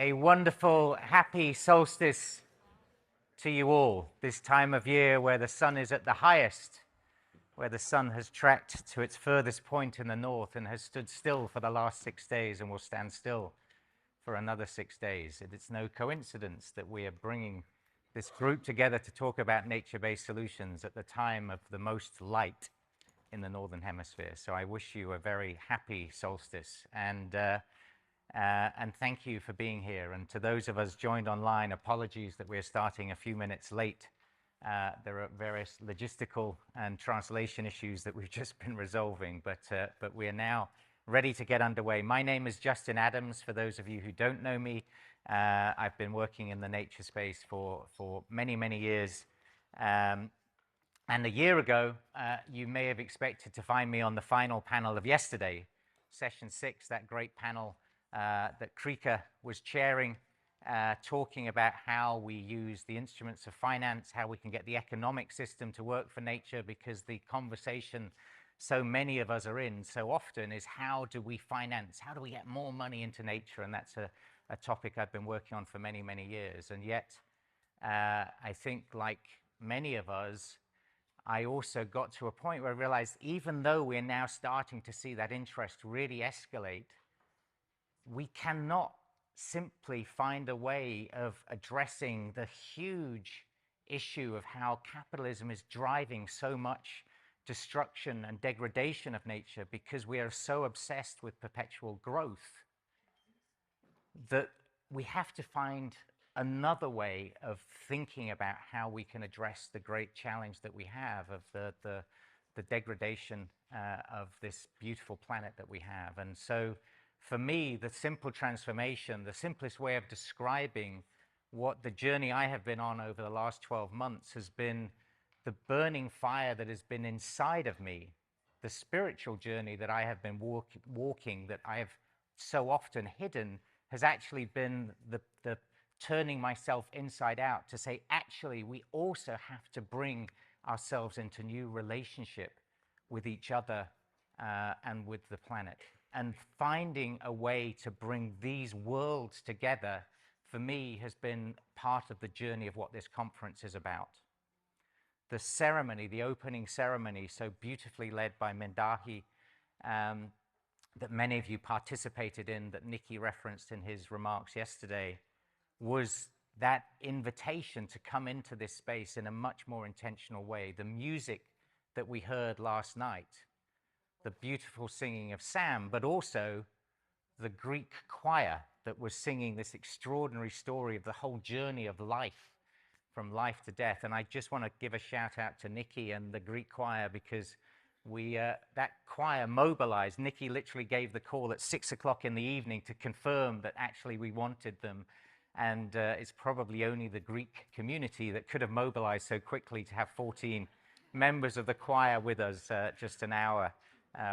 A wonderful, happy solstice to you all, this time of year where the sun is at the highest, where the sun has tracked to its furthest point in the north and has stood still for the last 6 days and will stand still for another 6 days. It's no coincidence that we are bringing this group together to talk about nature-based solutions at the time of the most light in the Northern Hemisphere. So I wish you a very happy solstice, and thank you for being here. And to those of us joined online, apologies that we're starting a few minutes late. There are various logistical and translation issues that we've just been resolving, but we are now ready to get underway. My name is Justin Adams, for those of you who don't know me. I've been working in the nature space for many, many years. And a year ago, you may have expected to find me on the final panel of yesterday, session 6, that great panel that Krika was chairing, talking about how we use the instruments of finance, how we can get the economic system to work for nature, because the conversation so many of us are in so often is how do we finance, how do we get more money into nature? And that's a topic I've been working on for many, many years. And yet, I think like many of us, I also got to a point where I realized even though we're now starting to see that interest really escalate, we cannot simply find a way of addressing the huge issue of how capitalism is driving so much destruction and degradation of nature, because we are so obsessed with perpetual growth that we have to find another way of thinking about how we can address the great challenge that we have of the degradation of this beautiful planet that we have. And so for me, the simple transformation, the simplest way of describing what the journey I have been on over the last 12 months has been the burning fire that has been inside of me, the spiritual journey that I have been walking, that I have so often hidden, has actually been the turning myself inside out to say, actually, we also have to bring ourselves into new relationship with each other and with the planet. And finding a way to bring these worlds together, for me, has been part of the journey of what this conference is about. The ceremony, the opening ceremony, so beautifully led by Mindahi, that many of you participated in, that Nikki referenced in his remarks yesterday, was that invitation to come into this space in a much more intentional way. The music that we heard last night, the beautiful singing of Sam, but also the Greek choir that was singing this extraordinary story of the whole journey of life, from life to death. And I just want to give a shout out to Nikki and the Greek choir, because that choir mobilized. Nikki literally gave the call at 6 o'clock in the evening to confirm that actually we wanted them. And it's probably only the Greek community that could have mobilized so quickly to have 14 members of the choir with us just an hour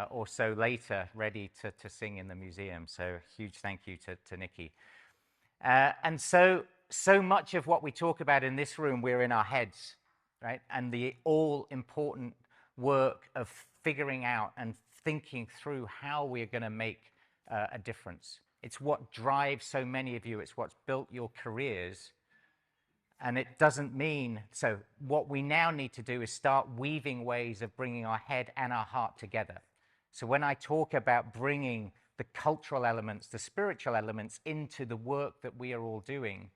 or so later, ready to sing in the museum. So huge thank you to Nikki. And so much of what we talk about in this room, we're in our heads, right? And the all-important work of figuring out and thinking through how we're going to make a difference. It's what drives so many of you. It's what's built your careers. And it doesn't mean, so what we now need to do is start weaving ways of bringing our head and our heart together. So when I talk about bringing the cultural elements, the spiritual elements into the work that we are all doing,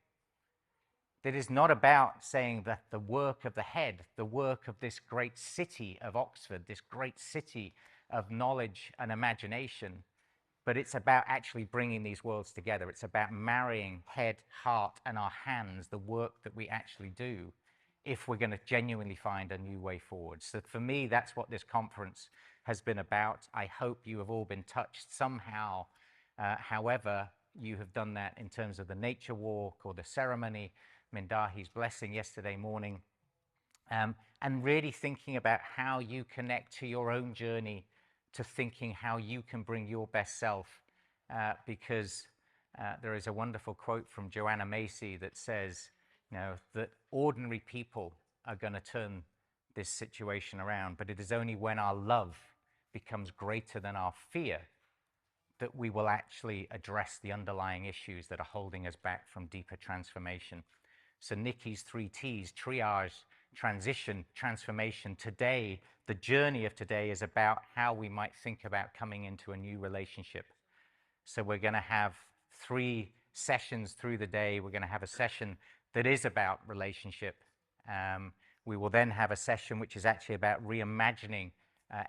that is not about saying that the work of the head, the work of this great city of Oxford, this great city of knowledge and imagination, but it's about actually bringing these worlds together. It's about marrying head, heart, and our hands, the work that we actually do, if we're going to genuinely find a new way forward. So for me, that's what this conference has been about. I hope you have all been touched somehow, however you have done that in terms of the nature walk or the ceremony, Mindahi's blessing yesterday morning, and really thinking about how you connect to your own journey, to thinking how you can bring your best self, because there is a wonderful quote from Joanna Macy that says, that ordinary people are going to turn this situation around, but it is only when our love becomes greater than our fear that we will actually address the underlying issues that are holding us back from deeper transformation. So Nikki's 3Ts, triage, transition, transformation. Today, the journey of today is about how we might think about coming into a new relationship. So we're going to have 3 sessions through the day. We're going to have a session that is about relationship. We will then have a session which is actually about reimagining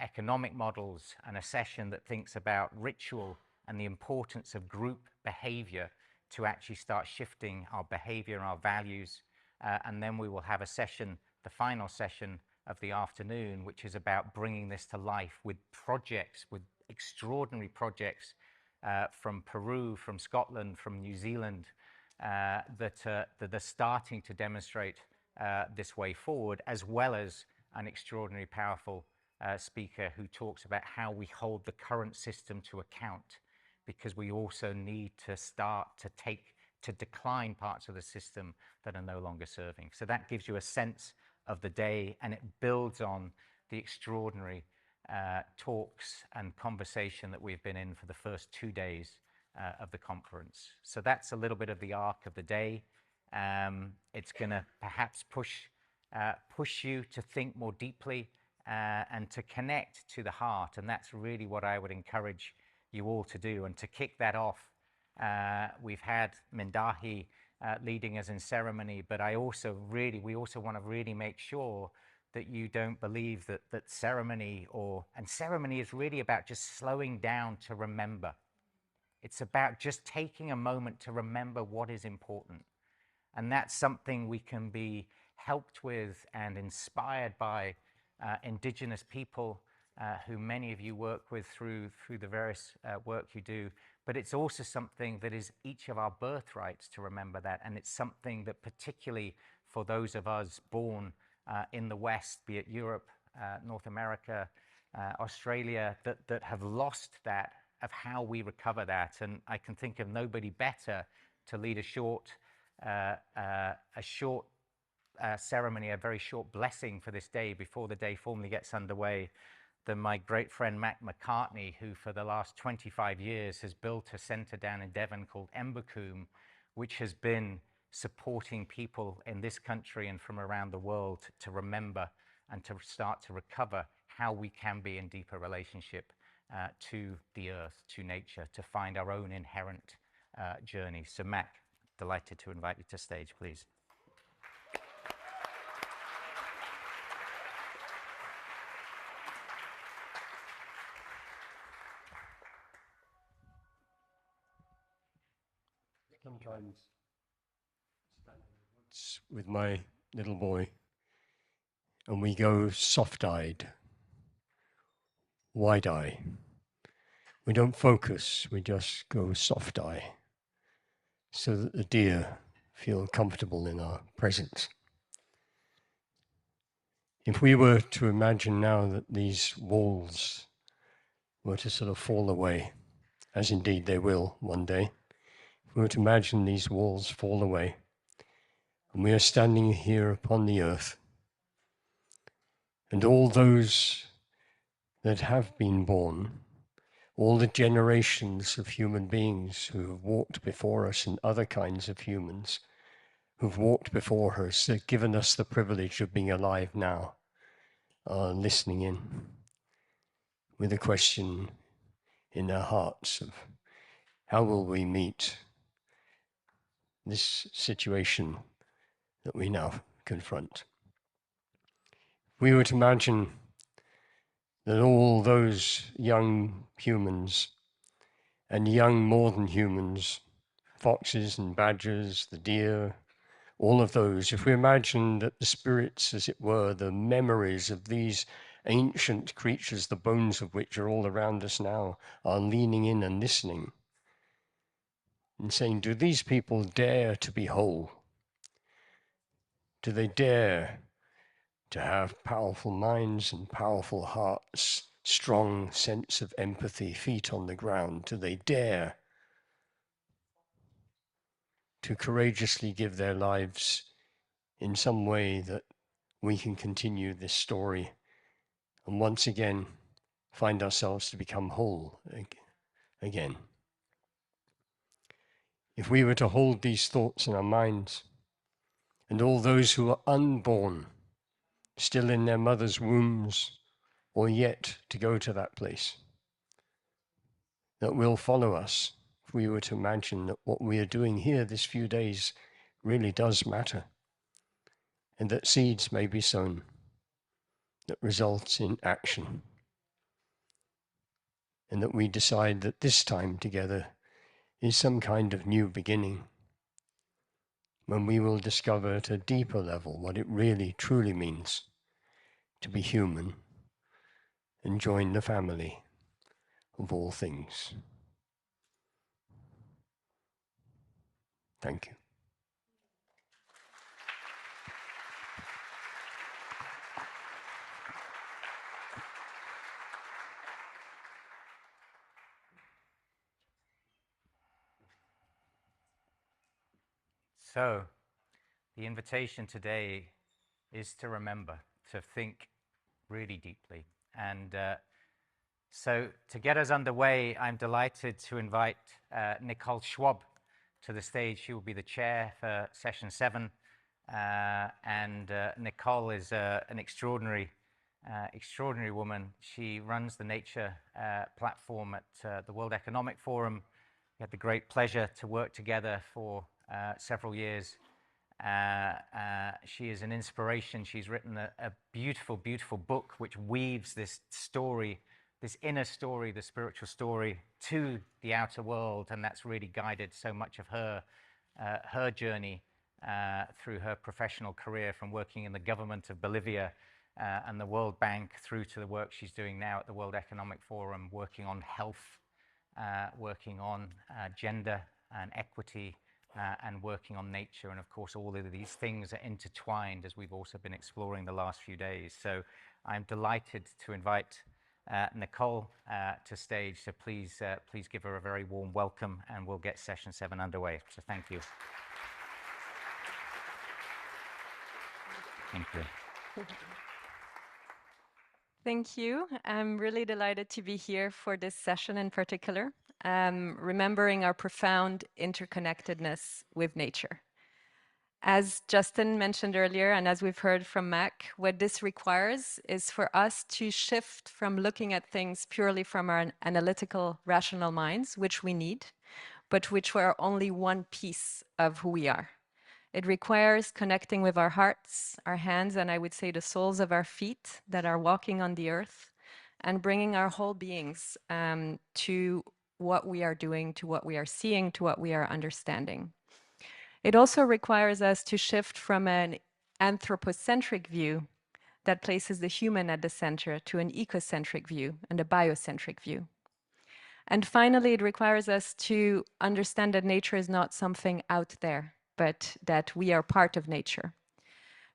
economic models, and a session that thinks about ritual and the importance of group behavior to actually start shifting our behavior and our values. And then we will have a session, the final session of the afternoon, which is about bringing this to life with projects, with extraordinary projects from Peru, from Scotland, from New Zealand, that are starting to demonstrate this way forward, as well as an extraordinarily powerful speaker who talks about how we hold the current system to account, because we also need to start to decline parts of the system that are no longer serving. So that gives you a sense of the day, and it builds on the extraordinary talks and conversation that we've been in for the first 2 days of the conference. So that's a little bit of the arc of the day. It's going to perhaps push you to think more deeply and to connect to the heart, and that's really what I would encourage you all to do. And to kick that off, we've had Mindahi leading us in ceremony, but we also want to really make sure that you don't believe that ceremony is really about just slowing down to remember. It's about just taking a moment to remember what is important. And that's something we can be helped with and inspired by indigenous people who many of you work with through the various work you do. But it's also something that is each of our birthrights to remember that. And it's something that particularly for those of us born in the West, be it Europe, North America, Australia, that have lost that, of how we recover that. And I can think of nobody better to lead a short ceremony, a very short blessing for this day before the day formally gets underway, than my great friend Mac McCartney, who for the last 25 years has built a centre down in Devon called Embercombe, which has been supporting people in this country and from around the world to remember and to start to recover how we can be in deeper relationship to the earth, to nature, to find our own inherent journey. So Mac, delighted to invite you to stage, please. Sometimes with my little boy, and we go soft-eyed, wide-eye. We don't focus, we just go soft-eye, so that the deer feel comfortable in our presence. If we were to imagine now that these walls were to sort of fall away, as indeed they will one day, if we were to imagine these walls fall away, and we are standing here upon the earth, and all those that have been born, all the generations of human beings who have walked before us and other kinds of humans who've walked before us, have given us the privilege of being alive now, are listening in with a question in their hearts of how will we meet this situation that we now confront. If we were to imagine that all those young humans and young more than humans, foxes and badgers, the deer, all of those, if we imagine that the spirits, as it were, the memories of these ancient creatures, the bones of which are all around us now, are leaning in and listening and saying, do these people dare to be whole? Do they dare to have powerful minds and powerful hearts, strong sense of empathy, feet on the ground? Do they dare to courageously give their lives in some way that we can continue this story and once again find ourselves to become whole again. If we were to hold these thoughts in our minds, and all those who are unborn, still in their mother's wombs, or yet to go to that place, that will follow us, if we were to imagine that what we are doing here this few days really does matter, and that seeds may be sown that results in action, and that we decide that this time together is some kind of new beginning, when we will discover at a deeper level what it really truly means to be human and join the family of all things. Thank you. So, the invitation today is to remember, to think really deeply. And so, to get us underway, I'm delighted to invite Nicole Schwab to the stage. She will be the chair for session 7. Nicole is an extraordinary woman. She runs the nature platform at the World Economic Forum. We had the great pleasure to work together for several years. She is an inspiration. She's written a beautiful, beautiful book which weaves this story, this inner story, the spiritual story, to the outer world, and that's really guided so much of her journey through her professional career, from working in the government of Bolivia and the World Bank through to the work she's doing now at the World Economic Forum, working on health, working on gender and equity, and working on nature. And of course, all of these things are intertwined, as we've also been exploring the last few days. So I'm delighted to invite Nicole to stage. So please give her a very warm welcome, and we'll get session 7 underway. So thank you. Thank you. Thank you. I'm really delighted to be here for this session in particular, remembering our profound interconnectedness with nature. As Justin mentioned earlier, and as we've heard from Mac, what this requires is for us to shift from looking at things purely from our analytical, rational minds, which we need, but which are only one piece of who we are. It requires connecting with our hearts, our hands, and I would say the soles of our feet that are walking on the earth, and bringing our whole beings to what we are doing, to what we are seeing, to what we are understanding. It also requires us to shift from an anthropocentric view that places the human at the center to an ecocentric view and a biocentric view. And finally, it requires us to understand that nature is not something out there, but that we are part of nature.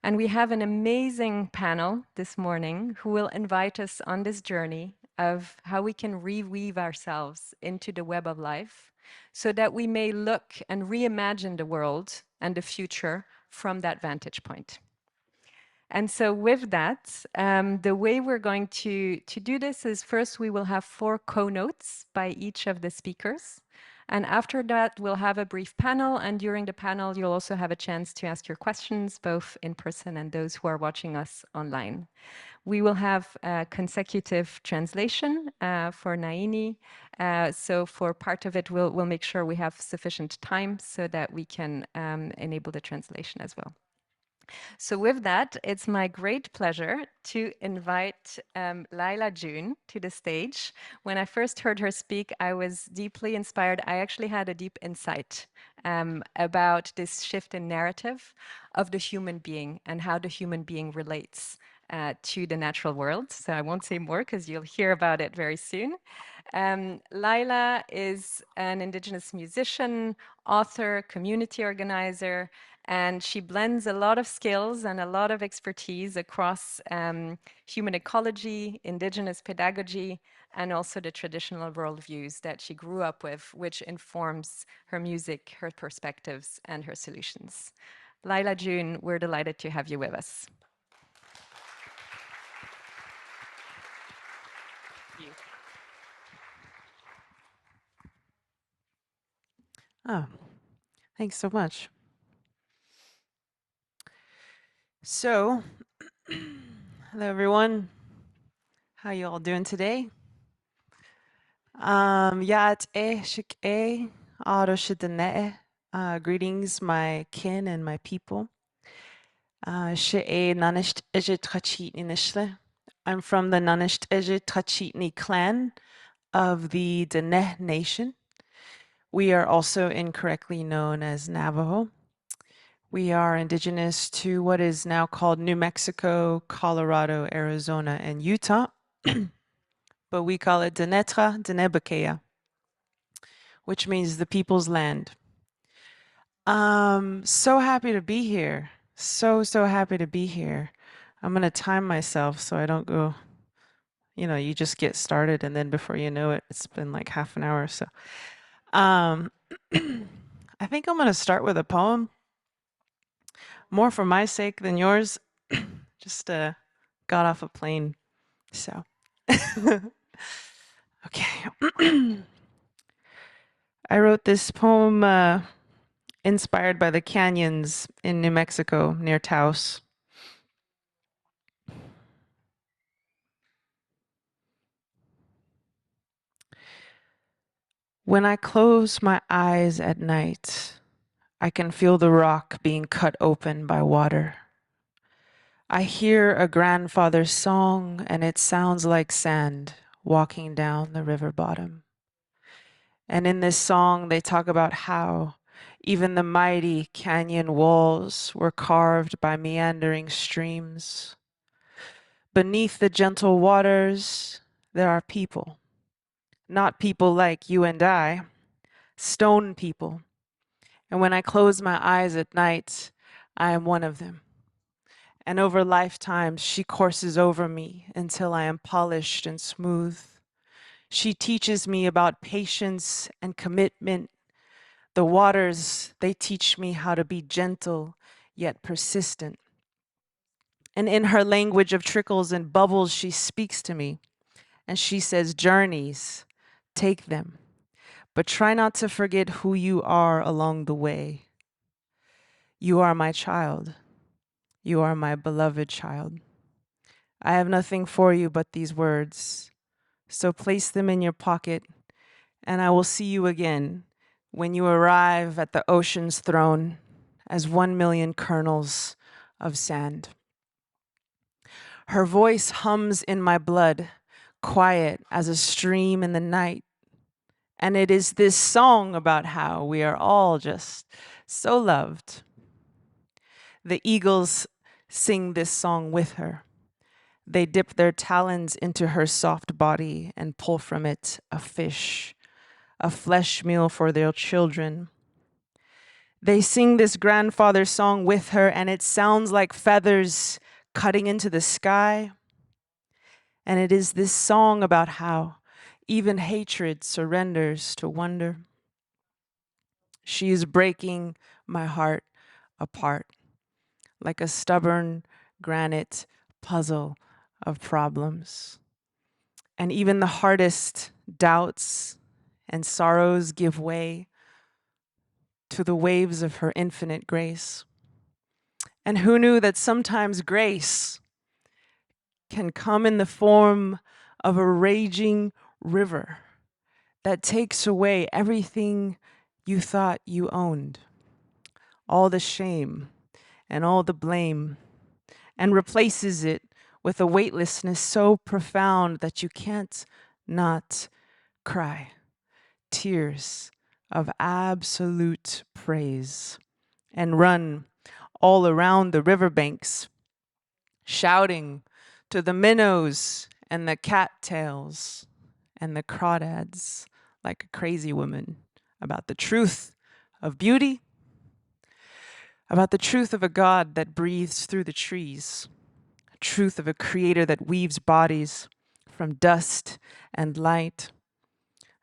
And we have an amazing panel this morning who will invite us on this journey of how we can reweave ourselves into the web of life so that we may look and reimagine the world and the future from that vantage point. And so with that, the way we're going to do this is, first we will have 4 co-notes by each of the speakers. And after that, we'll have a brief panel. And during the panel, you'll also have a chance to ask your questions, both in person and those who are watching us online. We will have consecutive translation for Naini. So for part of it, we'll make sure we have sufficient time so that we can enable the translation as well. So with that, it's my great pleasure to invite Laila June to the stage. When I first heard her speak, I was deeply inspired. I actually had a deep insight about this shift in narrative of the human being and how the human being relates to the natural world. So I won't say more because you'll hear about it very soon. Laila is an Indigenous musician, author, community organizer, and she blends a lot of skills and a lot of expertise across human ecology, Indigenous pedagogy, and also the traditional worldviews that she grew up with, which informs her music, her perspectives, and her solutions. Laila June, we're delighted to have you with us. Oh, thanks so much. So, hello everyone. How you all doing today? Yat e shik e aro shidane. Greetings, my kin and my people. She e nanisht ejit trachitni nishle. I'm from the Nanisht Ejit Trachitni clan of the Dene Nation. We are also incorrectly known as Navajo. We are indigenous to what is now called New Mexico, Colorado, Arizona, and Utah, but we call it Denetra Denebakea, which means the people's land. So happy to be here. So happy to be here. I'm gonna time myself so I don't go, you just get started and then before you know it, it's been like half an hour or so. I think I'm gonna start with a poem, more for my sake than yours. Just got off a plane, so. Okay. I wrote this poem inspired by the canyons in New Mexico near Taos. When I close my eyes at night, I can feel the rock being cut open by water. I hear a grandfather's song and it sounds like sand walking down the river bottom. And in this song, they talk about how even the mighty canyon walls were carved by meandering streams. Beneath the gentle waters, there are people. Not people like you and I, stone people. And when I close my eyes at night, I am one of them. And over lifetimes, she courses over me until I am polished and smooth. She teaches me about patience and commitment. The waters, they teach me how to be gentle yet persistent. And in her language of trickles and bubbles, she speaks to me. And she says, journeys, take them. But try not to forget who you are along the way. You are my child. You are my beloved child. I have nothing for you but these words. So place them in your pocket, and I will see you again when you arrive at the ocean's throne as 1,000,000 kernels of sand. Her voice hums in my blood, quiet as a stream in the night. And it is this song about how we are all just so loved. The eagles sing this song with her. They dip their talons into her soft body and pull from it a fish, a flesh meal for their children. They sing this grandfather song with her, and it sounds like feathers cutting into the sky. And it is this song about how even hatred surrenders to wonder. She is breaking my heart apart like a stubborn granite puzzle of problems. And even the hardest doubts and sorrows give way to the waves of her infinite grace. And who knew that sometimes grace can come in the form of a raging river that takes away everything you thought you owned, all the shame and all the blame, and replaces it with a weightlessness so profound that you can't not cry. Tears of absolute praise, and run all around the riverbanks, shouting to the minnows and the cattails and the crawdads like a crazy woman about the truth of beauty, about the truth of a God that breathes through the trees, truth of a creator that weaves bodies from dust and light,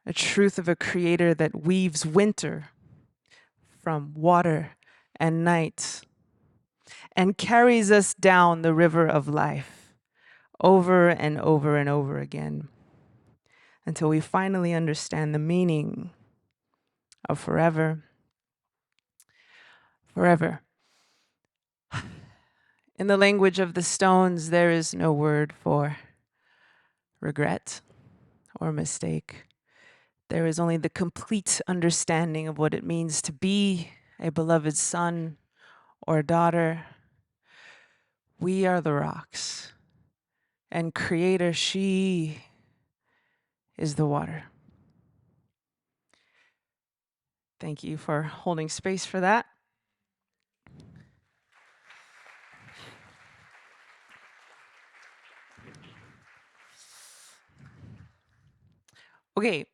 a truth of a creator that weaves winter from water and night, and carries us down the river of life over and over and over again until we finally understand the meaning of forever forever. In the language of the stones, there is no word for regret or mistake. There is only the complete understanding of what it means to be a beloved son or daughter. We are the rocks, and Creator, she is the water. Thank you for holding space for that. Okay,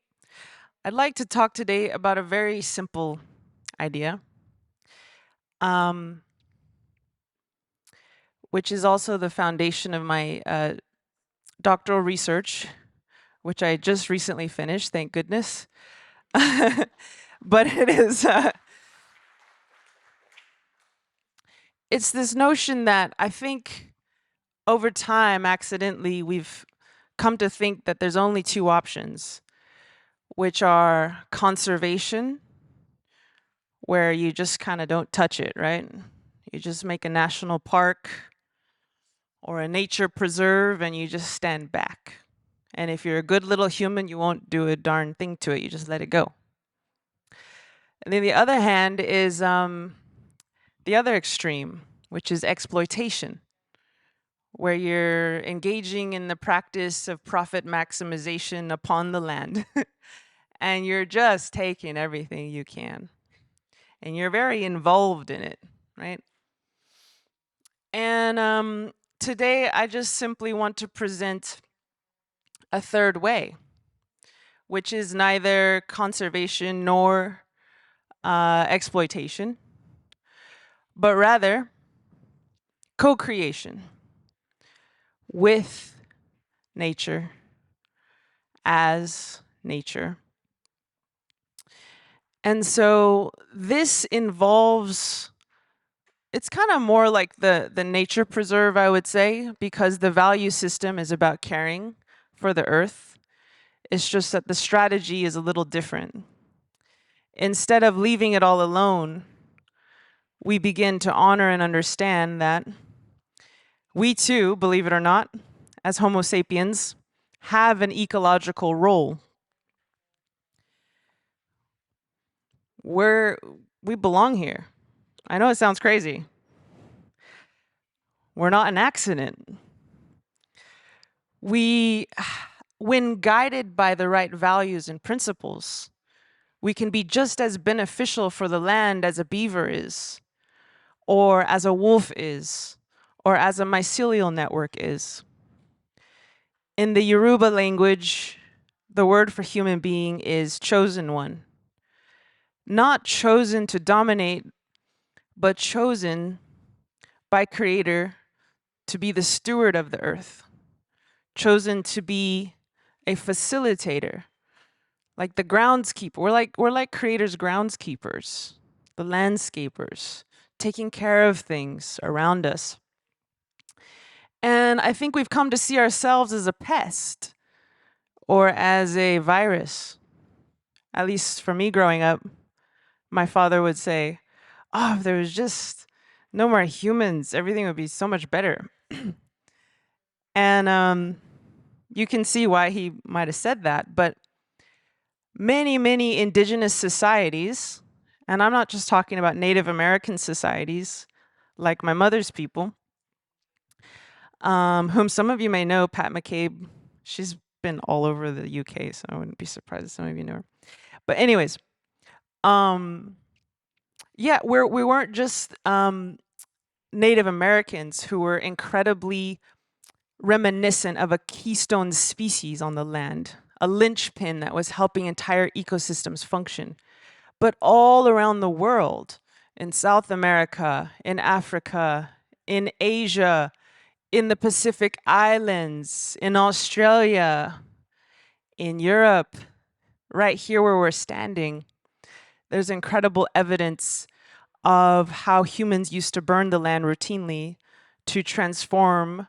I'd like to talk today about a very simple idea, which is also the foundation of my doctoral research, which I just recently finished, thank goodness. But it is, it's this notion that I think over time, accidentally, we've come to think that there's only two options, which are conservation, where you just kind of don't touch it, right? You just make a national park or a nature preserve and you just stand back. And if you're a good little human, you won't do a darn thing to it, you just let it go. And then the other hand is the other extreme, which is exploitation, where you're engaging in the practice of profit maximization upon the land. And you're just taking everything you can. And you're very involved in it, right? And today I just simply want to present a third way, which is neither conservation nor exploitation, but rather co-creation with nature, as nature. And so this involves, it's kind of more like the nature preserve, I would say, because the value system is about caring for the earth. It's just that the strategy is a little different. Instead of leaving it all alone, we begin to honor and understand that we too, believe it or not, as Homo sapiens, have an ecological role. We belong here. I know it sounds crazy. We're not an accident. When guided by the right values and principles, we can be just as beneficial for the land as a beaver is, or as a wolf is, or as a mycelial network is. In the Yoruba language, the word for human being is chosen one. Not chosen to dominate, but chosen by Creator to be the steward of the earth. Chosen to be a facilitator, like the groundskeeper. We're like Creator's groundskeepers, the landscapers, taking care of things around us. And I think we've come to see ourselves as a pest or as a virus. At least for me growing up, my father would say, oh, if there was just no more humans, everything would be so much better. And you can see why he might have said that, but many indigenous societies, and I'm not just talking about Native American societies, like my mother's people, whom some of you may know, Pat McCabe. She's been all over the UK, so I wouldn't be surprised if some of you know her. But anyways, yeah, we weren't just Native Americans who were incredibly reminiscent of a keystone species on the land, a linchpin that was helping entire ecosystems function. But all around the world, in South America, in Africa, in Asia, in the Pacific Islands, in Australia, in Europe, right here where we're standing, there's incredible evidence of how humans used to burn the land routinely to transform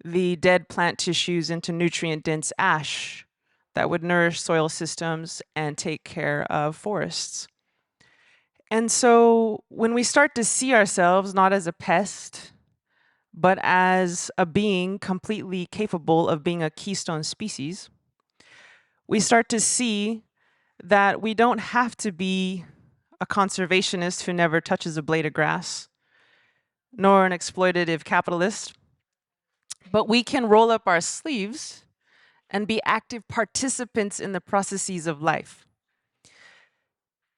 the dead plant tissues into nutrient-dense ash that would nourish soil systems and take care of forests. And so when we start to see ourselves not as a pest, but as a being completely capable of being a keystone species, we start to see that we don't have to be a conservationist who never touches a blade of grass, nor an exploitative capitalist, but we can roll up our sleeves and be active participants in the processes of life.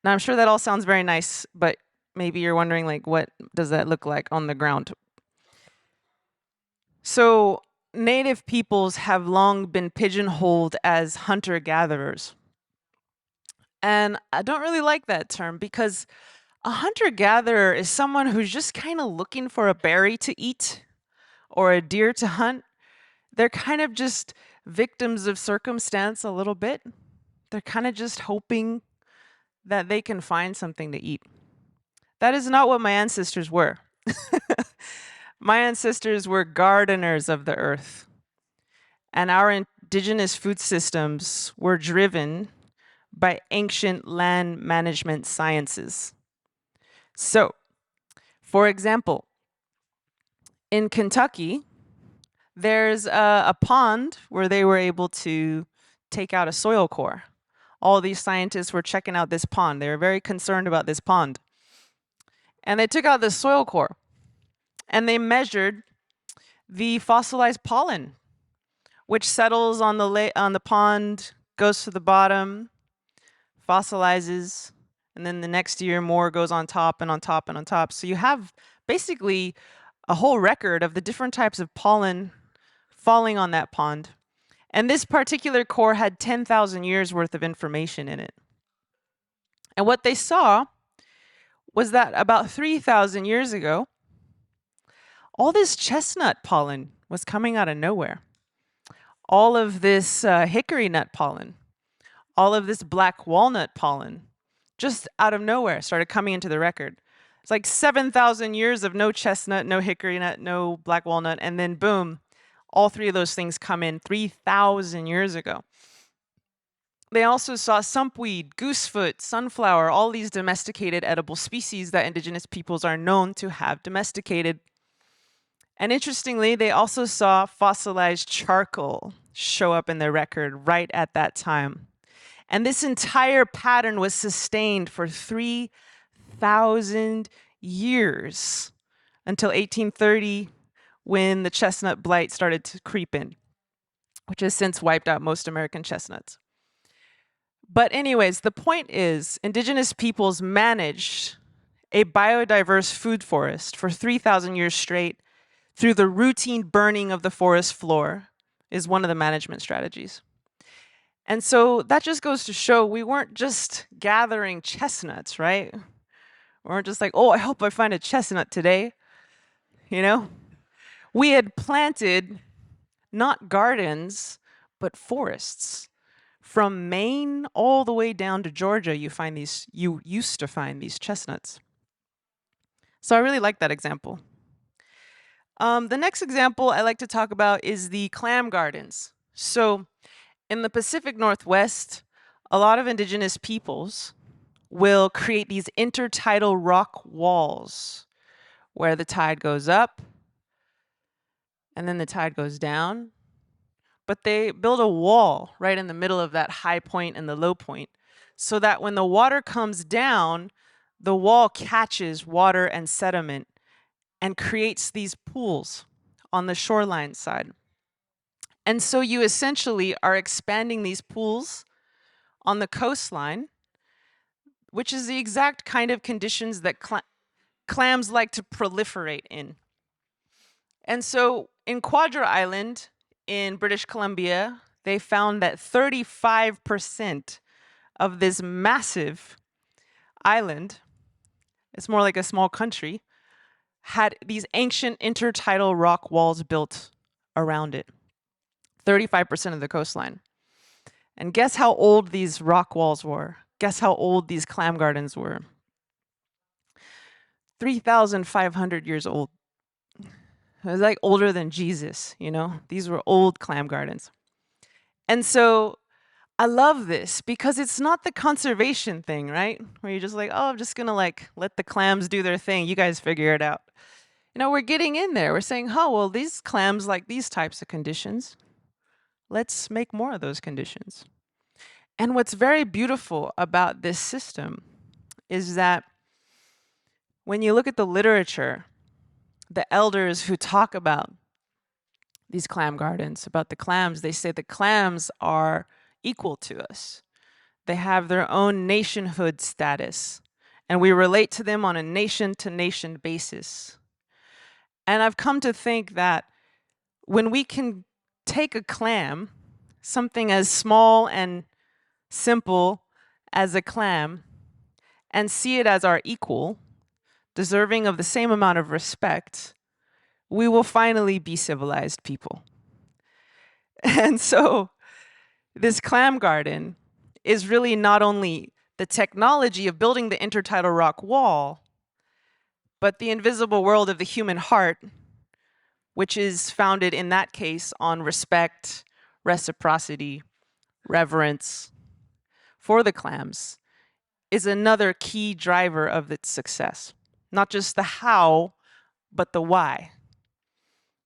Now, I'm sure that all sounds very nice, but maybe you're wondering, like, what does that look like on the ground? So, native peoples have long been pigeonholed as hunter-gatherers. And I don't really like that term because a hunter-gatherer is someone who's just kind of looking for a berry to eat or a deer to hunt. They're kind of just victims of circumstance a little bit. They're kind of just hoping that they can find something to eat. That is not what my ancestors were. My ancestors were gardeners of the earth. And our indigenous food systems were driven by ancient land management sciences. So, for example, in Kentucky, there's a pond where they were able to take out a soil core. All these scientists were checking out this pond. They were very concerned about this pond. And they took out the soil core and they measured the fossilized pollen, which settles on the pond, goes to the bottom, fossilizes, and then the next year more goes on top and on top and on top. So you have basically a whole record of the different types of pollen falling on that pond. And this particular core had 10,000 years worth of information in it. And what they saw was that about 3,000 years ago, all this chestnut pollen was coming out of nowhere. All of this hickory nut pollen, all of this black walnut pollen, just out of nowhere started coming into the record. It's like 7,000 years of no chestnut, no hickory nut, no black walnut, and then boom, all three of those things come in 3,000 years ago. They also saw sumpweed, goosefoot, sunflower, all these domesticated edible species that indigenous peoples are known to have domesticated. And interestingly, they also saw fossilized charcoal show up in their record right at that time. And this entire pattern was sustained for 3,000 years until 1830, when the chestnut blight started to creep in, which has since wiped out most American chestnuts. But anyways, the point is, indigenous peoples managed a biodiverse food forest for 3,000 years straight through the routine burning of the forest floor is one of the management strategies. And so that just goes to show we weren't just gathering chestnuts, right? We weren't just like, oh, I hope I find a chestnut today, you know? We had planted not gardens, but forests. From Maine all the way down to Georgia, you used to find these chestnuts. So I really like that example. The next example I like to talk about is the clam gardens. So in the Pacific Northwest, a lot of indigenous peoples will create these intertidal rock walls where the tide goes up and then the tide goes down. But they build a wall right in the middle of that high point and the low point so that when the water comes down, the wall catches water and sediment and creates these pools on the shoreline side. And so you essentially are expanding these pools on the coastline, which is the exact kind of conditions that clams like to proliferate in. And so in Quadra Island in British Columbia, they found that 35% of this massive island, it's more like a small country, had these ancient intertidal rock walls built around it. 35% of the coastline. And guess how old these rock walls were? Guess how old these clam gardens were? 3,500 years old. It was like older than Jesus, you know? These were old clam gardens. And so I love this because it's not the conservation thing, right? Where you're just like, oh, I'm just gonna like let the clams do their thing. You guys figure it out. You know, we're getting in there. We're saying, oh, well, these clams like these types of conditions. Let's make more of those conditions. And what's very beautiful about this system is that when you look at the literature, the elders who talk about these clam gardens, about the clams, they say the clams are equal to us. They have their own nationhood status, and we relate to them on a nation-to-nation basis. And I've come to think that when we can take a clam, something as small and simple as a clam, and see it as our equal, deserving of the same amount of respect, we will finally be civilized people. And so this clam garden is really not only the technology of building the intertidal rock wall, but the invisible world of the human heart, which is founded in that case on respect, reciprocity, reverence for the clams, is another key driver of its success. Not just the how, but the why.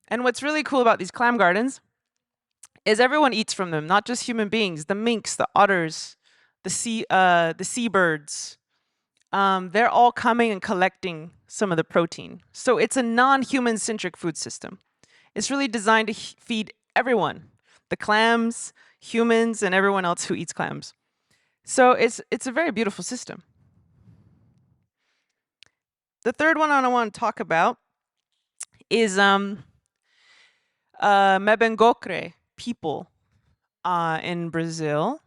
And what's really cool about these clam gardens is everyone eats from them, not just human beings, the minks, the otters, the seabirds. They're all coming and collecting some of the protein. So it's a non-human centric food system. It's really designed to feed everyone, the clams, humans, and everyone else who eats clams. So it's a very beautiful system. The third one I want to talk about is Mebengokre people in Brazil,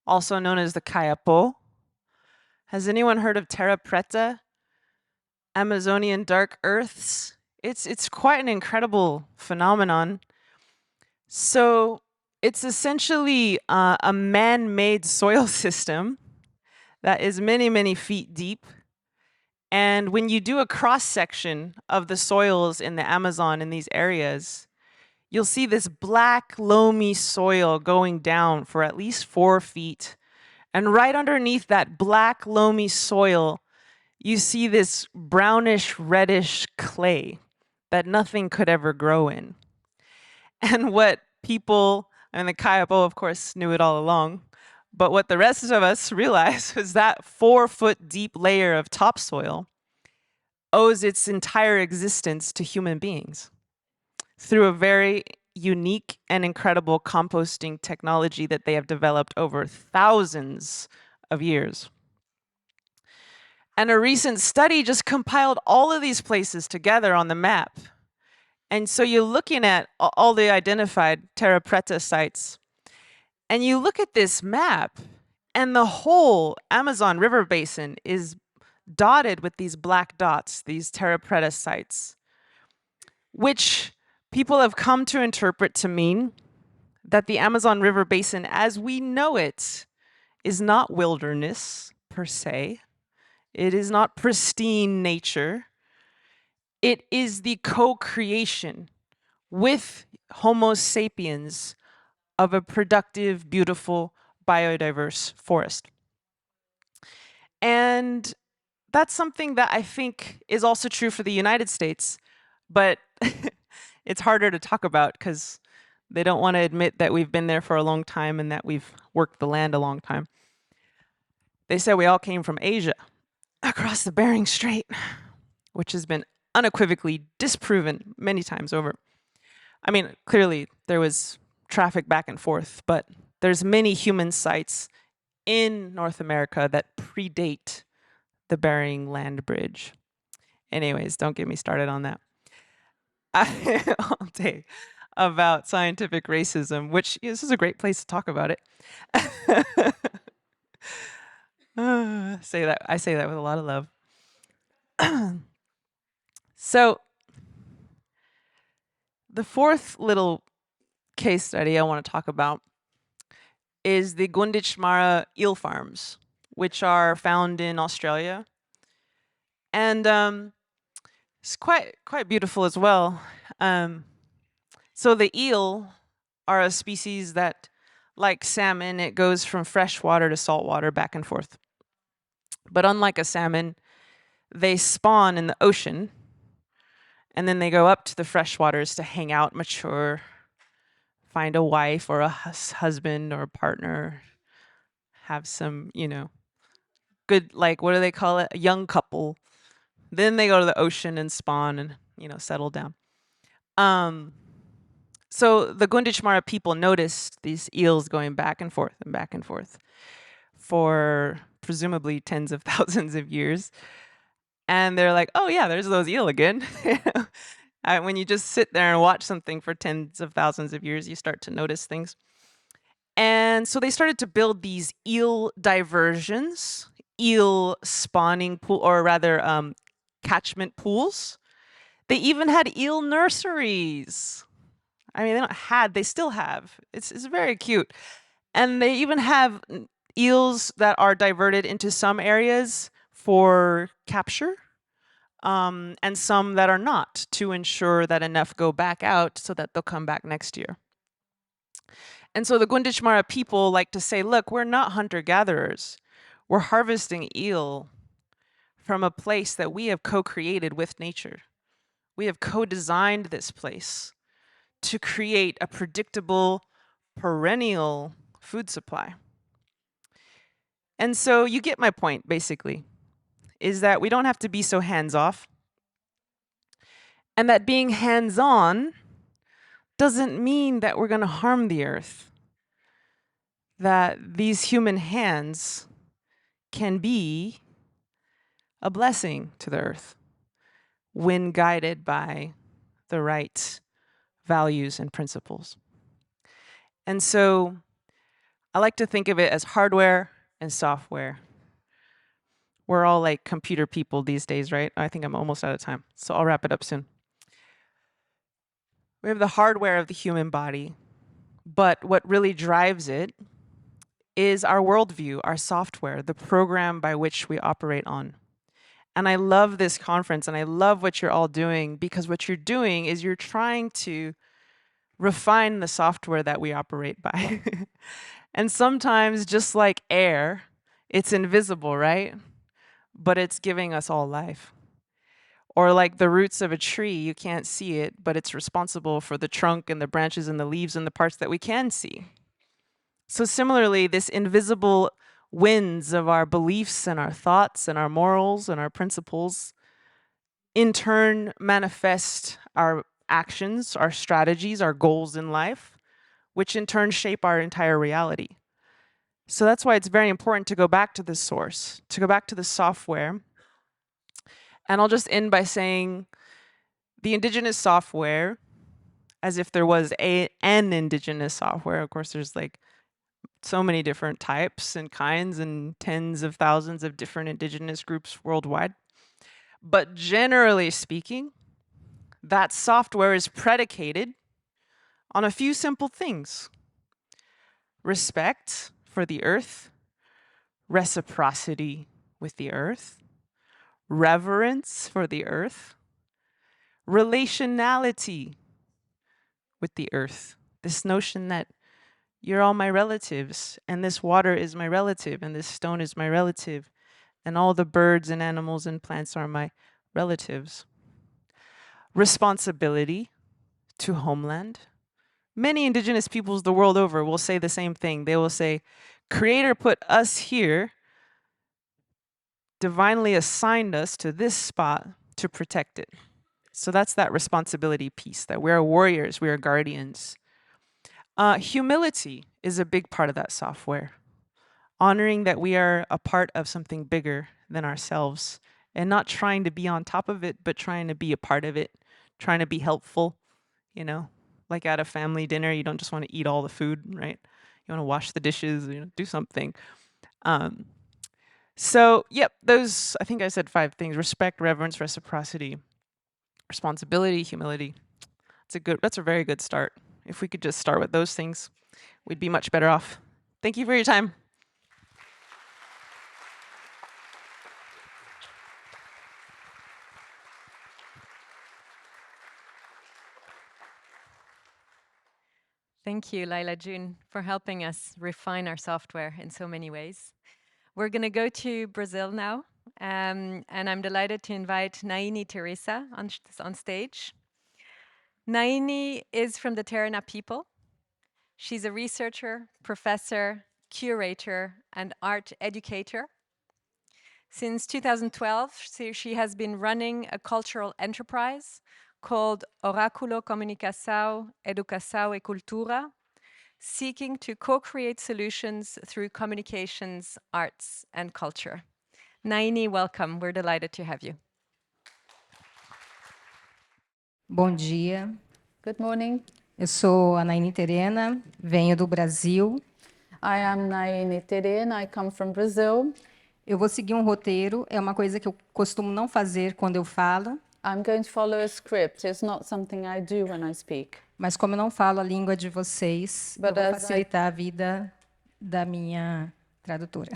also known as the Kayapo. Has anyone heard of Terra Preta? Amazonian dark earths? It's quite an incredible phenomenon. So it's essentially a man-made soil system that is many, many feet deep. And when you do a cross-section of the soils in the Amazon in these areas, you'll see this black, loamy soil going down for at least 4 feet. And right underneath that black, loamy soil, you see this brownish, reddish clay that nothing could ever grow in. And what people, and the Kayapo, of course, knew it all along, but what the rest of us realized was that 4-foot deep layer of topsoil owes its entire existence to human beings through a very unique and incredible composting technology that they have developed over thousands of years. And a recent study just compiled all of these places together on the map. And so you're looking at all the identified Terra Preta sites, and you look at this map, and the whole Amazon River Basin is dotted with these black dots, these Terra Preta sites, which people have come to interpret to mean that the Amazon River Basin, as we know it, is not wilderness per se. It is not pristine nature. It is the co-creation with Homo sapiens of a productive, beautiful, biodiverse forest. And that's something that I think is also true for the United States, but it's harder to talk about because they don't want to admit that we've been there for a long time and that we've worked the land a long time. They say we all came from Asia across the Bering Strait, which has been unequivocally disproven many times over. I mean, clearly there was traffic back and forth, but there's many human sites in North America that predate the Bering Land Bridge. Anyways, don't get me started on that. All day about scientific racism, which this is a great place to talk about it. I say that with a lot of love. So the fourth little case study I want to talk about is the Gunditjmara eel farms, which are found in Australia. And it's quite beautiful as well. So the eel are a species that Like salmon, it goes from freshwater to saltwater back and forth. But unlike a salmon, they spawn in the ocean and then they go up to the freshwaters to hang out, mature, find a wife or a husband or a partner, have some, good, like, what do they call it? A young couple. Then they go to the ocean and spawn and, settle down. So the Gunditjmara people noticed these eels going back and forth for presumably tens of thousands of years. And they're like, oh yeah, there's those eel again. When you just sit there and watch something for tens of thousands of years, you start to notice things. And so they started to build these eel diversions, eel spawning pool, or rather catchment pools. They even had eel nurseries. I mean, they still have. It's very cute. And they even have eels that are diverted into some areas for capture, and some that are not, to ensure that enough go back out so that they'll come back next year. And so the Gunditjmara people like to say, look, we're not hunter-gatherers. We're harvesting eel from a place that we have co-created with nature. We have co-designed this place to create a predictable, perennial food supply. And so you get my point, basically, is that we don't have to be so hands-off, and that being hands-on doesn't mean that we're going to harm the earth. That these human hands can be a blessing to the earth when guided by the right values and principles. And so I like to think of it as hardware and software. We're all like computer people these days, right? I think I'm almost out of time, so I'll wrap it up soon. We have the hardware of the human body, but what really drives it is our worldview, our software, the program by which we operate on. And I love this conference and I love what you're all doing, because what you're doing is you're trying to refine the software that we operate by. And sometimes, just like air, it's invisible, right? But it's giving us all life. Or like the roots of a tree, you can't see it, but it's responsible for the trunk and the branches and the leaves and the parts that we can see. So similarly, this invisible winds of our beliefs and our thoughts and our morals and our principles in turn manifest our actions, our strategies, our goals in life, which in turn shape our entire reality. So that's why it's very important to go back to the source, to go back to the software. And I'll just end by saying the indigenous software, as if there was an indigenous software. Of course, there's like so many different types and kinds and tens of thousands of different indigenous groups worldwide. But generally speaking, that software is predicated on a few simple things: respect for the earth, reciprocity with the earth, reverence for the earth, relationality with the earth. This notion that you're all my relatives, and this water is my relative, and this stone is my relative, and all the birds and animals and plants are my relatives. Responsibility to homeland. Many indigenous peoples the world over will say the same thing. They will say, Creator put us here, divinely assigned us to this spot to protect it. So that's that responsibility piece, that we're warriors, we are guardians. Humility is a big part of that software. Honoring that we are a part of something bigger than ourselves, and not trying to be on top of it, but trying to be a part of it, trying to be helpful, like at a family dinner, you don't just want to eat all the food, right? You want to wash the dishes, do something. So, yep, those, I think I said 5 things: respect, reverence, reciprocity, responsibility, humility. That's a very good start. If we could just start with those things, we'd be much better off. Thank you for your time. Thank you, Laila June, for helping us refine our software in so many ways. We're going to go to Brazil now, and I'm delighted to invite Naini Teresa on stage. Naini is from the Terena people. She's a researcher, professor, curator, and art educator. Since 2012, she has been running a cultural enterprise called Oráculo Comunicação, Educação e Cultura, seeking to co-create solutions through communications, arts, and culture. Naini, welcome. We're delighted to have you. Bom dia, Good morning. eu sou a Naini Terena, venho do Brasil. I am Naini Terena. I come from Brazil. Eu vou seguir um roteiro, é uma coisa que eu costumo não fazer quando eu falo, I'm going to follow a script. It's not something I do when I speak. mas como eu não falo a língua de vocês, eu But vou as facilitar a vida da minha tradutora.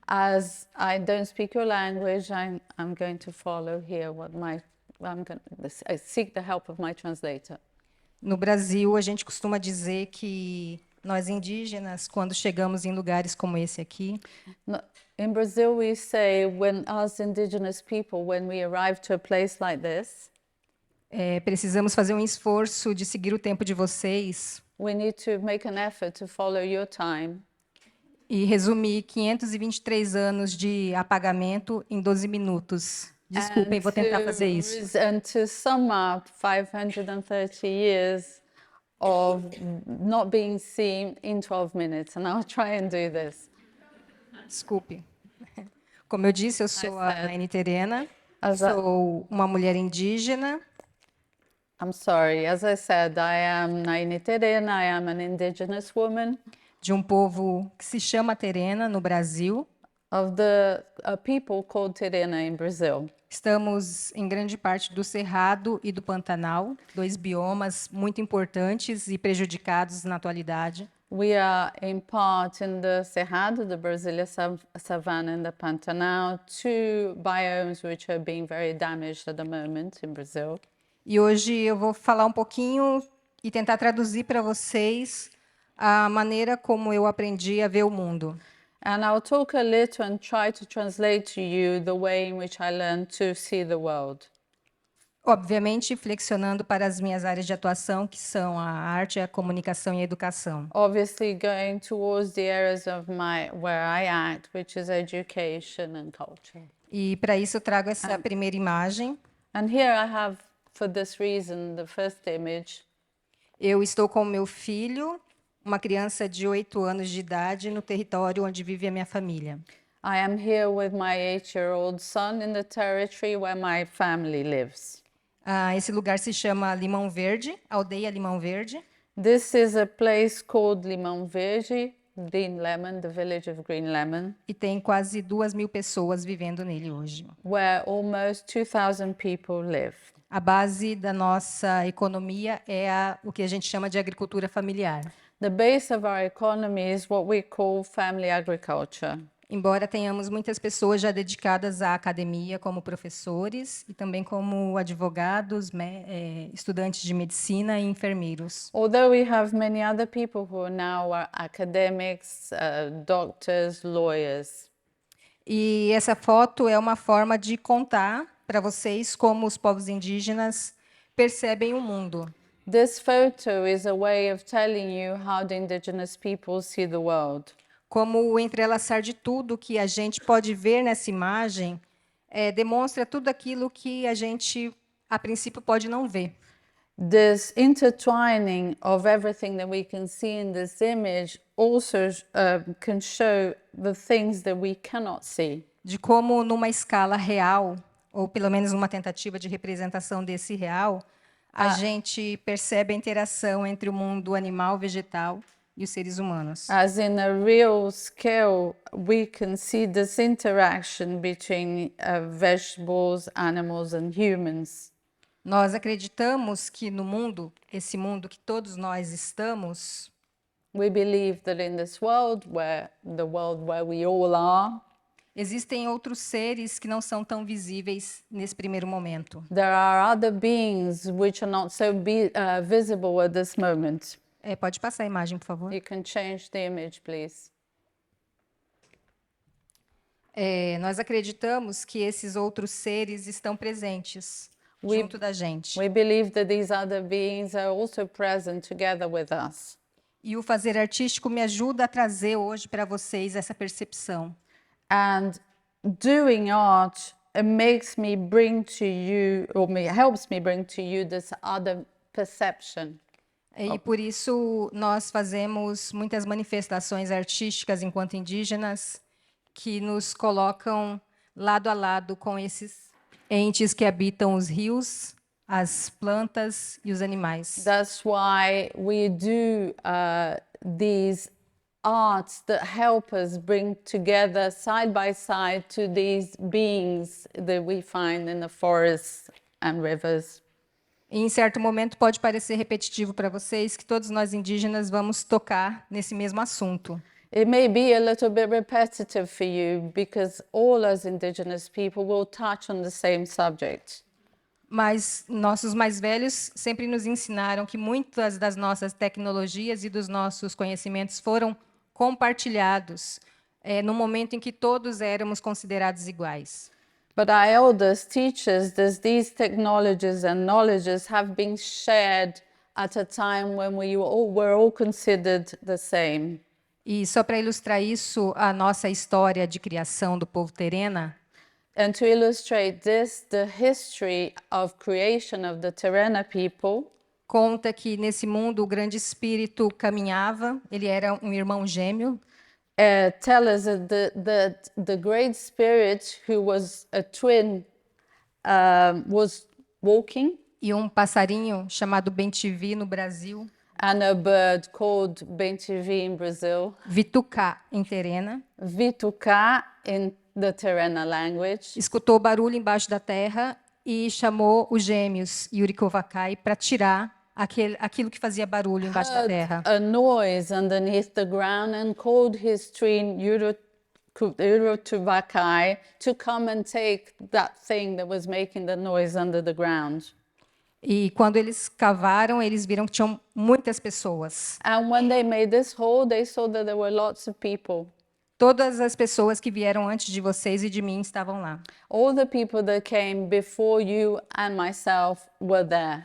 As I don't speak your language, I'm going to follow here I seek the help of my translator. No Brasil, a gente costuma dizer que nós indígenas, quando chegamos em lugares como esse aqui, In Brazil, we say when us indigenous people, when we arrive to a place like this, precisamos fazer um esforço de seguir o tempo de vocês we need to make an effort to follow your time e resumir 523 anos de apagamento em 12 minutos. Desculpem, vou tentar fazer isso. And to sum up 530 years of not being seen in 12 minutes. And I'll try and do this. Desculpe. Como eu disse, eu sou a Naini Terena, sou uma mulher indígena. I'm sorry. As I said, I am Naini Terena. I am an indigenous woman De um povo que se chama Terena no Brasil. of a people called Terena in Brazil. Estamos em grande parte do Cerrado e do Pantanal, dois biomas muito importantes e prejudicados na atualidade. We are in part in the Cerrado, the Brasilia savanna, and the Pantanal, two biomes which are being very damaged at the moment in Brazil. E hoje eu vou falar um pouquinho e tentar traduzir para vocês a maneira como eu aprendi a ver o mundo. And I'll talk a little and try to translate to you the way in which I learned to see the world. Obviamente, flexionando para as minhas áreas de atuação, que são a arte, a comunicação e a educação. Obviously going towards the areas of where I act, which is education and culture. E para isso eu trago essa primeira imagem. And here I have, for this reason, the first image. Eu estou com o meu filho, uma criança de 8 anos de idade, no território onde vive a minha família. I am here with my 8-year-old son in the territory where my family lives. Esse lugar se chama Limão Verde, Aldeia Limão Verde. This is a place called Limão Verde, Green Lemon, the village of Green Lemon, E tem quase 2.000 pessoas vivendo nele hoje. where almost 2,000 people live. A base da nossa economia é o que a gente chama de agricultura familiar. The base of our economy is what we call family agriculture. Embora tenhamos muitas pessoas já dedicadas à academia como professores e também como advogados, estudantes de medicina e enfermeiros. Although we have many other people who are now academics, doctors, lawyers. E essa foto é uma forma de contar para vocês como os povos indígenas percebem o mundo. This photo is a way of telling you how the indigenous people see the world. Como o entrelaçar de tudo que a gente pode ver nessa imagem demonstra tudo aquilo que a gente, a princípio, pode não ver. This intertwining of everything that we can see in this image also can show the things that we cannot see. De como, numa escala real, ou pelo menos numa tentativa de representação desse real, a gente percebe a interação entre o mundo animal, vegetal e os seres humanos. As in a real scale, we can see this interaction between vegetables, animals, and humans. Nós acreditamos que no mundo, esse mundo que todos nós estamos, We believe that in this world, the world where we all are, existem outros seres que não são tão visíveis nesse primeiro momento. there are other beings which are not so visible at this moment. Pode passar a imagem, por favor. You can change the image, please. Nós acreditamos que esses outros seres estão presentes junto da gente. We believe that these other beings are also present together with us. E o fazer artístico me ajuda a trazer hoje para vocês essa percepção. And doing art makes me bring to you, helps me bring to you this other perception. E por isso nós fazemos muitas manifestações artísticas enquanto indígenas que nos colocam lado a lado com esses entes que habitam os rios, as plantas e os animais. That's why we do these arts that help us bring together side by side to these beings that we find in the forests and rivers. E em certo momento pode parecer repetitivo para vocês que todos nós indígenas vamos tocar nesse mesmo assunto. It may be a little bit repetitive for you because all us indigenous people will touch on the same subject. Mas nossos mais velhos sempre nos ensinaram que muitas das nossas tecnologias e dos nossos conhecimentos foram compartilhados no momento em que todos éramos considerados iguais. But our elders teach us that these technologies and knowledges have been shared at a time when we were all considered the same. E só para ilustrar isso, a nossa história de criação do povo Terena, And to illustrate this, the history of creation of the Terena people conta que nesse mundo o grande espírito caminhava, ele era um irmão gêmeo, tell us that the Great Spirit, who was a twin, was walking, e um passarinho chamado Bentivi no Brasil, and a bird called Bentivi in Brazil, Vitucá em Terena, Vituka in the Terena language, escutou barulho embaixo da terra e chamou os gêmeos Yurikovakai para tirar aquilo que fazia barulho embaixo da terra. a noise underneath the ground and called his twin Urutuvakai to come and take that thing that was making the noise under the ground. E quando eles cavaram, eles viram que tinham muitas pessoas. And when they made this hole, they saw that there were lots of people. Todas as pessoas que vieram antes de vocês e de mim estavam lá. All the people that came before you and myself were there.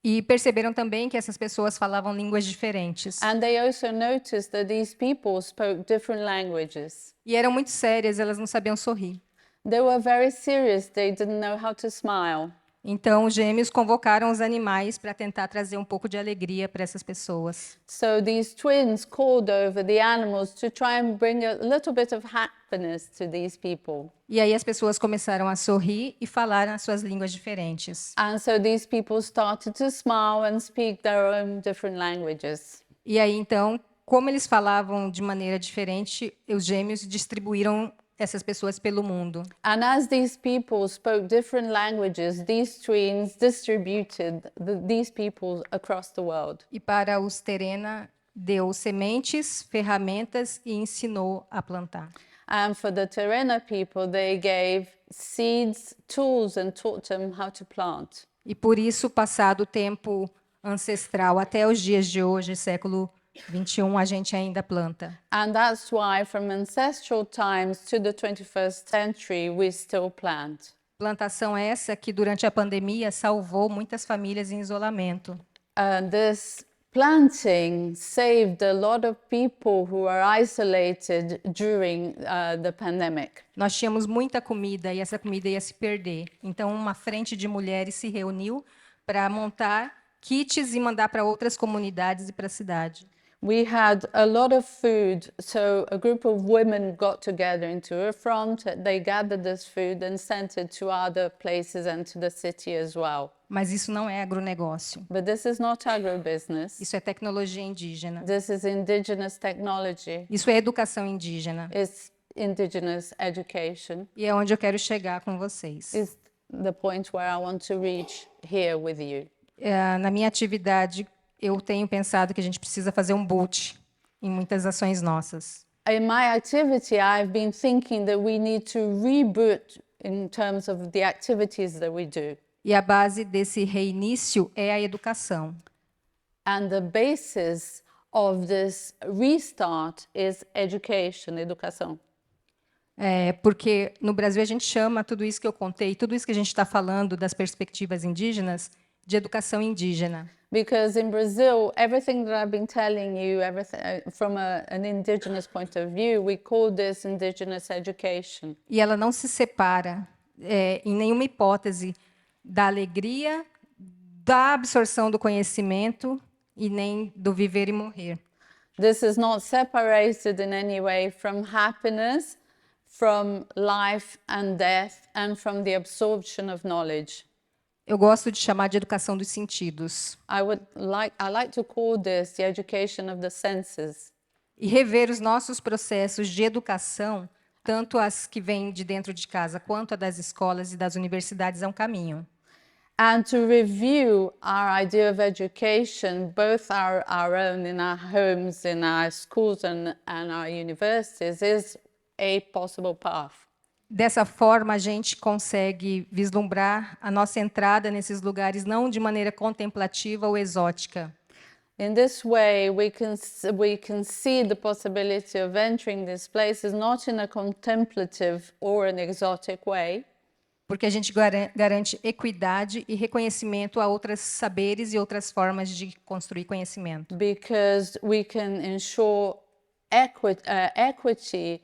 E perceberam também que essas pessoas falavam línguas diferentes. And they also noticed that these people spoke different languages. E eram muito sérias, elas não sabiam sorrir. They were very serious, they didn't know how to smile. Então, os gêmeos convocaram os animais para tentar trazer um pouco de alegria para essas pessoas. So these twins called over the animals to try and bring a little bit of happiness to these people. E aí as pessoas começaram a sorrir e falar as suas línguas diferentes. And so these people started to smile and speak their own different languages. E aí, então, como eles falavam de maneira diferente, os gêmeos distribuíram essas pessoas pelo mundo. And as these people spoke different languages, these twins distributed these people across the world. E para os Terena, deu sementes, ferramentas e ensinou a plantar. And for the Terena people, they gave seeds, tools, and taught them how to plant. E por isso, passado o tempo ancestral até os dias de hoje, século 21, a gente ainda planta. And that's why from ancestral times to the 21st century, we still plant. Plantação essa que durante a pandemia salvou muitas famílias em isolamento. And this planting saved a lot of people who were isolated during the pandemic. Nós tínhamos muita comida e essa comida ia se perder. Então, uma frente de mulheres se reuniu para montar kits e mandar para outras comunidades e para a cidade. We had a lot of food, so a group of women got together into a front, they gathered this food and sent it to other places and to the city as well. Mas isso não é agronegócio. But this is not agrobusiness. Isso é tecnologia indígena. This is indigenous technology. Isso é educação indígena. It's indigenous education. E é onde eu quero chegar com vocês. Is the point where I want to reach here with you. Na minha atividade, eu tenho pensado que a gente precisa fazer um boot em muitas ações nossas. In my activity, I've been thinking that we need to reboot in terms of the activities that we do. E a base desse reinício é a educação. And the basis of this restart is education, educação. Porque no Brasil a gente chama tudo isso que eu contei, tudo isso que a gente está falando das perspectivas indígenas, de educação indígena. Because in Brazil, everything that I've been telling you, from an indigenous point of view, we call this indigenous education. E ela não se separa, em nenhuma hipótese, da alegria, da absorção do conhecimento e nem do viver e morrer. This is not separated in any way from happiness, from life and death, and from the absorption of knowledge. Eu gosto de chamar de educação dos sentidos. I like to call this the education of the senses. E rever os nossos processos de educação, tanto as que vêm de dentro de casa quanto a das escolas e das universidades, é um caminho. And to review our idea of education, both our own in our homes, in our schools and our universities, is a possible path. Dessa forma, a gente consegue vislumbrar a nossa entrada nesses lugares não de maneira contemplativa ou exótica. In this way, we can see the possibility of entering these places not in a contemplative or an exotic way. Porque a gente garante equidade e reconhecimento a outros saberes e outras formas de construir conhecimento. Because we can ensure equity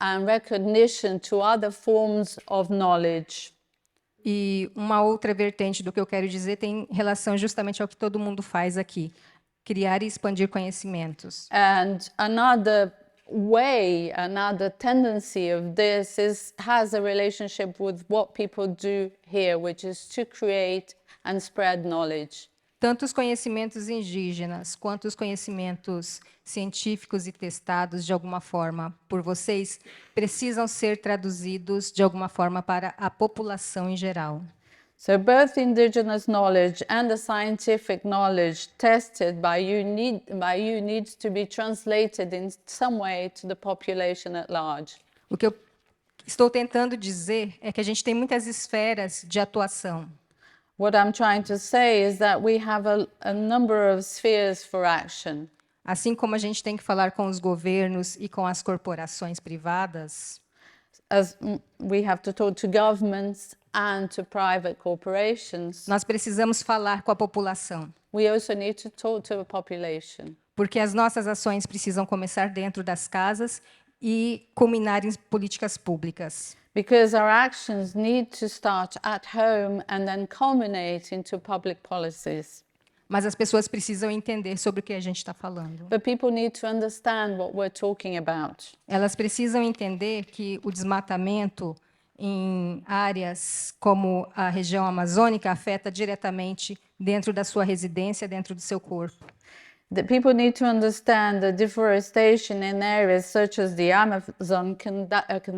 and recognition to other forms of knowledge. E uma outra vertente do que eu quero dizer tem relação justamente ao que todo mundo faz aqui: criar e expandir conhecimentos. And another way, another tendency of this has a relationship with what people do here, which is to create and spread knowledge. Tanto os conhecimentos indígenas quanto os conhecimentos científicos e testados de alguma forma por vocês precisam ser traduzidos de alguma forma para a população em geral. So both indigenous knowledge and the scientific knowledge tested by you needs to be translated in some way to the population at large. O que eu estou tentando dizer é que a gente tem muitas esferas de atuação. What I'm trying to say is that we have a number of spheres for action. Assim como a gente tem que falar com os governos e com as corporações privadas, As we have to talk to governments and to private corporations, nós precisamos falar com a população, we also need to talk to the population. porque as nossas ações precisam começar dentro das casas e culminar em políticas públicas. Because our actions need to start at home and then culminate into public policies. Mas as pessoas precisam entender sobre o que a gente está falando. But people need to understand what we're talking about. Elas precisam entender que o desmatamento em áreas como a região amazônica afeta diretamente dentro da sua residência, dentro do seu corpo. That people need to understand that deforestation in areas such as the Amazon can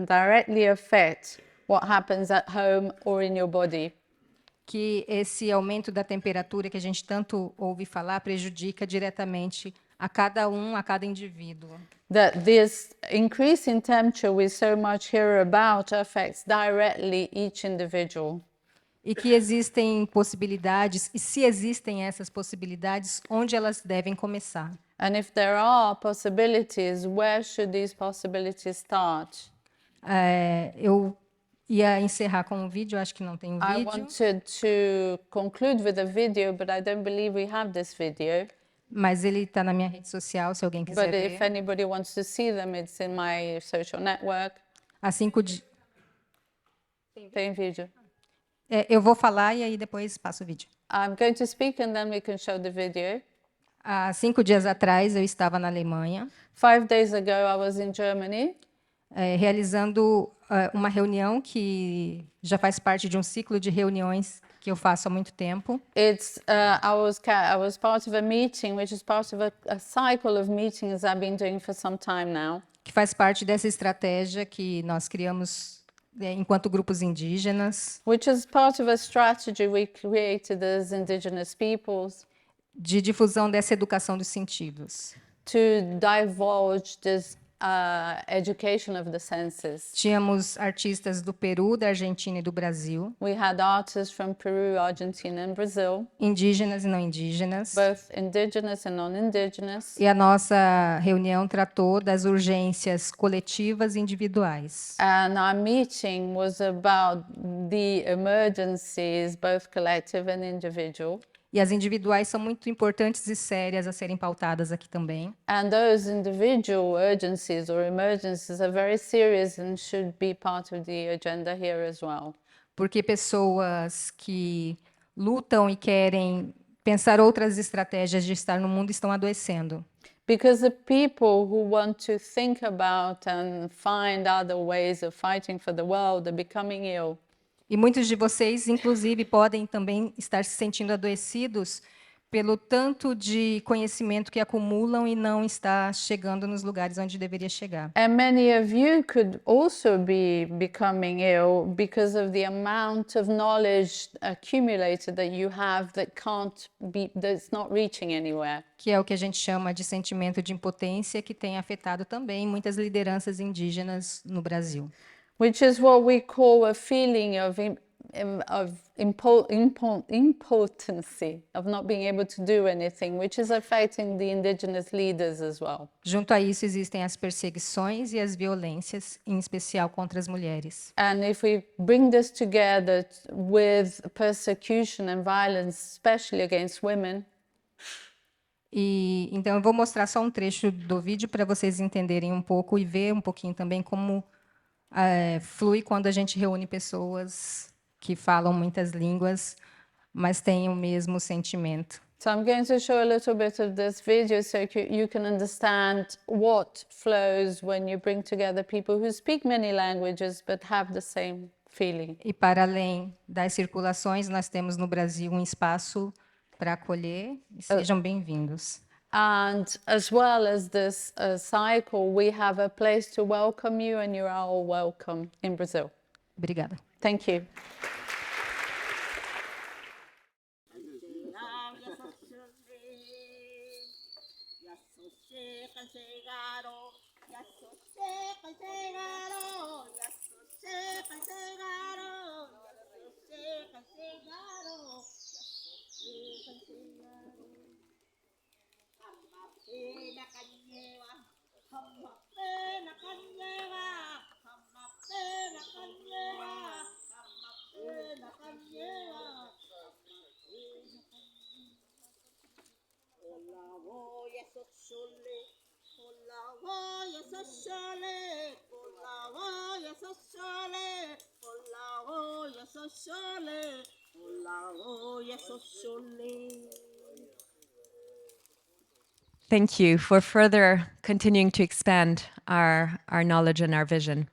directly affect what happens at home or in your body. Que esse aumento da temperatura que a gente tanto ouve falar prejudica diretamente a cada indivíduo. That this increase in temperature we so much hear about affects directly each individual. E que existem possibilidades, e se existem essas possibilidades, onde elas devem começar. And if there are possibilities, where should these possibilities start? Eu ia encerrar com um vídeo, acho que não tem I vídeo, wanted to conclude with a video, but I don't believe we have this video. mas ele está na minha rede social, se alguém quiser But if ver. anybody wants to see them, it's in my social network. Há 5 dias. Tem vídeo. Eu vou falar e aí depois passo o vídeo. I'm going to speak and then we can show the video. Há 5 dias atrás, eu estava na Alemanha, 5 days ago, I was in Germany, realizando uma reunião que já faz parte de um ciclo de reuniões que eu faço há muito tempo. I was part of a meeting, which is part of a cycle of meetings I've been doing for some time now. Que faz parte dessa estratégia que nós criamos enquanto grupos indígenas, Which is part of a strategy we created as indigenous peoples de difusão dessa educação dos sentidos. to divulge this education of the senses. Tínhamos artistas do Peru, da Argentina e do Brasil, We had artists from Peru, Argentina, and Brazil, indígenas e não indígenas. both indigenous and non-indigenous. E a nossa reunião tratou das urgências coletivas e individuais. And our meeting was about the emergencies, both collective and individual. E as individuais são muito importantes e sérias a serem pautadas aqui também. And those individual urgencies or emergencies are very serious and should be part of the agenda here as well. Porque pessoas que lutam e querem pensar outras estratégias de estar no mundo estão adoecendo. Because the people who want to think about and find other ways of fighting for the world are becoming ill. E muitos de vocês, inclusive, podem também estar se sentindo adoecidos pelo tanto de conhecimento que acumulam e não está chegando nos lugares onde deveria chegar. And many of you could also be becoming ill because of the amount of knowledge accumulated that you have that's not reaching anywhere. Que é o que a gente chama de sentimento de impotência, que tem afetado também muitas lideranças indígenas no Brasil. Which is what we call a feeling of impotency, of not being able to do anything, which is affecting the indigenous leaders as well. Junto a isso existem as perseguições e as violências, em especial contra as mulheres. And if we bring this together with persecution and violence, especially against women. E então eu vou mostrar só um trecho do vídeo para vocês entenderem um pouco e ver um pouquinho também como flui quando a gente reúne pessoas que falam muitas línguas, mas têm o mesmo sentimento. So I'm going to show a little bit of this video so you can understand what flows when you bring together people who speak many languages but have the same feeling. E para além das circulações, nós temos no Brasil um espaço para acolher e sejam bem-vindos. And as well as this cycle, we have a place to welcome you, and you're all welcome in Brazil. Obrigada. Thank you. Thank you for further continuing to expand our knowledge and our vision.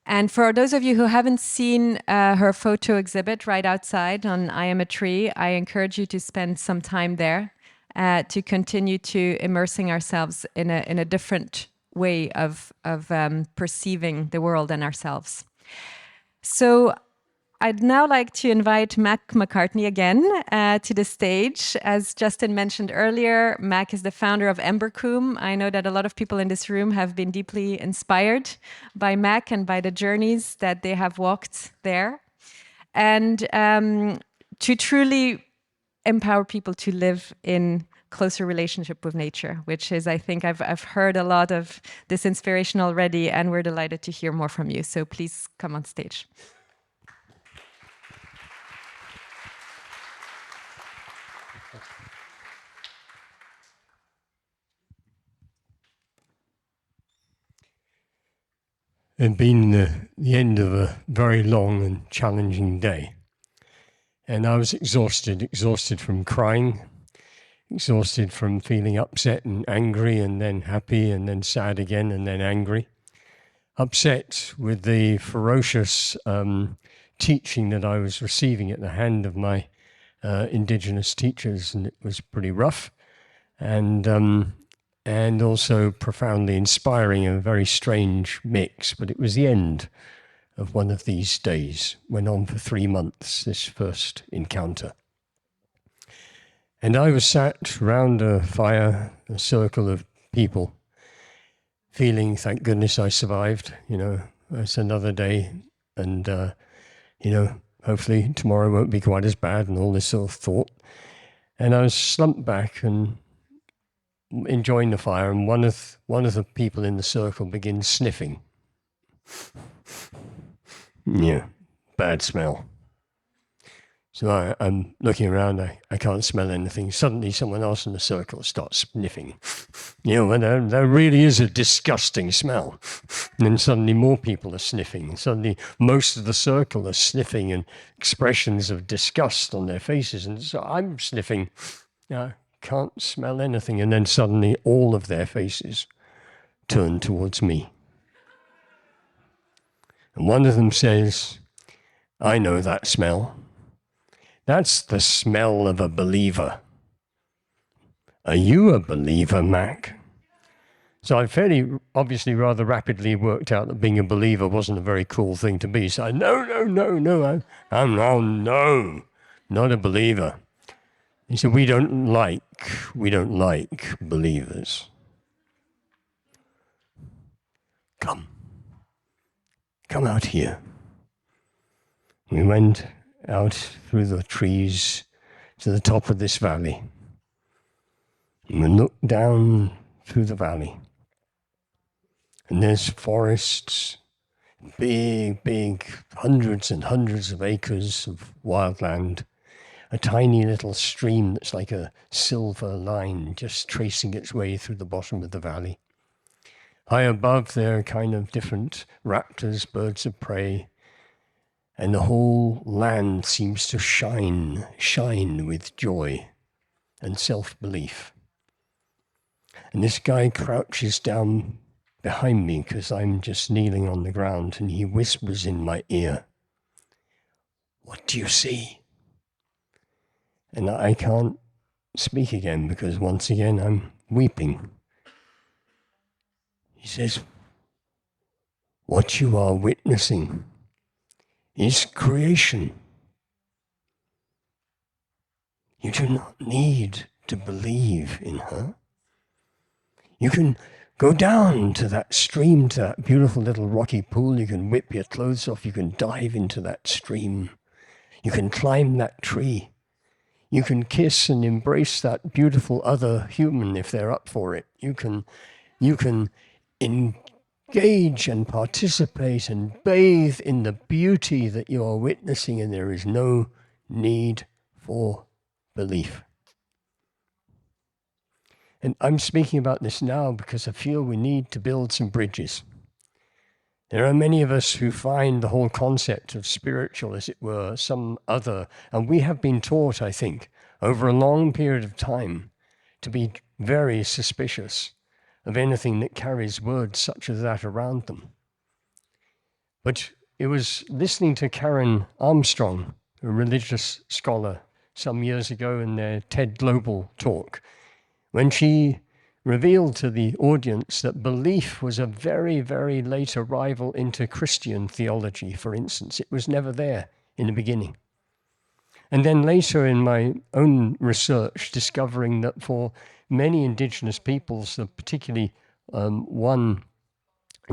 And for those of you who haven't seen her photo exhibit right outside on I Am a Tree, I encourage you to spend some time there to continue to immersing ourselves in a different way of perceiving the world and ourselves. So I'd now like to invite Mac McCartney again to the stage. As Justin mentioned earlier, Mac is the founder of Embercombe. I know that a lot of people in this room have been deeply inspired by Mac and by the journeys that they have walked there. And to truly empower people to live in closer relationship with nature, which is, I think, I've heard a lot of this inspiration already, and we're delighted to hear more from you. So please come on stage. It had been the end of a very long and challenging day. And I was exhausted from crying, exhausted from feeling upset and angry and then happy and then sad again and then angry. Upset with the ferocious teaching that I was receiving at the hand of my indigenous teachers, and it was pretty rough. And also profoundly inspiring, a very strange mix, but it was the end of one of these days. Went on for 3 months, this first encounter. And I was sat round a fire, a circle of people, feeling, thank goodness I survived. It's another day, and hopefully tomorrow won't be quite as bad, and all this sort of thought. And I was slumped back and enjoying the fire, and one of the people in the circle begins sniffing. Yeah, bad smell. So I'm looking around, I can't smell anything. Suddenly someone else in the circle starts sniffing. And there really is a disgusting smell. And then suddenly more people are sniffing. Suddenly most of the circle are sniffing, and expressions of disgust on their faces. And so I'm sniffing. I can't smell anything. And then suddenly all of their faces turn towards me. And one of them says, I know that smell. That's the smell of a believer. Are you a believer, Mac? So I fairly, obviously, rather rapidly worked out that being a believer wasn't a very cool thing to be. So I, no, I'm no, not a believer. He said, we don't like believers. Come out here. We went out through the trees to the top of this valley. And we looked down through the valley. And there's forests, big, hundreds and hundreds of acres of wildland. A tiny little stream that's like a silver line just tracing its way through the bottom of the valley. High above there are kind of different raptors, birds of prey. And the whole land seems to shine with joy and self-belief. And this guy crouches down behind me because I'm just kneeling on the ground, and he whispers in my ear, what do you see? And I can't speak again because once again I'm weeping. He says, what you are witnessing is creation. You do not need to believe in her. You can go down to that stream, to that beautiful little rocky pool. You can whip your clothes off. You can dive into that stream. You can climb that tree. You can kiss and embrace that beautiful other human if they're up for it. You can engage and participate and bathe in the beauty that you are witnessing, and there is no need for belief. And I'm speaking about this now because I feel we need to build some bridges. There are many of us who find the whole concept of spiritual, as it were, some other, and we have been taught, I think, over a long period of time, to be very suspicious of anything that carries words such as that around them. But it was listening to Karen Armstrong, a religious scholar, some years ago in their TED Global talk, when she revealed to the audience that belief was a very, very late arrival into Christian theology, for instance. It was never there in the beginning. And then later in my own research, discovering that for many indigenous peoples, particularly one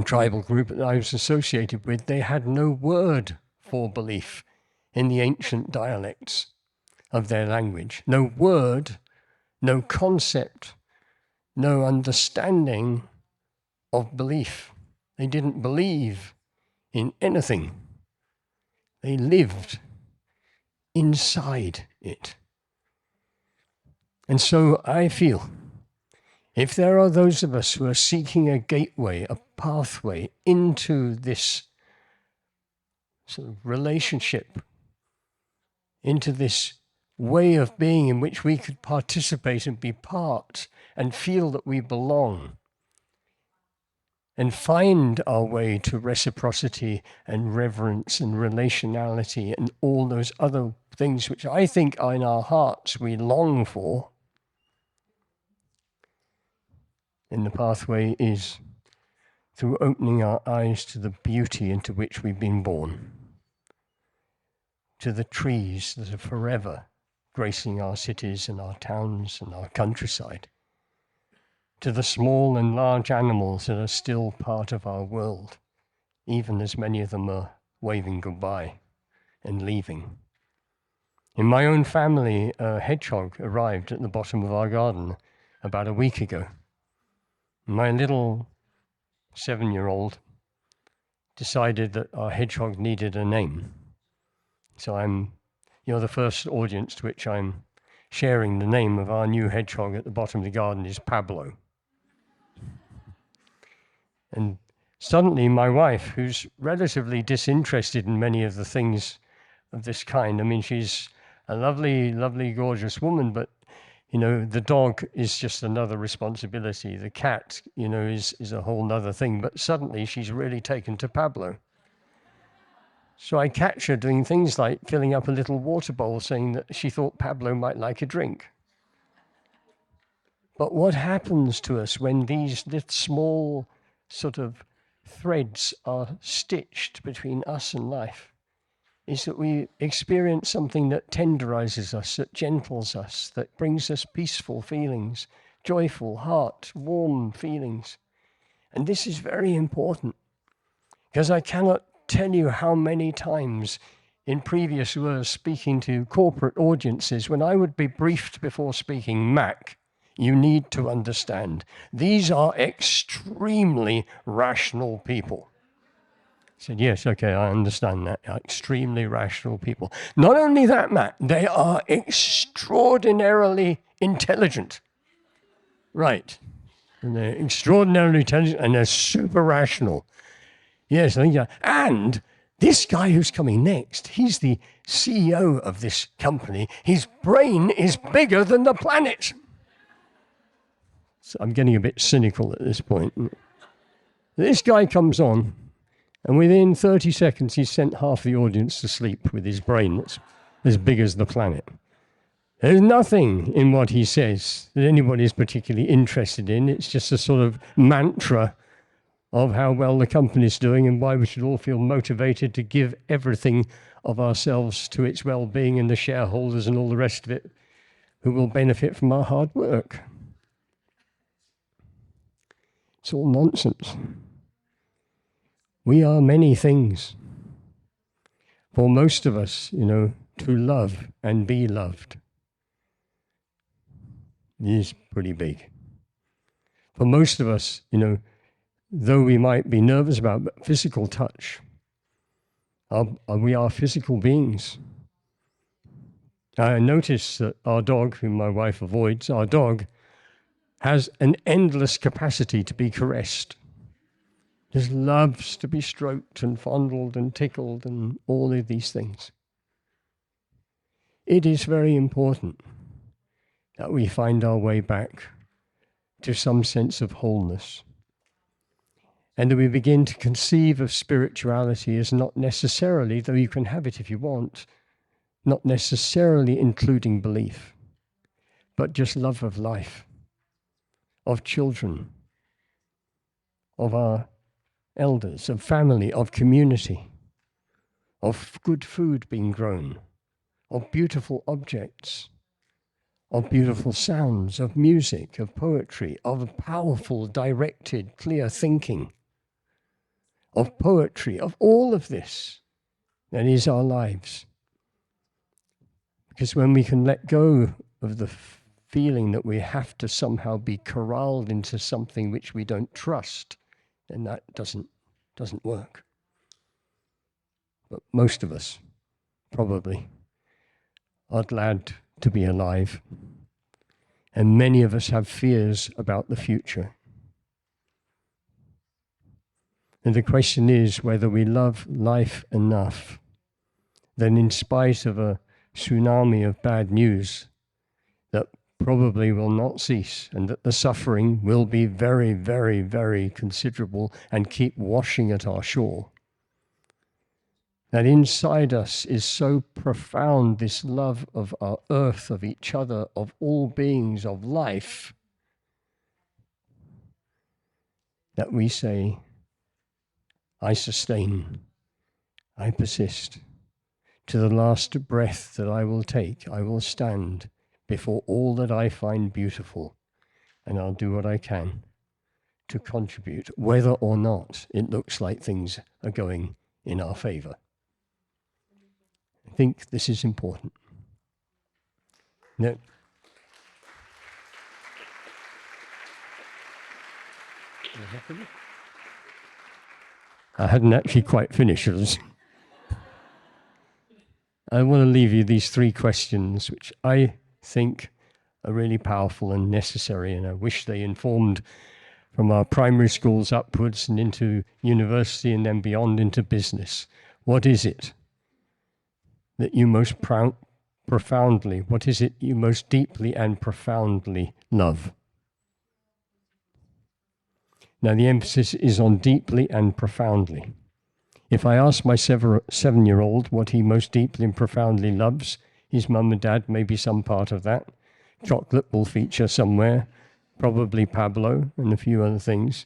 tribal group that I was associated with, they had no word for belief in the ancient dialects of their language. No word, no concept, no understanding of belief. They didn't believe in anything. They lived inside it. And so I feel, if there are those of us who are seeking a gateway, a pathway into this sort of relationship, into this way of being in which we could participate and be part and feel that we belong, and find our way to reciprocity and reverence and relationality and all those other things which I think are in our hearts we long for, and the pathway is through opening our eyes to the beauty into which we've been born, to the trees that are forever gracing our cities and our towns and our countryside, to the small and large animals that are still part of our world, even as many of them are waving goodbye and leaving. In my own family, a hedgehog arrived at the bottom of our garden about a week ago. My little 7-year-old decided that our hedgehog needed a name. So you're the first audience to which I'm sharing the name of our new hedgehog at the bottom of the garden is Pablo. And suddenly my wife, who's relatively disinterested in many of the things of this kind, I mean, she's a lovely, lovely, gorgeous woman, but, you know, the dog is just another responsibility. The cat, you know, is a whole nother thing. But suddenly she's really taken to Pablo. So I catch her doing things like filling up a little water bowl, saying that she thought Pablo might like a drink. But what happens to us when these little small sort of threads are stitched between us and life is that we experience something that tenderizes us, that gentles us, that brings us peaceful feelings, joyful heart, warm feelings. And this is very important, because I cannot tell you how many times in previous years speaking to corporate audiences, when I would be briefed before speaking, Mac, you need to understand, these are extremely rational people. I said, yes, okay, I understand that. Extremely rational people. Not only that, Matt, they are extraordinarily intelligent. Right. And they're extraordinarily intelligent and they're super rational. Yes, I think that. And this guy who's coming next, he's the CEO of this company. His brain is bigger than the planet. So I'm getting a bit cynical at this point. This guy comes on, and within 30 seconds, he's sent half the audience to sleep with his brain that's as big as the planet. There's nothing in what he says that anybody's particularly interested in. It's just a sort of mantra of how well the company's doing and why we should all feel motivated to give everything of ourselves to its well-being and the shareholders and all the rest of it who will benefit from our hard work. It's all nonsense. We are many things. For most of us, you know, to love and be loved is pretty big. For most of us, you know, though we might be nervous about physical touch, we are physical beings. I notice that our dog, whom my wife avoids, our dog has an endless capacity to be caressed. Just loves to be stroked and fondled and tickled and all of these things. It is very important that we find our way back to some sense of wholeness, and that we begin to conceive of spirituality as not necessarily, though you can have it if you want, not necessarily including belief, but just love of life, of children, of our elders, of family, of community, of good food being grown, of beautiful objects, of beautiful sounds, of music, of poetry, of powerful, directed, clear thinking, of poetry, of all of this that is our lives. Because when we can let go of the feeling that we have to somehow be corralled into something which we don't trust, then that doesn't work. But most of us probably are glad to be alive. And many of us have fears about the future. And the question is whether we love life enough that in spite of a tsunami of bad news that probably will not cease, and that the suffering will be very, very, very considerable and keep washing at our shore, that inside us is so profound this love of our earth, of each other, of all beings, of life, that we say, I sustain, I persist. To the last breath that I will take, I will stand before all that I find beautiful and I'll do what I can to contribute, whether or not it looks like things are going in our favor. I think this is important. No. I hadn't actually quite finished. I want to leave you these 3 questions, which I think are really powerful and necessary, and I wish they informed from our primary schools upwards and into university and then beyond into business. What is it that you most profoundly, what is it you most deeply and profoundly love? Now, the emphasis is on deeply and profoundly. If I ask my 7-year-old what he most deeply and profoundly loves, his mum and dad may be some part of that. Chocolate will feature somewhere, probably Pablo and a few other things.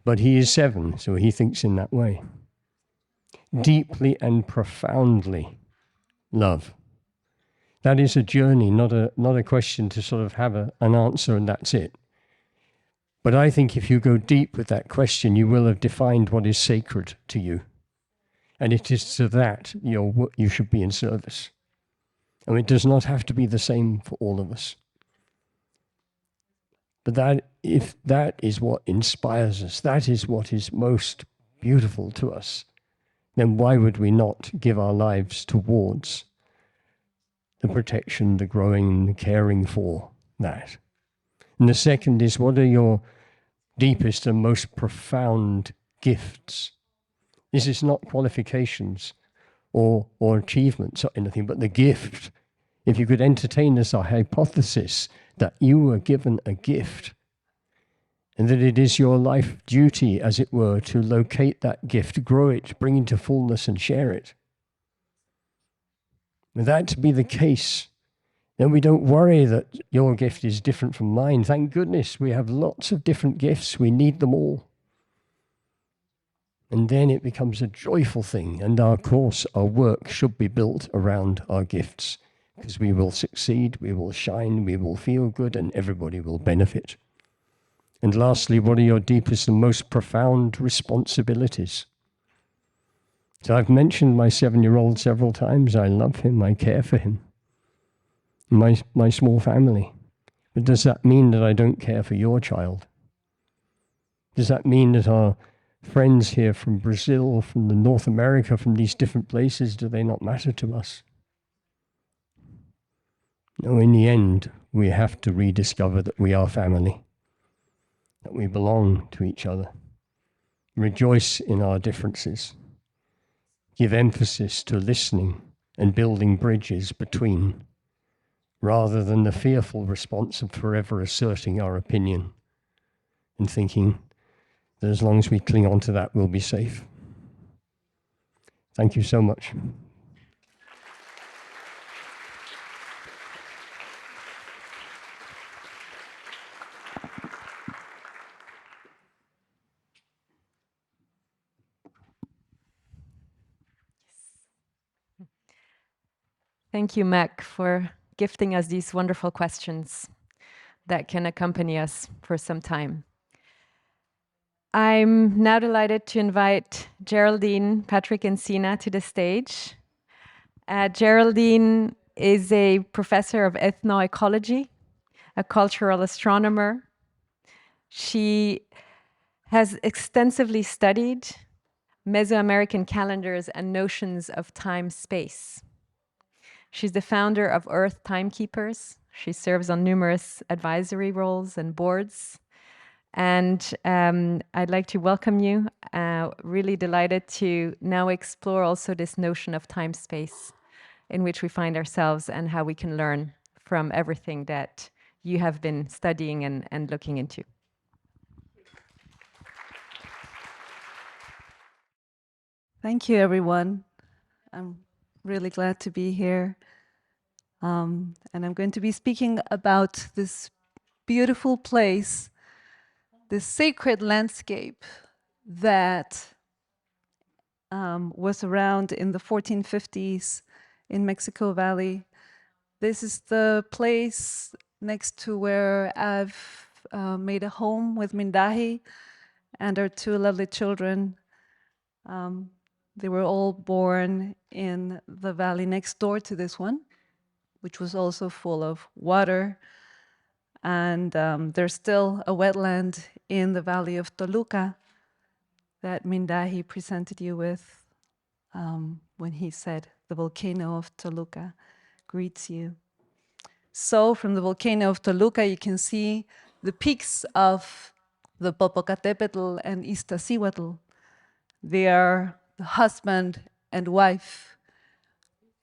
But he is 7, so he thinks in that way. Deeply and profoundly love. That is a journey, not a question to sort of have an answer and that's it. But I think if you go deep with that question, you will have defined what is sacred to you. And it is to that you should be in service. And it does not have to be the same for all of us. But if that is what inspires us, that is what is most beautiful to us, then why would we not give our lives towards the protection, the growing, the caring for that? And the second is, what are your deepest and most profound gifts? This is not qualifications or achievements or anything, but the gift. If you could entertain this hypothesis that you were given a gift and that it is your life duty, as it were, to locate that gift, grow it, bring it to fullness and share it. With that to be the case, then we don't worry that your gift is different from mine. Thank goodness we have lots of different gifts. We need them all. And then it becomes a joyful thing. And our course, our work should be built around our gifts, because we will succeed, we will shine, we will feel good, and everybody will benefit. And lastly, what are your deepest and most profound responsibilities? So I've mentioned my 7-year-old several times. I love him, I care for him. My small family. But does that mean that I don't care for your child? Does that mean that our friends here from Brazil, from the North America, from these different places, do they not matter to us? No, in the end, we have to rediscover that we are family, that we belong to each other. Rejoice in our differences. Give emphasis to listening and building bridges between, rather than the fearful response of forever asserting our opinion and thinking that as long as we cling on to that, we'll be safe. Thank you so much. Thank you, Mac, for gifting us these wonderful questions that can accompany us for some time. I'm now delighted to invite Geraldine, Patrick, and Sina to the stage. Geraldine is a professor of ethnoecology, a cultural astronomer. She has extensively studied Mesoamerican calendars and notions of time-space. She's the founder of Earth Timekeepers. She serves on numerous advisory roles and boards. And I'd like to welcome you. Really delighted to now explore also this notion of time-space in which we find ourselves and how we can learn from everything that you have been studying and looking into. Thank you, everyone. I'm really glad to be here. And I'm going to be speaking about this beautiful place, this sacred landscape that was around in the 1450s in Mexico Valley. This is the place next to where I've made a home with Mindahi and our two lovely children. They were all born in the valley next door to this one, which was also full of water. And there's still a wetland in the valley of Toluca that Mindahi presented you with when he said, "The volcano of Toluca greets you." So from the volcano of Toluca, you can see the peaks of the Popocatépetl and Iztaccíhuatl. They are the husband and wife,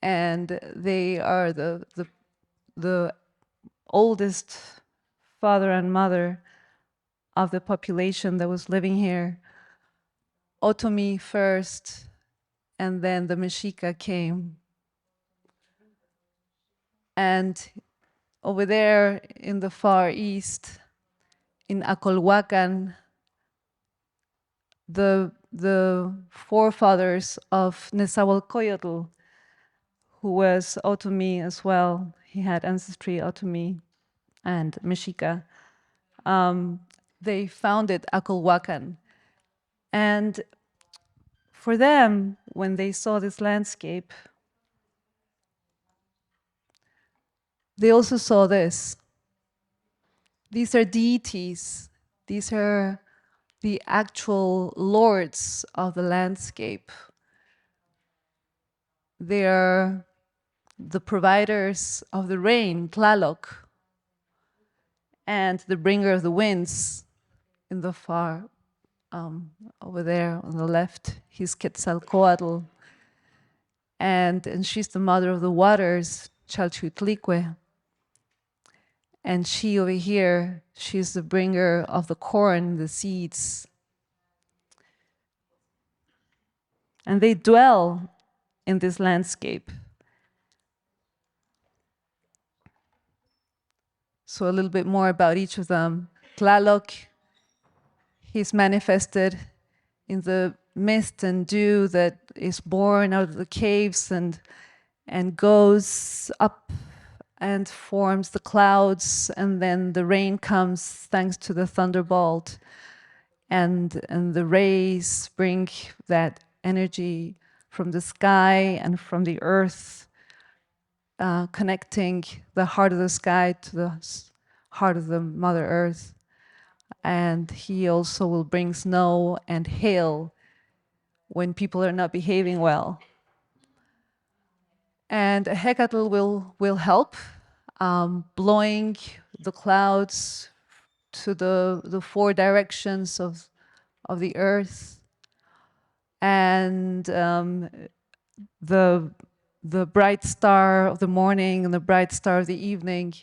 and they are the oldest father and mother of the population that was living here. Otomi first, and then the Mexica came. And over there in the far east, in Acolhuacan, the forefathers of Nezahualcóyotl, who was Otomi as well, he had ancestry Otomi and Mexica, they founded Acolhuacan. And for them, when they saw this landscape, they also saw this. These are deities. These are the actual lords of the landscape. They are the providers of the rain, Tlaloc, and the bringer of the winds in the far, over there on the left, he's Quetzalcoatl. And she's the mother of the waters, Chalchutlicue. And she over here, she's the bringer of the corn, the seeds. And they dwell in this landscape. So a little bit more about each of them. Tlaloc, he's manifested in the mist and dew that is born out of the caves and goes up and forms the clouds, and then the rain comes thanks to the thunderbolt, and the rays bring that energy from the sky and from the earth, connecting the heart of the sky to the heart of the Mother Earth. And he also will bring snow and hail when people are not behaving well. And Hecatl will help, blowing the clouds to the four directions of the earth. And the bright star of the morning and the bright star of the evening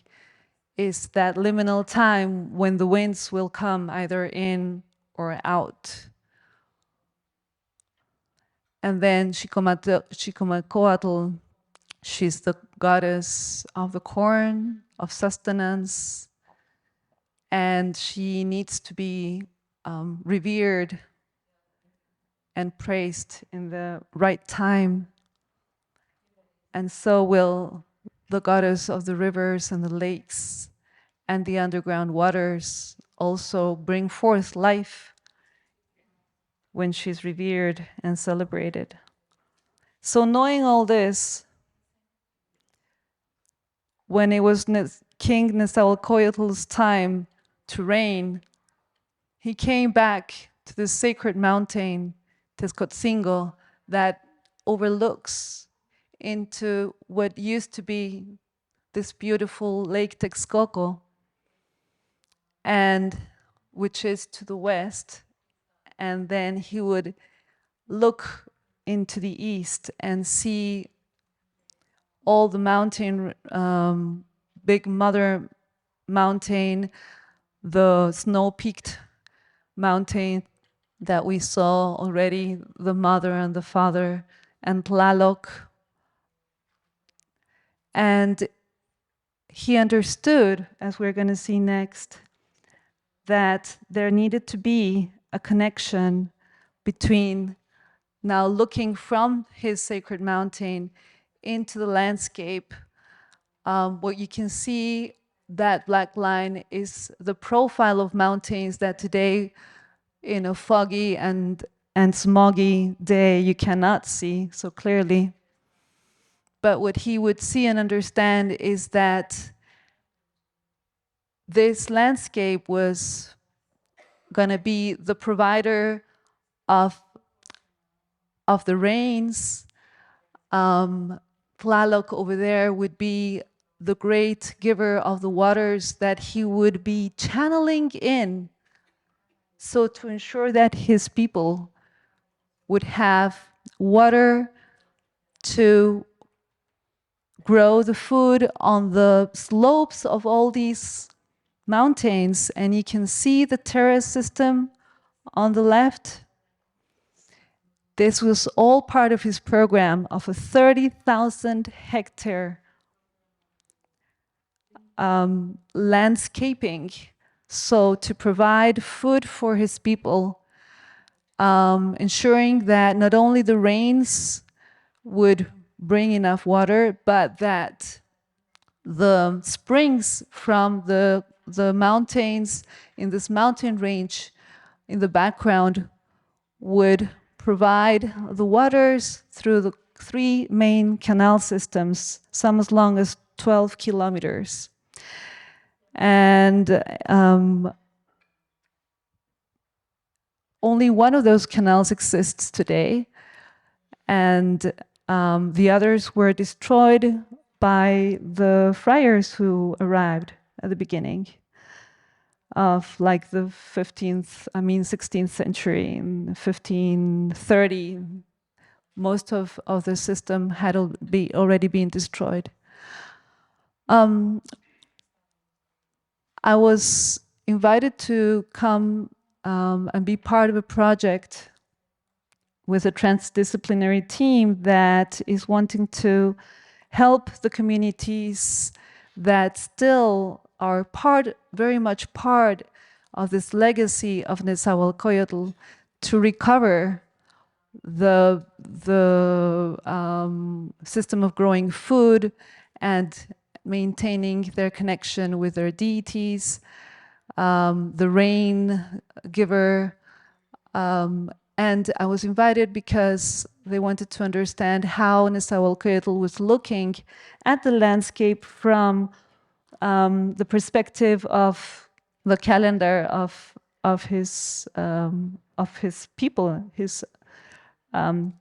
is that liminal time when the winds will come either in or out. And then Xicomacoatl, she's the goddess of the corn, of sustenance, and she needs to be revered and praised in the right time. And so will the goddess of the rivers and the lakes and the underground waters also bring forth life when she's revered and celebrated. So knowing all this, when it was King Nezahualcóyotl's time to reign, he came back to the sacred mountain, Tezcotzingo, that overlooks into what used to be this beautiful Lake Texcoco, and which is to the west. And then he would look into the east and see all the mountain, Big Mother Mountain, the snow-peaked mountain that we saw already, the Mother and the Father, and Tlaloc. And he understood, as we're going to see next, that there needed to be a connection between now looking from his sacred mountain into the landscape. What you can see that black line is the profile of mountains that today, in a foggy and smoggy day, you cannot see so clearly. But what he would see and understand is that this landscape was going to be the provider of the rains. Tlaloc over there would be the great giver of the waters that he would be channeling in, so to ensure that his people would have water to grow the food on the slopes of all these mountains. And you can see the terrace system on the left. This was all part of his program of a 30,000 hectare landscaping. So to provide food for his people, ensuring that not only the rains would bring enough water, but that the springs from the mountains in this mountain range in the background would provide the waters through the 3 main canal systems, some as long as 12 kilometers. And only one of those canals exists today, and the others were destroyed by the friars who arrived at the beginning of like the 16th century. In 1530, most of the system had already been destroyed. I was invited to come and be part of a project with a transdisciplinary team that is wanting to help the communities that still are very much part of this legacy of Nezahualcóyotl to recover the system of growing food and maintaining their connection with their deities, the rain giver. And I was invited because they wanted to understand how Nezahualcóyotl was looking at the landscape from the perspective of the calendar of his people, his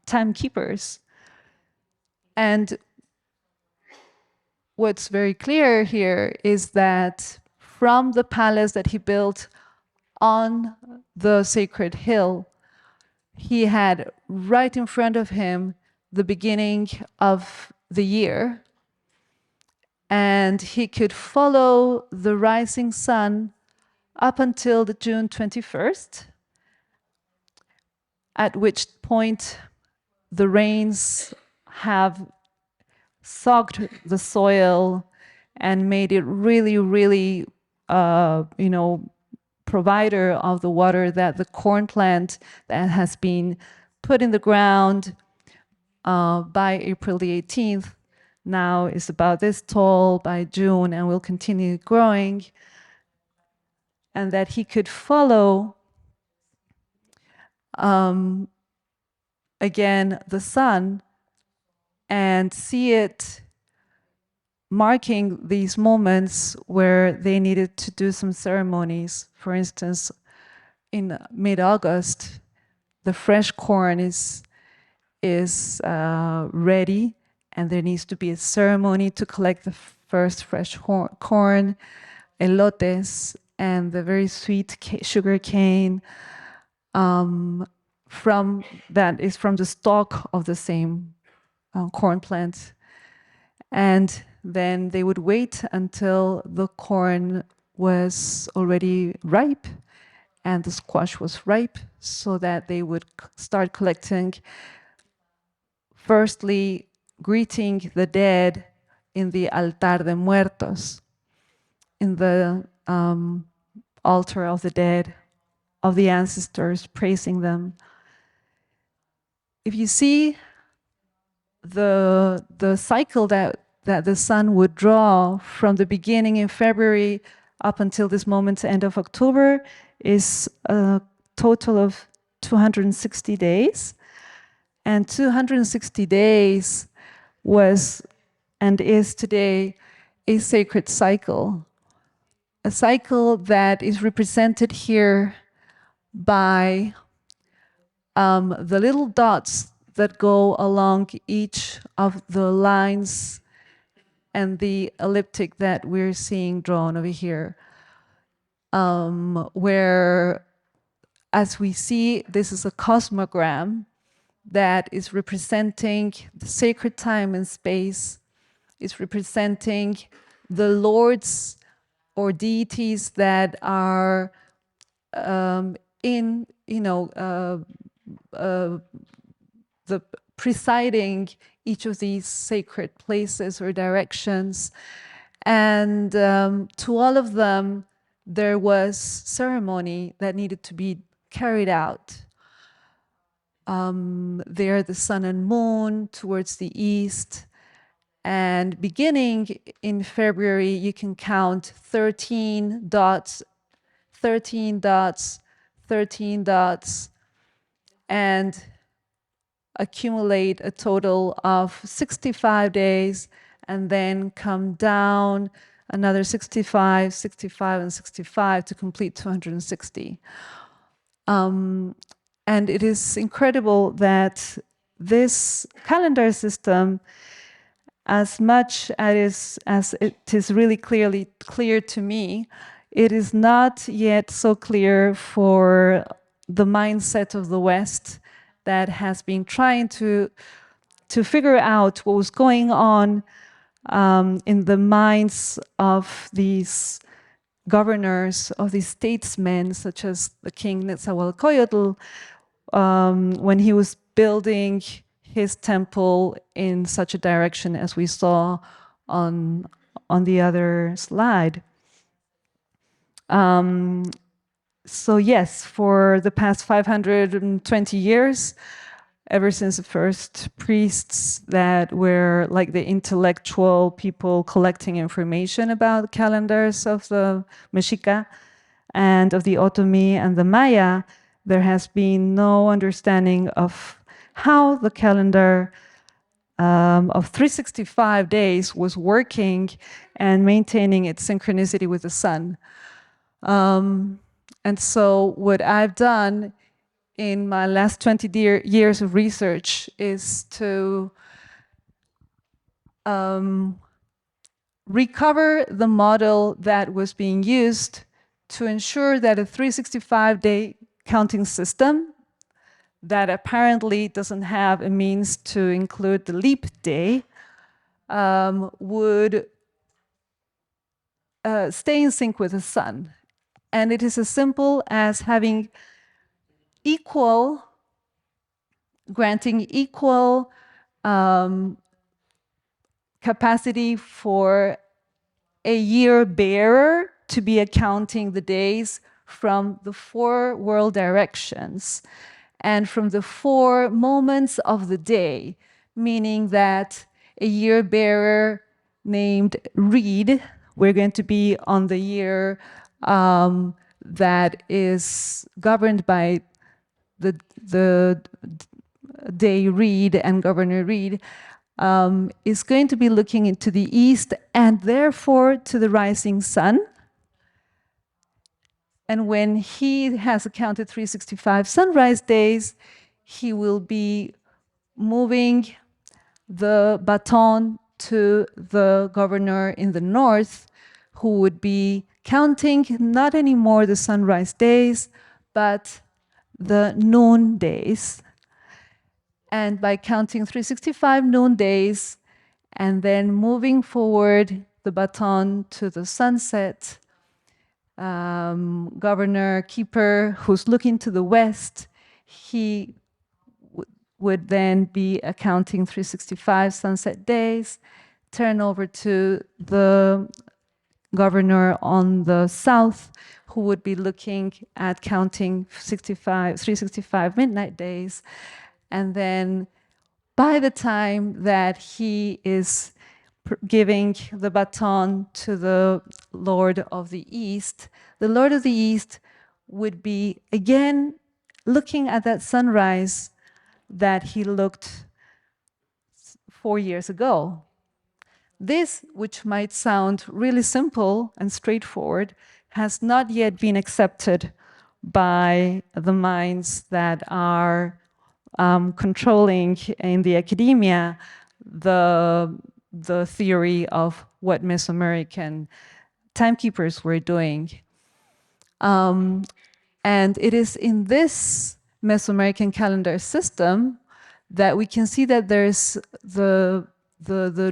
timekeepers. And what's very clear here is that from the palace that he built on the sacred hill, he had right in front of him the beginning of the year, and he could follow the rising sun up until the June 21st, at which point the rains have soaked the soil and made it really, really, provider of the water that the corn plant that has been put in the ground by April the 18th now is about this tall by June and will continue growing, and that he could follow again the sun and see it marking these moments where they needed to do some ceremonies. For instance, in mid-August, the fresh corn is ready, and there needs to be a ceremony to collect the first fresh corn, elotes, and the very sweet sugar cane from the stalk of the same corn plant. And then they would wait until the corn was already ripe and the squash was ripe, so that they would start collecting, firstly greeting the dead in the altar de muertos, in the altar of the dead, of the ancestors, praising them. If you see the cycle that that the sun would draw from the beginning in February up until this moment, end of October, is a total of 260 days. And 260 days was and is today a sacred cycle. A cycle that is represented here by the little dots that go along each of the lines and the elliptic that we're seeing drawn over here, where, as we see, this is a cosmogram that is representing the sacred time and space, is representing the lords or deities that are in, the presiding each of these sacred places or directions. And to all of them, there was ceremony that needed to be carried out. There, the sun and moon towards the east. And beginning in February, you can count 13 dots, 13 dots, 13 dots, and accumulate a total of 65 days, and then come down another 65, 65, and 65 to complete 260. And it is incredible that this calendar system, as much as it is really clear to me, it is not yet so clear for the mindset of the West that has been trying to figure out what was going on in the minds of these governors, of these statesmen, such as the king Netzahualcoyotl, when he was building his temple in such a direction as we saw on the other slide. So yes, for the past 520 years, ever since the first priests that were like the intellectual people collecting information about calendars of the Mexica and of the Otomi and the Maya, there has been no understanding of how the calendar of 365 days was working and maintaining its synchronicity with the sun. And so what I've done in my last 20 years of research is to recover the model that was being used to ensure that a 365-day counting system that apparently doesn't have a means to include the leap day would stay in sync with the sun. And it is as simple as having granting equal capacity for a year bearer to be accounting the days from the 4 world directions and from the 4 moments of the day, meaning that a year bearer named Reed, we're going to be on the year that is governed by the day Reed and Governor Reed, is going to be looking into the east and therefore to the rising sun. And when he has accounted 365 sunrise days, he will be moving the baton to the governor in the north, who would be counting not anymore the sunrise days, but the noon days. And by counting 365 noon days and then moving forward the baton to the sunset, Governor Keeper, who's looking to the west, he would then be accounting 365 sunset days, turn over to the governor on the south, who would be looking at counting 365 midnight days. And then by the time that he is giving the baton to the Lord of the East, the Lord of the East would be again looking at that sunrise that he looked 4 years ago. This, which might sound really simple and straightforward, has not yet been accepted by the minds that are controlling in the academia the theory of what Mesoamerican timekeepers were doing. And it is in this Mesoamerican calendar system that we can see that there's the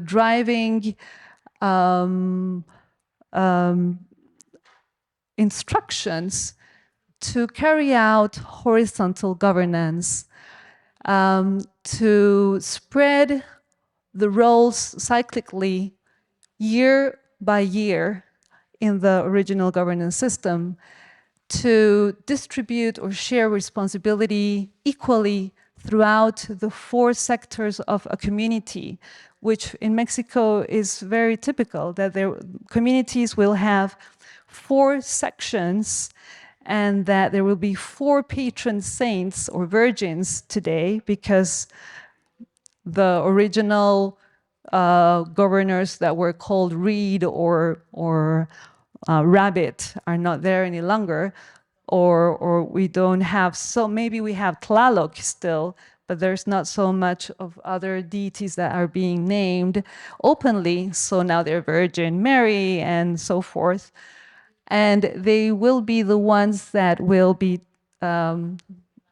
driving instructions to carry out horizontal governance, to spread the roles cyclically year by year in the original governance system, to distribute or share responsibility equally throughout the 4 sectors of a community, which in Mexico is very typical, that their communities will have 4 sections and that there will be 4 patron saints or virgins today, because the original governors that were called Reed or Rabbit are not there any longer, or we don't have, so maybe we have Tlaloc still, but there's not so much of other deities that are being named openly, so now they're Virgin Mary and so forth. And they will be the ones that will be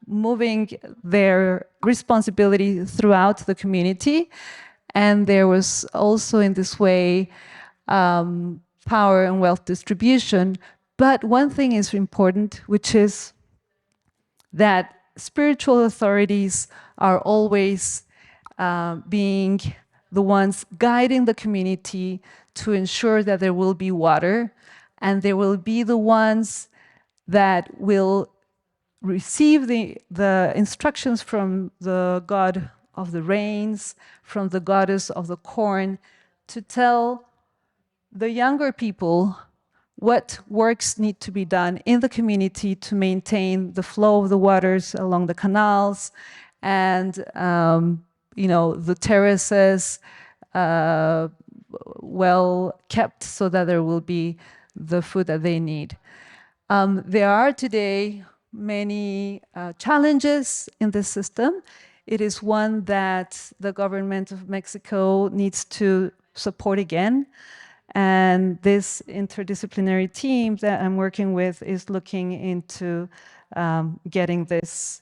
moving their responsibility throughout the community. And there was also in this way power and wealth distribution. But one thing is important, which is that spiritual authorities are always being the ones guiding the community to ensure that there will be water, and they will be the ones that will receive the instructions from the god of the rains, from the goddess of the corn, to tell the younger people what works need to be done in the community to maintain the flow of the waters along the canals and the terraces well kept so that there will be the food that they need. There are today many challenges in this system. It is one that the government of Mexico needs to support again. And this interdisciplinary team that I'm working with is looking into getting this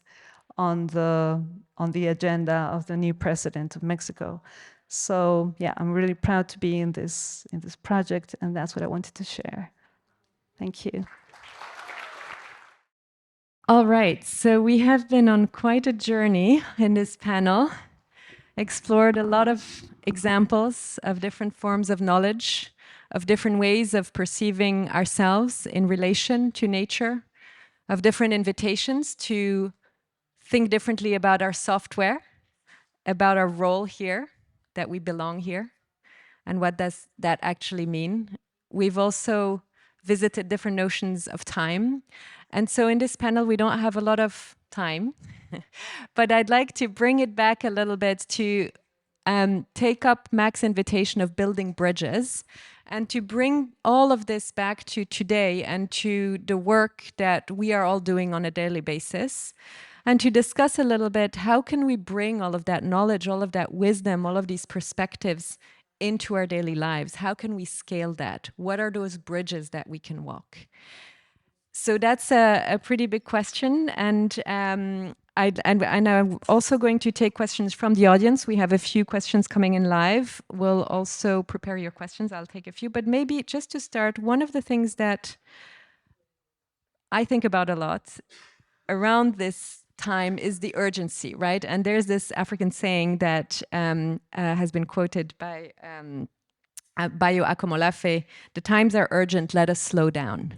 on the agenda of the new president of Mexico. So yeah, I'm really proud to be in this project, and that's what I wanted to share. Thank you. All right, so we have been on quite a journey in this panel, explored a lot of examples of different forms of knowledge, of different ways of perceiving ourselves in relation to nature, of different invitations to think differently about our software, about our role here, that we belong here, and what does that actually mean. We've also visited different notions of time. And so in this panel, we don't have a lot of time, but I'd like to bring it back a little bit to take up Mac's invitation of building bridges and to bring all of this back to today and to the work that we are all doing on a daily basis, and to discuss a little bit how can we bring all of that knowledge, all of that wisdom, all of these perspectives into our daily lives? How can we scale that? What are those bridges that we can walk? So that's a pretty big question, and I'm also going to take questions from the audience. We have a few questions coming in live. We'll also prepare your questions. I'll take a few, but maybe just to start, one of the things that I think about a lot around this time is the urgency, right? And there's this African saying that has been quoted by Bayo Akomolafe: "The times are urgent, let us slow down."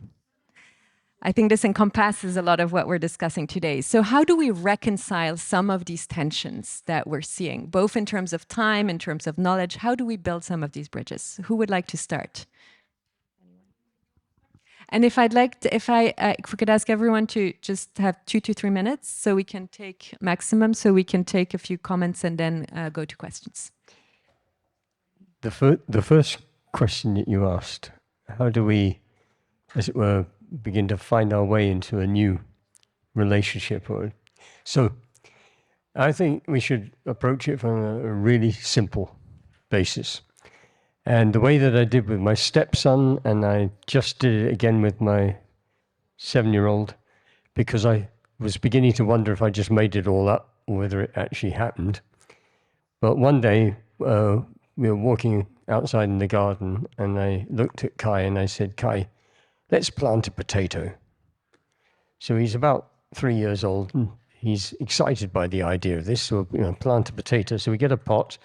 I think this encompasses a lot of what we're discussing today. So how do we reconcile some of these tensions that we're seeing, both in terms of time, in terms of knowledge? How do we build some of these bridges? Who would like to start? And if we could ask everyone to just have 2 to 3 minutes, so we can take maximum, so we can take a few comments and then go to questions. The first question that you asked, how do we, as it were, begin to find our way into a new relationship? So I think we should approach it from a really simple basis. And the way that I did with my stepson, and I just did it again with my 7-year-old, because I was beginning to wonder if I just made it all up or whether it actually happened. But one day, we were walking outside in the garden, and I looked at Kai and I said, Kai, let's plant a potato. So he's about 3 years old, and he's excited by the idea of this. So, plant a potato. So we get a pot,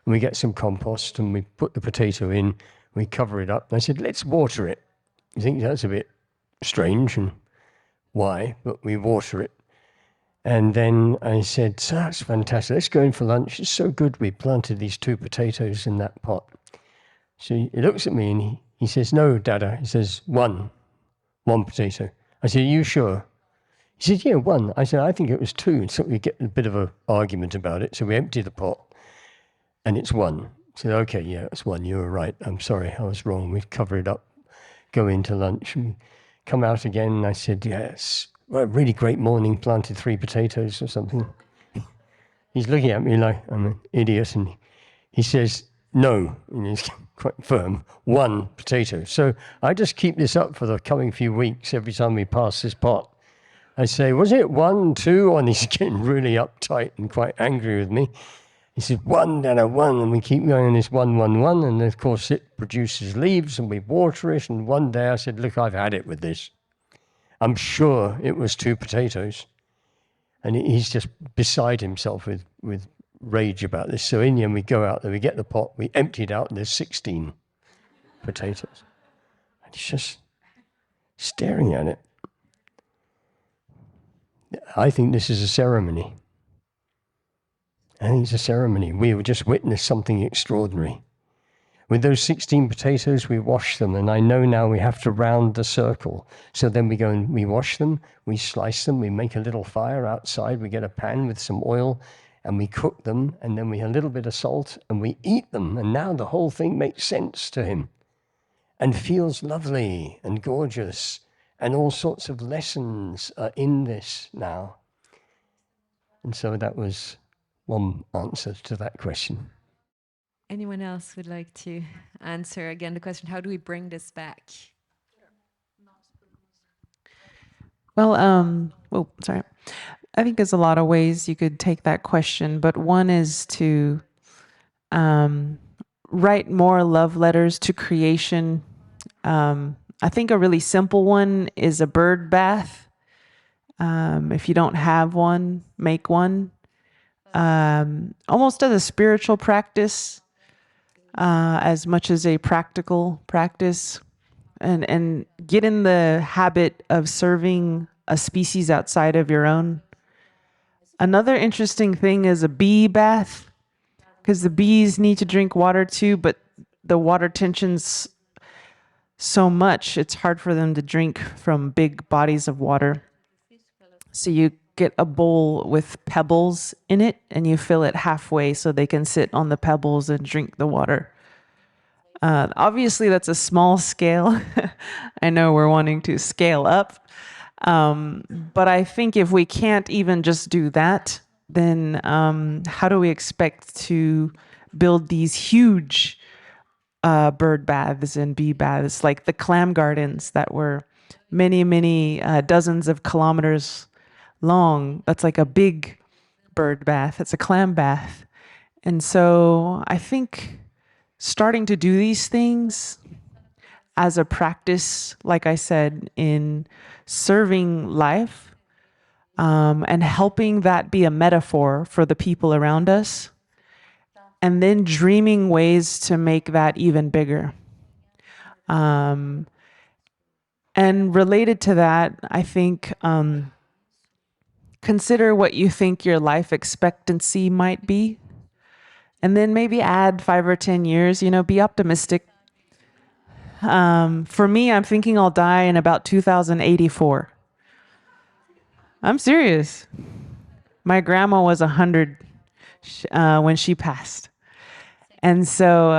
and we get some compost, and we put the potato in, we cover it up. And I said, let's water it. You think that's a bit strange, and why? But we water it. And then I said, so that's fantastic. Let's go in for lunch. It's so good we planted these 2 potatoes in that pot. So he looks at me and he says, no, Dada. He says, one potato. I said, are you sure? He said, yeah, 1. I said, I think it was 2. And so we get a bit of an argument about it. So we empty the pot and it's 1. I said, okay, yeah, it's 1. You were right. I'm sorry, I was wrong. We cover it up, go into lunch, and come out again. And I said, yes. Well, a really great morning, planted 3 potatoes or something. He's looking at me like I'm an idiot, and he says, no, and he's quite firm, 1 potato. So I just keep this up for the coming few weeks. Every time we pass this pot, I say, was it 1, 2? And he's getting really uptight and quite angry with me. He says, 1, Dada, 1, and we keep going on this 1, 1, 1, and of course it produces leaves, and we water it, and one day I said, look, I've had it with this. I'm sure it was 2 potatoes. And he's just beside himself with rage about this. So in the end, we go out there, we get the pot, we empty it out, and there's 16 potatoes. And he's just staring at it. I think this is a ceremony. I think it's a ceremony. We have just witnessed something extraordinary. With those 16 potatoes, we wash them, and I know now we have to round the circle. So then we go and we wash them, we slice them, we make a little fire outside, we get a pan with some oil, and we cook them, and then we have a little bit of salt, and we eat them, and now the whole thing makes sense to him, and feels lovely and gorgeous, and all sorts of lessons are in this now. And so that was one answer to that question. Anyone else would like to answer again the question, how do we bring this back? Well, sorry. I think there's a lot of ways you could take that question, but one is to write more love letters to creation. I think a really simple one is a bird bath. If you don't have one, make one. Almost as a spiritual practice, as much as a practical practice, and get in the habit of serving a species outside of your own. Another interesting thing is a bee bath, because the bees need to drink water too, but the water tension's so much, it's hard for them to drink from big bodies of water. So you get a bowl with pebbles in it, and you fill it halfway so they can sit on the pebbles and drink the water. Obviously, that's a small scale. I know we're wanting to scale up. But I think if we can't even just do that, then how do we expect to build these huge bird baths and bee baths, like the clam gardens that were many, many dozens of kilometers long? That's like a big bird bath. It's a clam bath. And so I think starting to do these things as a practice, like I said, in serving life, and helping that be a metaphor for the people around us, and then dreaming ways to make that even bigger. And related to that, I think consider what you think your life expectancy might be. And then maybe add 5 or 10 years, be optimistic. For me, I'm thinking I'll die in about 2084. I'm serious. My grandma was 100 when she passed. And so,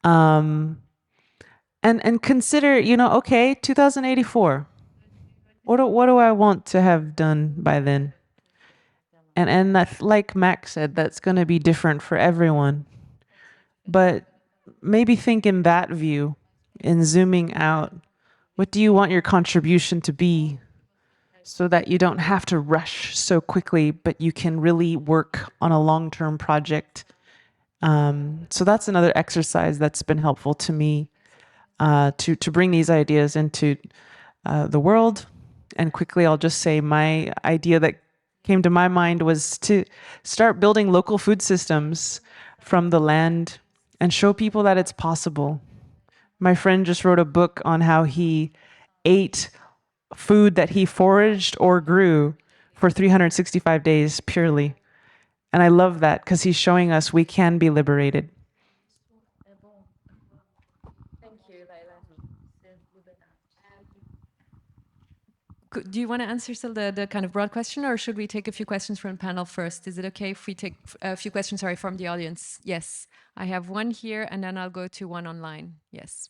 and consider, okay, 2084. What do I want to have done by then? And that, like Max said, that's going to be different for everyone. But maybe think in that view, in zooming out. What do you want your contribution to be, so that you don't have to rush so quickly, but you can really work on a long-term project? So that's another exercise that's been helpful to me, to bring these ideas into the world. And quickly, I'll just say my idea that came to my mind was to start building local food systems from the land and show people that it's possible. My friend just wrote a book on how he ate food that he foraged or grew for 365 days purely. And I love that because he's showing us we can be liberated. Do you want to answer still the kind of broad question, or should we take a few questions from the panel first? Is it okay if we take a few questions, from the audience? Yes, I have one here, and then I'll go to one online. Yes.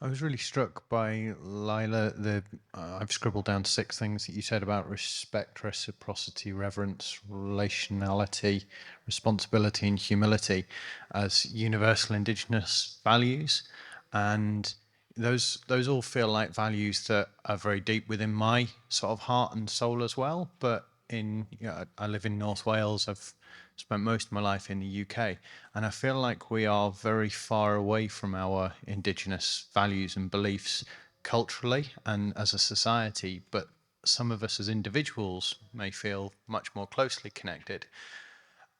I was really struck by, Lila, I've scribbled down 6 things that you said about respect, reciprocity, reverence, relationality, responsibility, and humility as universal Indigenous values. And those all feel like values that are very deep within my sort of heart and soul as well. But I live in North Wales. I've spent most of my life in the UK, and I feel like we are very far away from our Indigenous values and beliefs culturally and as a society, but some of us as individuals may feel much more closely connected.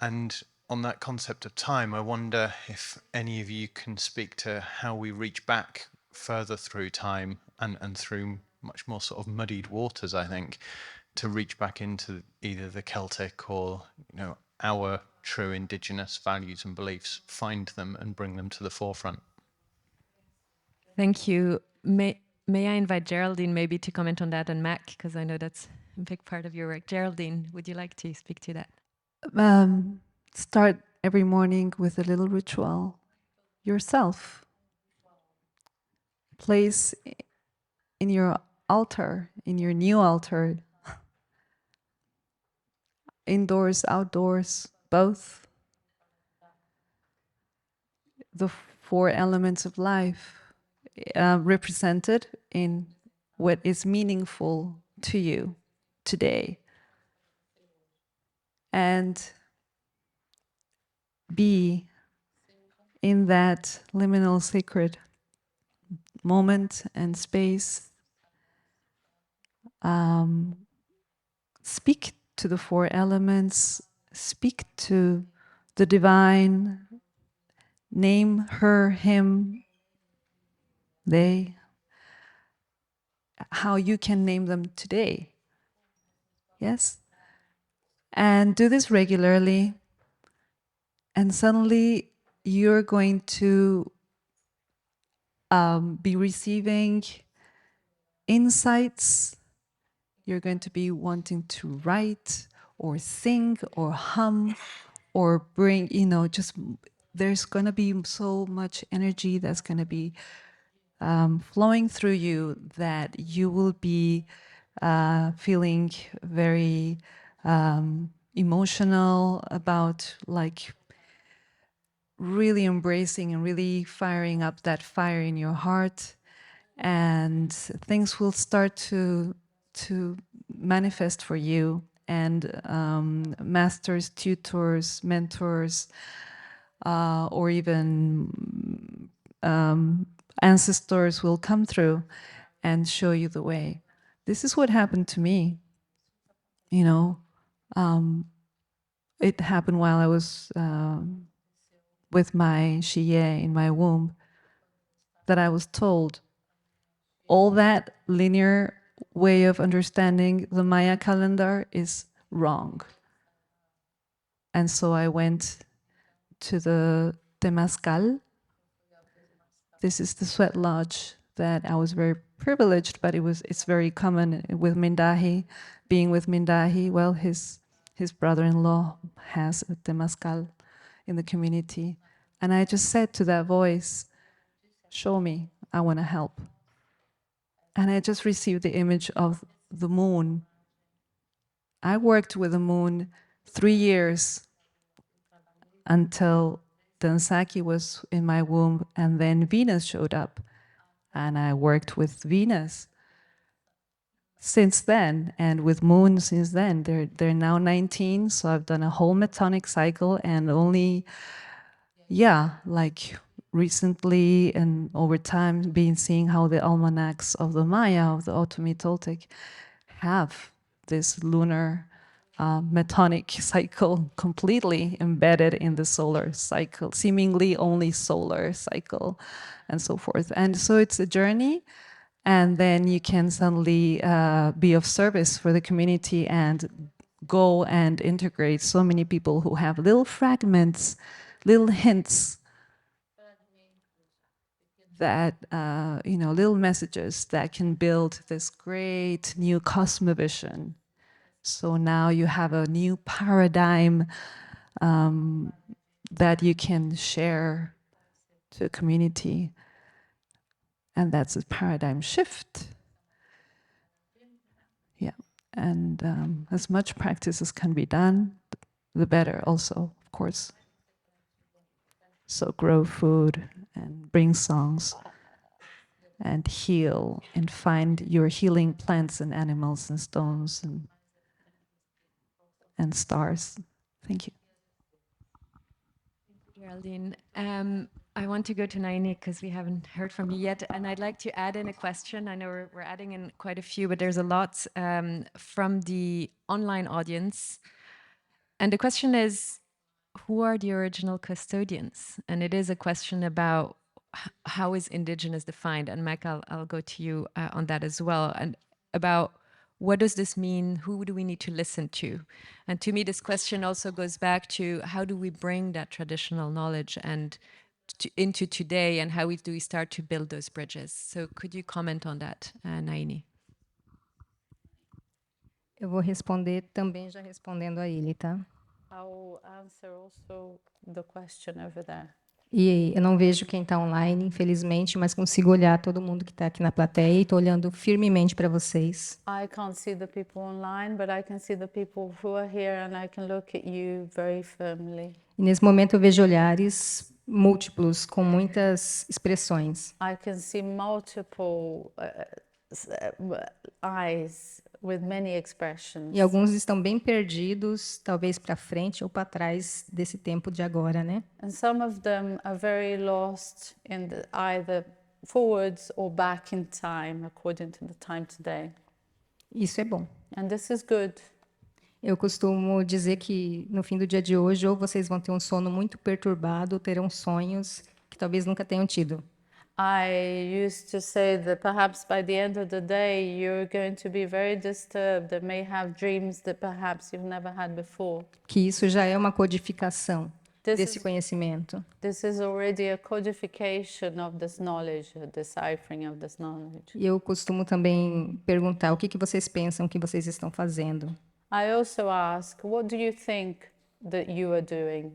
And on that concept of time, I wonder if any of you can speak to how we reach back further through time and through much more sort of muddied waters, I think, to reach back into either the Celtic or, our true Indigenous values and beliefs, find them and bring them to the forefront. Thank you. May I invite Geraldine maybe to comment on that, and Mac, because I know that's a big part of your work. Geraldine, would you like to speak to that? Start every morning with a little ritual yourself. Place in your altar, in your new altar, indoors, outdoors, both, the 4 elements of life represented in what is meaningful to you today. And be in that liminal sacred moment and space. Speak to the 4 elements, speak to the divine, name her, him, they, how you can name them today. Yes? And do this regularly, and suddenly you're going to be receiving insights. You're going to be wanting to write or sing or hum or bring, there's going to be so much energy that's going to be flowing through you that you will be feeling very emotional about, like, really embracing and really firing up that fire in your heart, and things will start to manifest for you, and masters, tutors, mentors, or even ancestors will come through and show you the way. This is what happened to me. It happened while I was with my Shiye in my womb, that I was told, all that linear way of understanding the Maya calendar is wrong. And so I went to the Temazcal. This is the sweat lodge that I was very privileged, but it's very common with Mindahi. Being with Mindahi, well, his brother-in-law has a Temazcal in the community. And I just said to that voice, show me, I want to help. And I just received the image of the moon. I worked with the moon 3 years until Dansaki was in my womb, and then Venus showed up. And I worked with Venus since then, and with Moon since then. They're now 19, so I've done a whole metonic cycle, and only, like recently and over time, been seeing how the almanacs of the Maya, of the Otomi Toltec, have this lunar metonic cycle completely embedded in the solar cycle, seemingly only solar cycle, and so forth. And so it's a journey, and then you can suddenly be of service for the community and go and integrate so many people who have little fragments, little hints that, little messages that can build this great new cosmovision. So now you have a new paradigm that you can share to a community. And that's a paradigm shift. Yeah, and as much practice as can be done, the better also, of course. So grow food and bring songs and heal and find your healing plants and animals and stones and stars. Thank you. Geraldine, I want to go to Naini because we haven't heard from you yet, and I'd like to add in a question. I know we're adding in quite a few, but there's a lot from the online audience. And the question is, who are the original custodians? And it is a question about how is indigenous defined? And Mike, I'll go to you on that as well. And about what does this mean? Who do we need to listen to? And to me, this question also goes back to how do we bring that traditional knowledge and into today, and how do we start to build those bridges? So could you comment on that, Naini? Eu vou responder também já respondendo a ele, tá? I'll answer also the question over there. E eu não vejo quem está online, infelizmente, mas consigo olhar todo mundo que está aqui na plateia e estou olhando firmemente para vocês. I can't see the people online, but I can see the people who are here, and I can look at you very firmly. E nesse momento eu vejo olhares múltiplos, com muitas expressões. I can see multiple eyes with many expressions. E alguns estão bem perdidos, talvez para frente ou para trás desse tempo de agora, né? And some of them are very lost in either forwards or back in time, according to the time today. Isso é bom. And this is good. Eu costumo dizer que no fim do dia de hoje, ou vocês vão ter um sono muito perturbado, ou terão sonhos que talvez nunca tenham tido. I used to say that perhaps by the end of the day, you're going to be very disturbed and may have dreams that perhaps you've never had before. Que isso já é uma codificação desse conhecimento. This is already a codification of this knowledge, a deciphering of this knowledge. E eu costumo também perguntar o que vocês pensam que vocês estão fazendo. I also ask, what do you think that you are doing?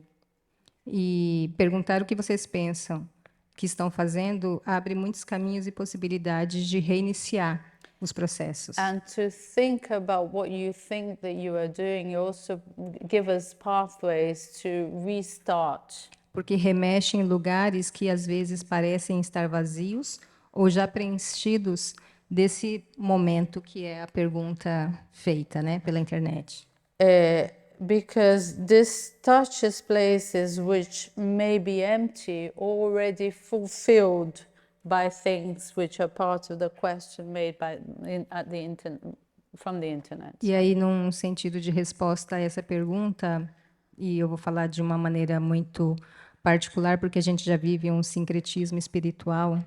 E perguntar o que vocês pensam que estão fazendo abre muitos caminhos e possibilidades de reiniciar os processos. And to think about what you think that you are doing also give us pathways to restart. Porque remexe em lugares que às vezes parecem estar vazios ou já preenchidos desse momento que é a pergunta feita, né, pela internet. Because this touches places which may be empty, already fulfilled by things which are part of the question made from the internet. E aí, num sentido de resposta a essa pergunta, e eu vou falar de uma maneira muito particular, porque a gente já vive um sincretismo espiritual.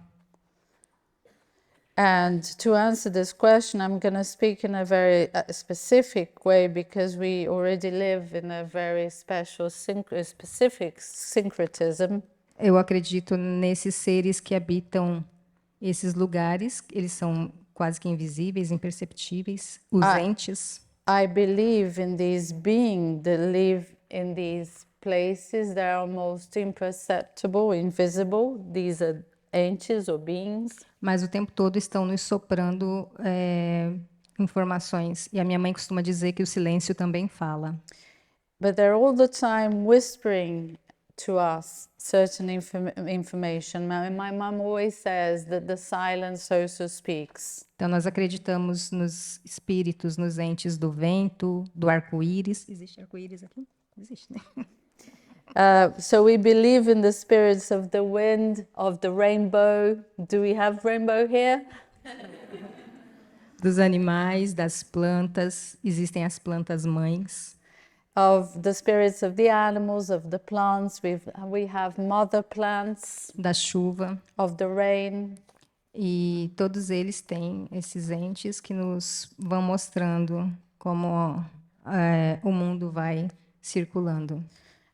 And to answer this question, I'm going to speak in a very specific way because we already live in a very special, specific syncretism. Eu acredito nesses seres que habitam esses lugares. Eles são quase que invisíveis, imperceptíveis, os entes. I believe in these beings that live in these places that are most imperceptible, invisible. These are entes or beings. Mas o tempo todo estão nos soprando informações. E a minha mãe costuma dizer que o silêncio também fala. But they're all the time whispering to us certain information. My mom always says that the silence also speaks. Então, nós acreditamos nos espíritos, nos entes do vento, do arco-íris. Existe arco-íris aqui? Existe, né? So we believe in the spirits of the wind, of the rainbow. Do we have rainbow here? Dos animais, das plantas. Existem as plantas mães. Of the spirits of the animals, of the plants. We have mother plants. Da chuva. Of the rain. E todos eles têm esses entes que nos vão mostrando como o mundo vai circulando.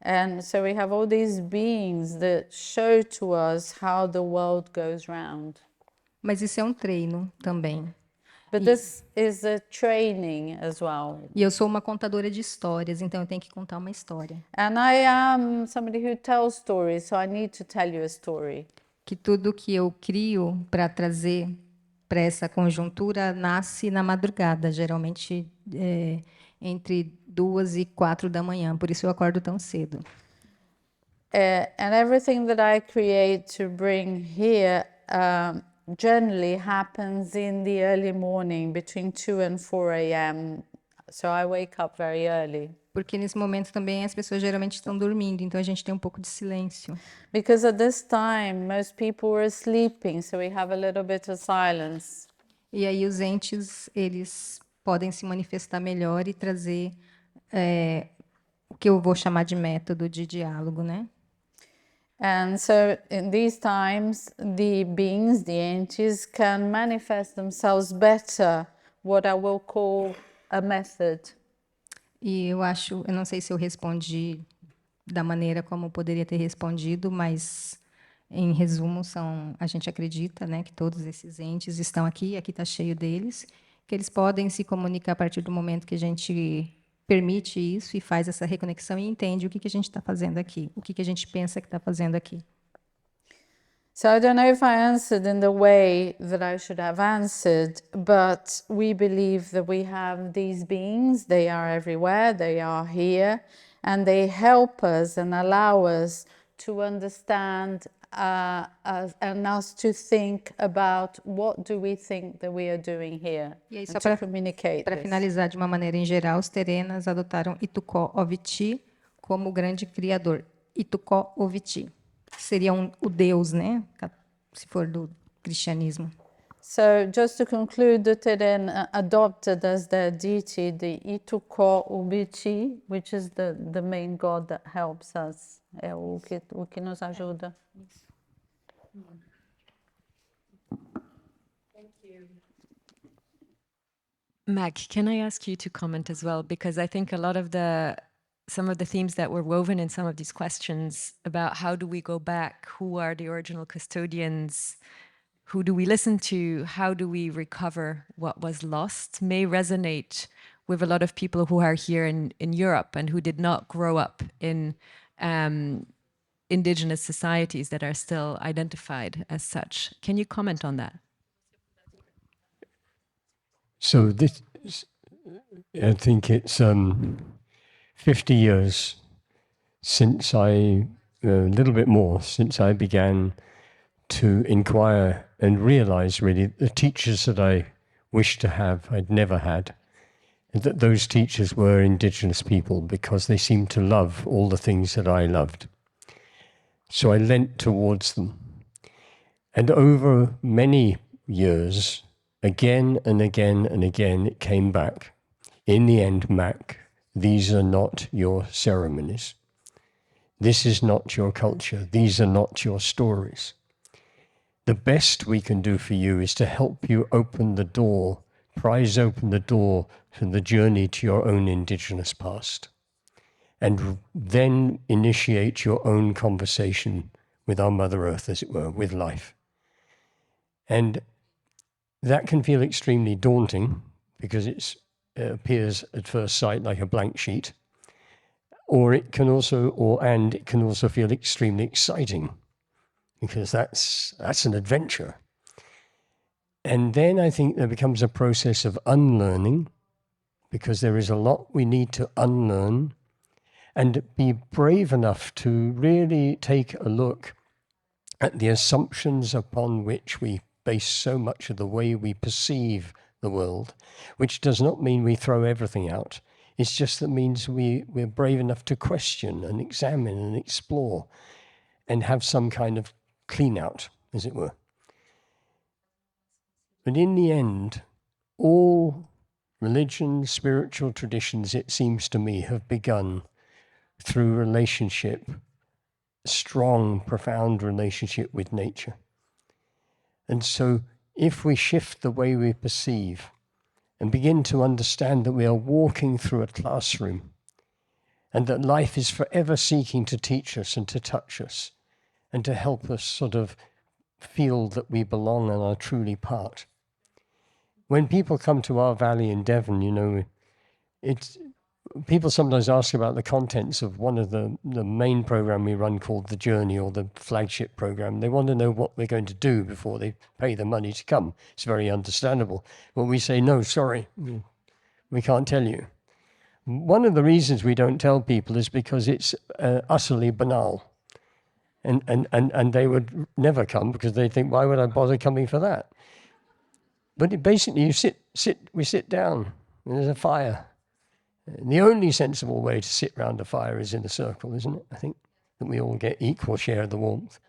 And so we have all these beings that show to us how the world goes round. Mas isso é um treino também. But this is a training as well. E eu sou uma contadora de histórias, então eu tenho que contar uma história. And I am somebody who tells stories, so I need to tell you a story. Que tudo que eu crio para trazer para essa conjuntura nasce na madrugada, geralmente entre 2 e 4 da manhã, por isso eu acordo tão cedo. And everything that I create to bring here generally happens in the early morning, between 2 and 4 a.m. So I wake up very early. Porque nesse momento também as pessoas geralmente estão dormindo, então a gente tem um pouco de silêncio. Because at this time most people were sleeping, so we have a little bit of silence. E aí os entes, eles podem se manifestar melhor e trazer o que eu vou chamar de método de diálogo, né? And so in these times, the beings, the entities, can manifest themselves better, what I will call a method. E eu não sei se eu respondi da maneira como poderia ter respondido, mas em resumo a gente acredita, né, que todos esses entes estão aqui está cheio deles, que eles podem se comunicar a partir do momento que a gente permite isso e faz essa reconexão e entende o que a gente está fazendo aqui, o que a gente pensa que está fazendo aqui. So I don't know if I answered in the way that I should have answered, but we believe that we have these beings, they are everywhere, they are here, and they help us and allow us to understand and us to think about what do we think that we are doing here, E aí, and só to communicate para this. finalizar de uma maneira em geral, os terenas adotaram Itukó Oviti como o grande criador. Itukó Oviti. Seria o Deus, né? Se for do cristianismo. So just to conclude, the Teren adopted as their deity the Itukó Ubichi, which is the main god that helps us, o que nos ajuda. Mag, can I ask you to comment as well? Because I think a lot of some of the themes that were woven in some of these questions about how do we go back, who are the original custodians, who do we listen to, how do we recover what was lost, may resonate with a lot of people who are here in Europe and who did not grow up in indigenous societies that are still identified as such. Can you comment on that? So this, I think it's 50 years since a little bit more, since I began to inquire and realize really the teachers that I wished to have, I'd never had. And that those teachers were indigenous people because they seemed to love all the things that I loved. So I leant towards them. And over many years, again and again and again, it came back. In the end, Mac, these are not your ceremonies. This is not your culture. These are not your stories. the best we can do for you is to help you open the door, prise open the door to the journey to your own indigenous past, and then initiate your own conversation with our Mother Earth, as it were, with life. And that can feel extremely daunting because it appears at first sight like a blank sheet, or it can also, it can also feel extremely exciting because that's an adventure. And then I think there becomes a process of unlearning, because there is a lot we need to unlearn, and be brave enough to really take a look at the assumptions upon which we base so much of the way we perceive the world, which does not mean we throw everything out. It's just that means we're brave enough to question and examine and explore and have some kind of clean out, as it were. But in the end, all religions, spiritual traditions, it seems to me, have begun through relationship, strong, profound relationship with nature. And so if we shift the way we perceive and begin to understand that we are walking through a classroom and that life is forever seeking to teach us and to touch us and to help us sort of feel that we belong and are truly part. When people come to our valley in Devon, you know, people sometimes ask about the contents of one of the main program we run called The Journey, or the flagship program. They want to know what we're going to do before they pay the money to come. It's very understandable. But we say, no, sorry, we can't tell you. One of the reasons we don't tell people is because it's utterly banal. And they would never come because they think, why would I bother coming for that? But basically, we sit down, and there's a fire. And the only sensible way to sit round a fire is in a circle, isn't it? I think that we all get equal share of the warmth.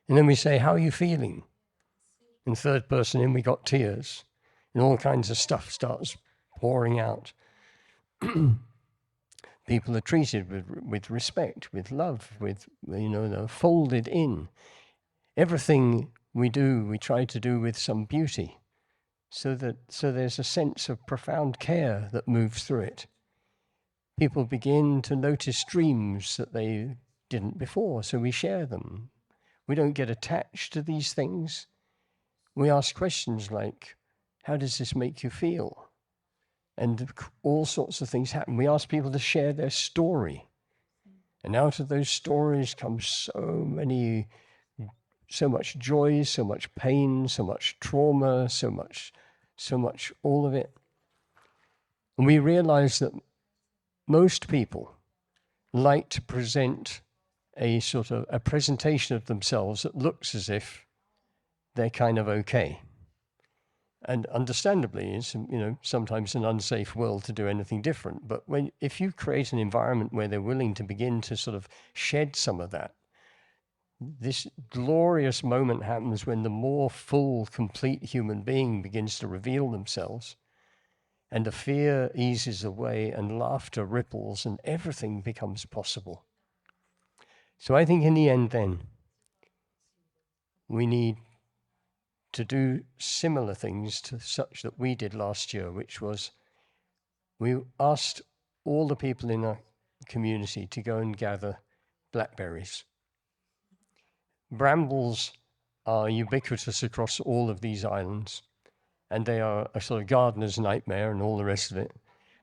And then we say, how are you feeling? In third person, and we got tears. And all kinds of stuff starts pouring out. People are treated with respect, with love, with, you know, they're folded in. Everything we do, we try to do with some beauty. So there's a sense of profound care that moves through it. People begin to notice dreams that they didn't before, so we share them. We don't get attached to these things. We ask questions like, how does this make you feel? And all sorts of things happen. We ask people to share their story. And out of those stories comes so much joy, so much pain, so much trauma, so much, all of it. And we realize that most people like to present a sort of a presentation of themselves that looks as if they're kind of okay. And understandably, it's, you know, sometimes an unsafe world to do anything different. But if you create an environment where they're willing to begin to sort of shed some of that, this glorious moment happens when the more full, complete human being begins to reveal themselves, and the fear eases away, and laughter ripples, and everything becomes possible. So I think in the end then, we need to do similar things to such that we did last year, which was we asked all the people in our community to go and gather blackberries. Brambles are ubiquitous across all of these islands, and they are a sort of gardener's nightmare and all the rest of it.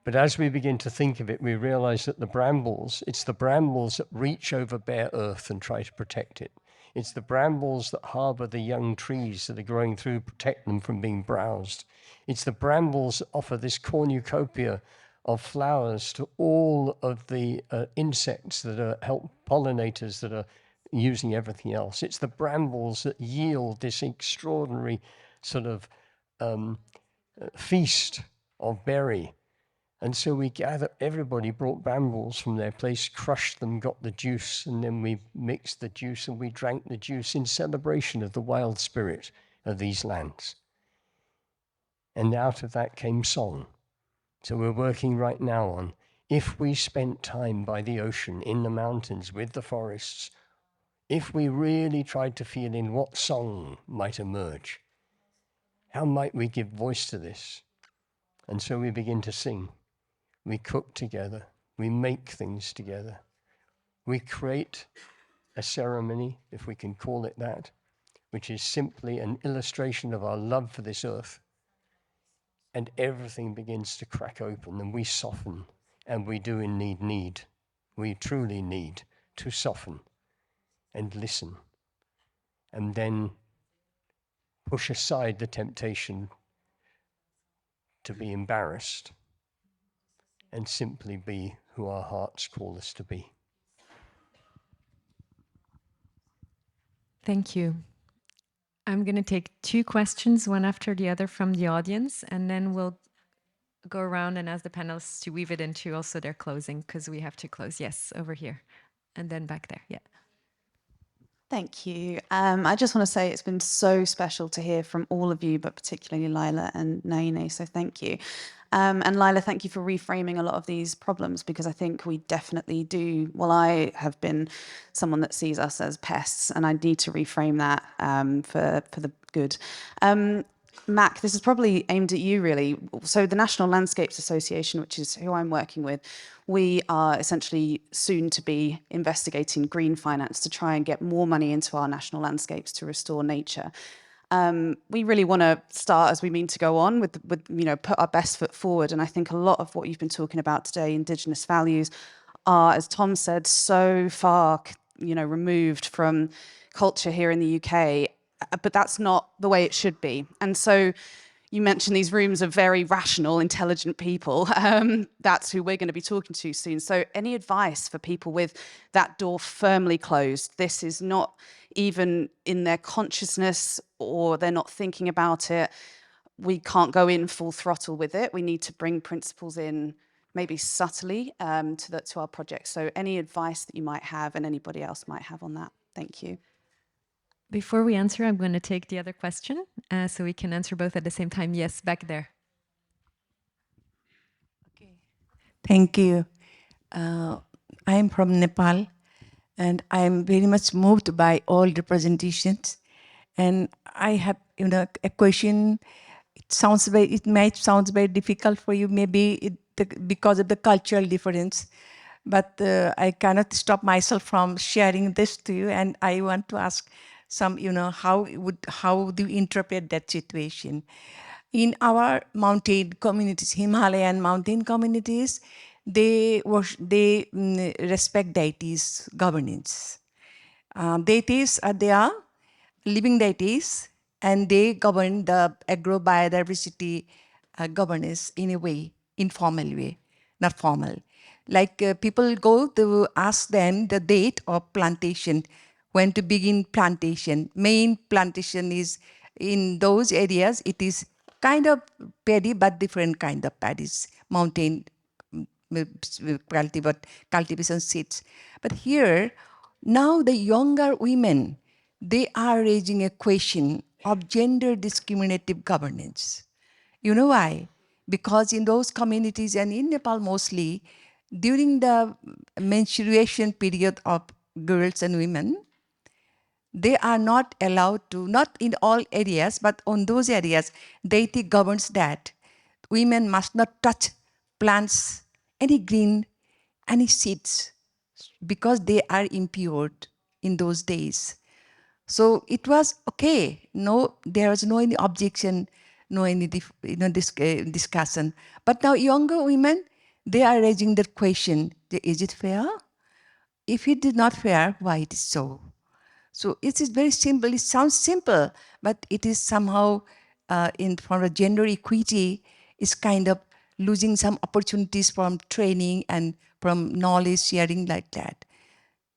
But as we begin to think of it, we realize that it's the brambles that reach over bare earth and try to protect it. It's the brambles that harbor the young trees that are growing through, protect them from being browsed. It's the brambles that offer this cornucopia of flowers to all of the insects that are pollinators that are using everything else. It's the brambles that yield this extraordinary sort of feast of berry. And so we gathered, everybody brought brambles from their place, crushed them, got the juice, and then we mixed the juice and we drank the juice in celebration of the wild spirit of these lands. And out of that came song. So we're working right now on, if we spent time by the ocean, in the mountains, with the forests, If we really tried to feel in what song might emerge, how might we give voice to this? And so we begin to sing. We cook together. We make things together. We create a ceremony, if we can call it that, which is simply an illustration of our love for this earth. And everything begins to crack open and we soften, and we do indeed need. We truly need to soften and listen, and then push aside the temptation to be embarrassed and simply be who our hearts call us to be. Thank you. I'm going to take 2 questions, one after the other from the audience, and then we'll go around and ask the panelists to weave it into also their closing, because we have to close. Yes, over here. And then back there. Yeah. Thank you. I just want to say it's been so special to hear from all of you, but particularly Lila and Naine, so thank you. And Lila, thank you for reframing a lot of these problems, because I think we definitely do. Well, I have been someone that sees us as pests, and I need to reframe that for the good. Mac, this is probably aimed at you, really. So the National Landscapes Association, which is who I'm working with, we are essentially soon to be investigating green finance to try and get more money into our national landscapes to restore nature. We really want to start, as we mean to go on, with put our best foot forward. And I think a lot of what you've been talking about today, Indigenous values, are, as Tom said, so far removed from culture here in the UK. But that's not the way it should be. And so you mentioned these rooms of very rational, intelligent people. That's who we're going to be talking to soon. So any advice for people with that door firmly closed? This is not even in their consciousness, or they're not thinking about it. We can't go in full throttle with it. We need to bring principles in maybe subtly to our project. So any advice that you might have and anybody else might have on that? Thank you. Before we answer, I'm going to take the other question so we can answer both at the same time. Yes, back there. Okay. Thank you. I'm from Nepal, and I'm very much moved by all the presentations. And I have, a question. It might sound very difficult for you, maybe because of the cultural difference. But I cannot stop myself from sharing this to you, and I want to ask some, how do you interpret that situation? In our mountain communities, Himalayan mountain communities, they respect deities' governance. Deities are there, living deities, and they govern the agrobiodiversity governance in a way, informal way, not formal. Like people go to ask them the date of plantation, when to begin plantation. Main plantation is in those areas, it is kind of paddy, but different kind of paddies, mountain cultivation seeds. But here, now the younger women, they are raising a question of gender discriminative governance. You know why? Because in those communities and in Nepal mostly, during the menstruation period of girls and women, they are not allowed to, not in all areas, but on those areas, deity governs that women must not touch plants, any green, any seeds, because they are impure in those days. So it was okay. No, there was no any objection, no any discussion. But now younger women, they are raising the question: is it fair? If it is not fair, why it is so? So it is very simple. It sounds simple, but it is somehow, from a gender equity, is kind of losing some opportunities from training and from knowledge sharing like that,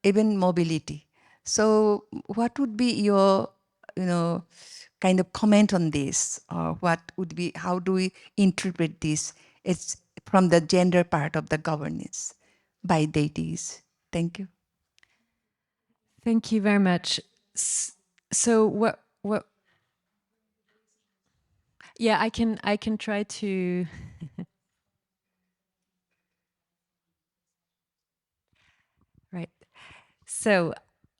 even mobility. So what would be your, kind of comment on this? Or what would be, how do we interpret this? It's from the gender part of the governance by deities. Thank you. Thank you very much. So what? Yeah, I can try to. Right. So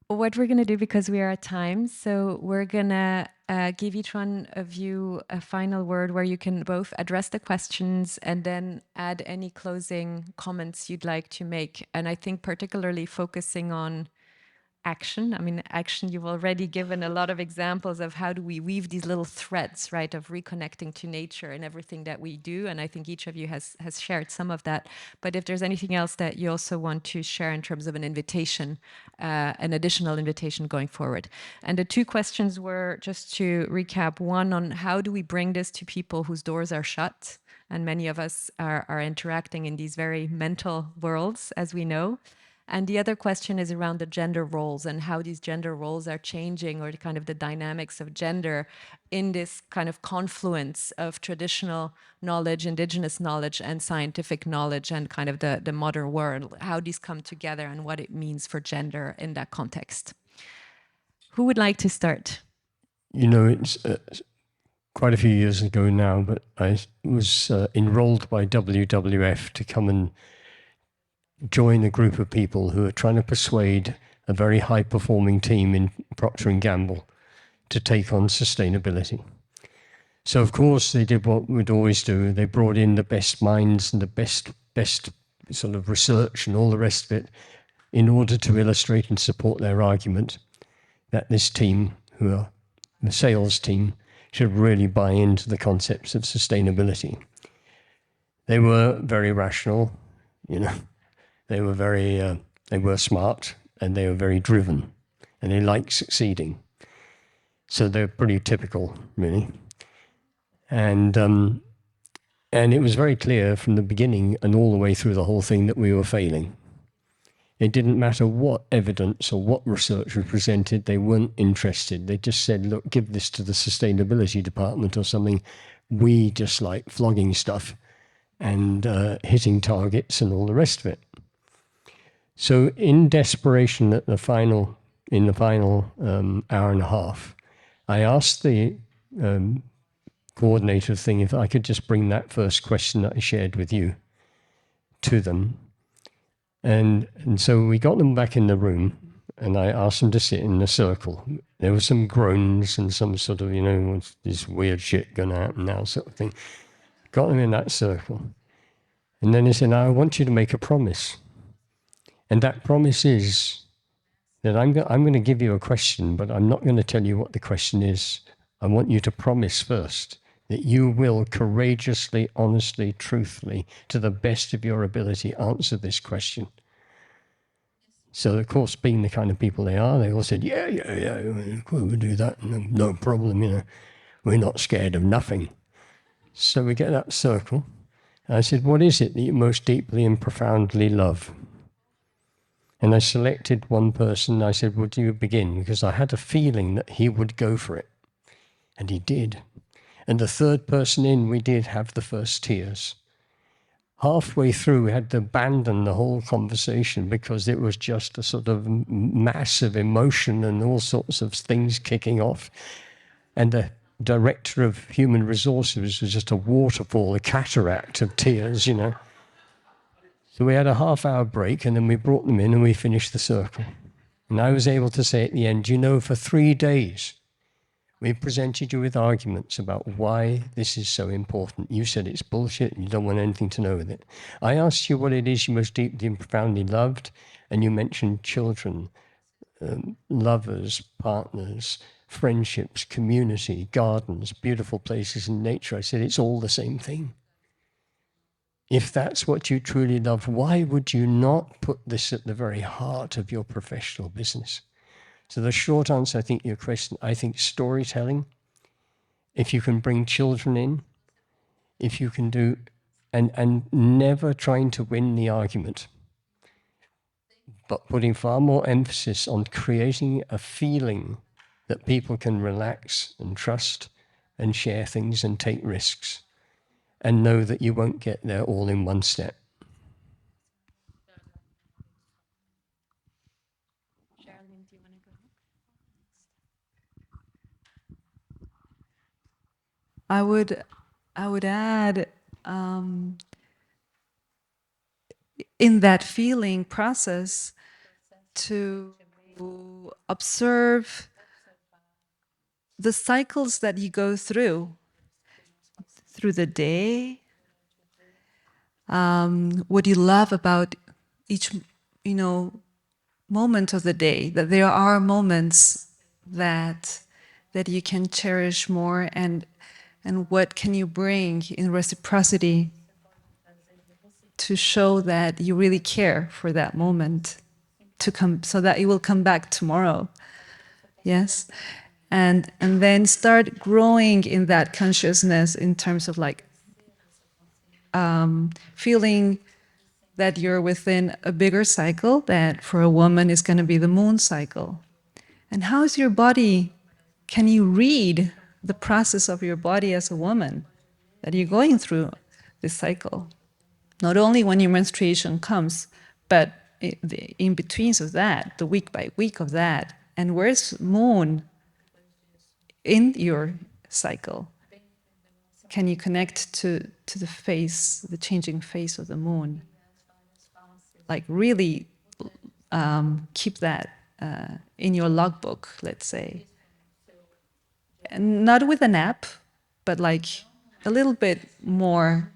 what we're going to do, because we are at time, so we're going to give each one of you a final word where you can both address the questions and then add any closing comments you'd like to make. And I think particularly focusing on action. I mean, action, you've already given a lot of examples of how do we weave these little threads, right, of reconnecting to nature and everything that we do. And I think each of you has shared some of that. But if there's anything else that you also want to share in terms of an invitation, an additional invitation going forward. And the two questions were, just to recap, one on how do we bring this to people whose doors are shut? And many of us are interacting in these very mental worlds, as we know. And the other question is around the gender roles and how these gender roles are changing, or the kind of the dynamics of gender in this kind of confluence of traditional knowledge, indigenous knowledge, and scientific knowledge, and kind of the modern world, how these come together and what it means for gender in that context. Who would like to start? You know, it's quite a few years ago now, but I was enrolled by WWF to come and join a group of people who are trying to persuade a very high-performing team in Procter & Gamble to take on sustainability. So, of course, they did what we'd always do. They brought in the best minds and the best sort of research and all the rest of it in order to illustrate and support their argument that this team, who are the sales team, should really buy into the concepts of sustainability. They were very rational, you know. They were they were smart, and they were very driven, and they liked succeeding. So they're pretty typical, really. And it was very clear from the beginning and all the way through the whole thing that we were failing. It didn't matter what evidence or what research was presented, they weren't interested. They just said, look, give this to the sustainability department or something. We just like flogging stuff and hitting targets and all the rest of it. So in desperation in the final hour and a half, I asked the coordinator thing if I could just bring that first question that I shared with you to them. And so we got them back in the room, and I asked them to sit in a circle. There were some groans and some sort of, you know, what's this weird shit going to happen now sort of thing. Got them in that circle. And then he said, now I want you to make a promise. And that promise is that I'm going to give you a question, but I'm not going to tell you what the question is. I want you to promise first that you will courageously, honestly, truthfully, to the best of your ability, answer this question. So, of course, being the kind of people they are, they all said, yeah, we'll do that, no problem, you know. We're not scared of nothing. So we get that circle. And I said, what is it that you most deeply and profoundly love? And I selected one person. I said, would you begin? Because I had a feeling that he would go for it. And he did. And the third person in, we did have the first tears. Halfway through, we had to abandon the whole conversation because it was just a sort of massive emotion and all sorts of things kicking off. And the director of human resources was just a waterfall, a cataract of tears, you know. So we had a half-hour break, and then we brought them in and we finished the circle. And I was able to say at the end, you know, for 3 days, we presented you with arguments about why this is so important. You said it's bullshit and you don't want anything to know with it. I asked you what it is you most deeply and profoundly loved, and you mentioned children, lovers, partners, friendships, community, gardens, beautiful places in nature. I said it's all the same thing. If that's what you truly love, why would you not put this at the very heart of your professional business? So the short answer, I think, your question, I think storytelling, if you can bring children in, if you can do, and never trying to win the argument, but putting far more emphasis on creating a feeling that people can relax and trust and share things and take risks and know that you won't get there all in one step. I would add, in that feeling process, to observe the cycles that you go through the day. What you love about each, moment of the day. That there are moments that you can cherish more, and what can you bring in reciprocity to show that you really care for that moment to come, so that it will come back tomorrow. Yes. And then start growing in that consciousness in terms of like feeling that you're within a bigger cycle that for a woman is going to be the moon cycle. And how is your body? Can you read the process of your body as a woman that you're going through this cycle? Not only when your menstruation comes, but the in-betweens of that, the week by week of that. And where's moon in your cycle? Can you connect to the face, the changing face of the moon? Like really keep that in your logbook, let's say. And not with an app, but like a little bit more,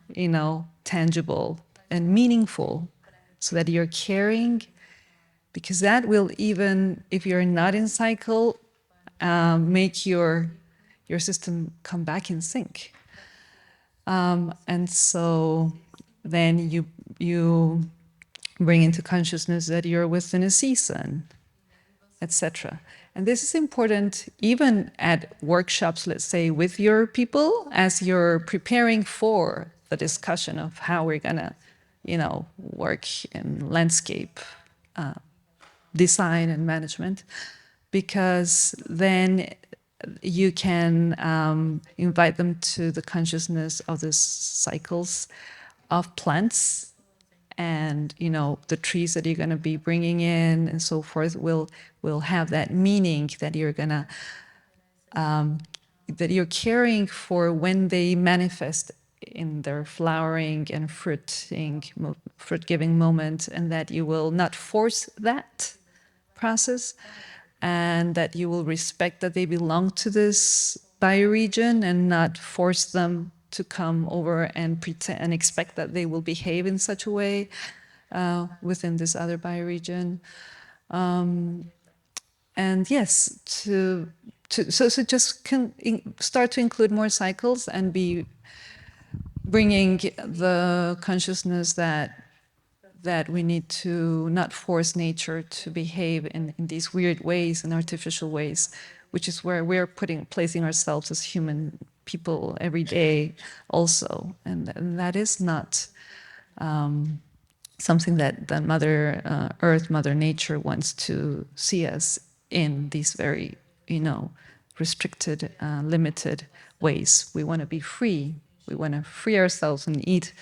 tangible and meaningful, so that you're caring, because that will, even if you're not in cycle, make your system come back in sync. And so then you bring into consciousness that you're within a season, etc. And this is important even at workshops, let's say, with your people, as you're preparing for the discussion of how we're gonna, work in landscape design and management, because then you can invite them to the consciousness of the cycles of plants, and the trees that you're going to be bringing in and so forth will have that meaning that you're gonna that you're caring for when they manifest in their flowering and fruit-giving moment, and that you will not force that process, and that you will respect that they belong to this bioregion and not force them to come over and pretend and expect that they will behave in such a way within this other bioregion. And yes, so just start to include more cycles and be bringing the consciousness that we need to not force nature to behave in these weird ways and artificial ways, which is where we're placing ourselves as human people every day also. And that is not something that Mother Earth, Mother Nature wants to see us in these very, restricted, limited ways. We want to be free. We want to free ourselves and eat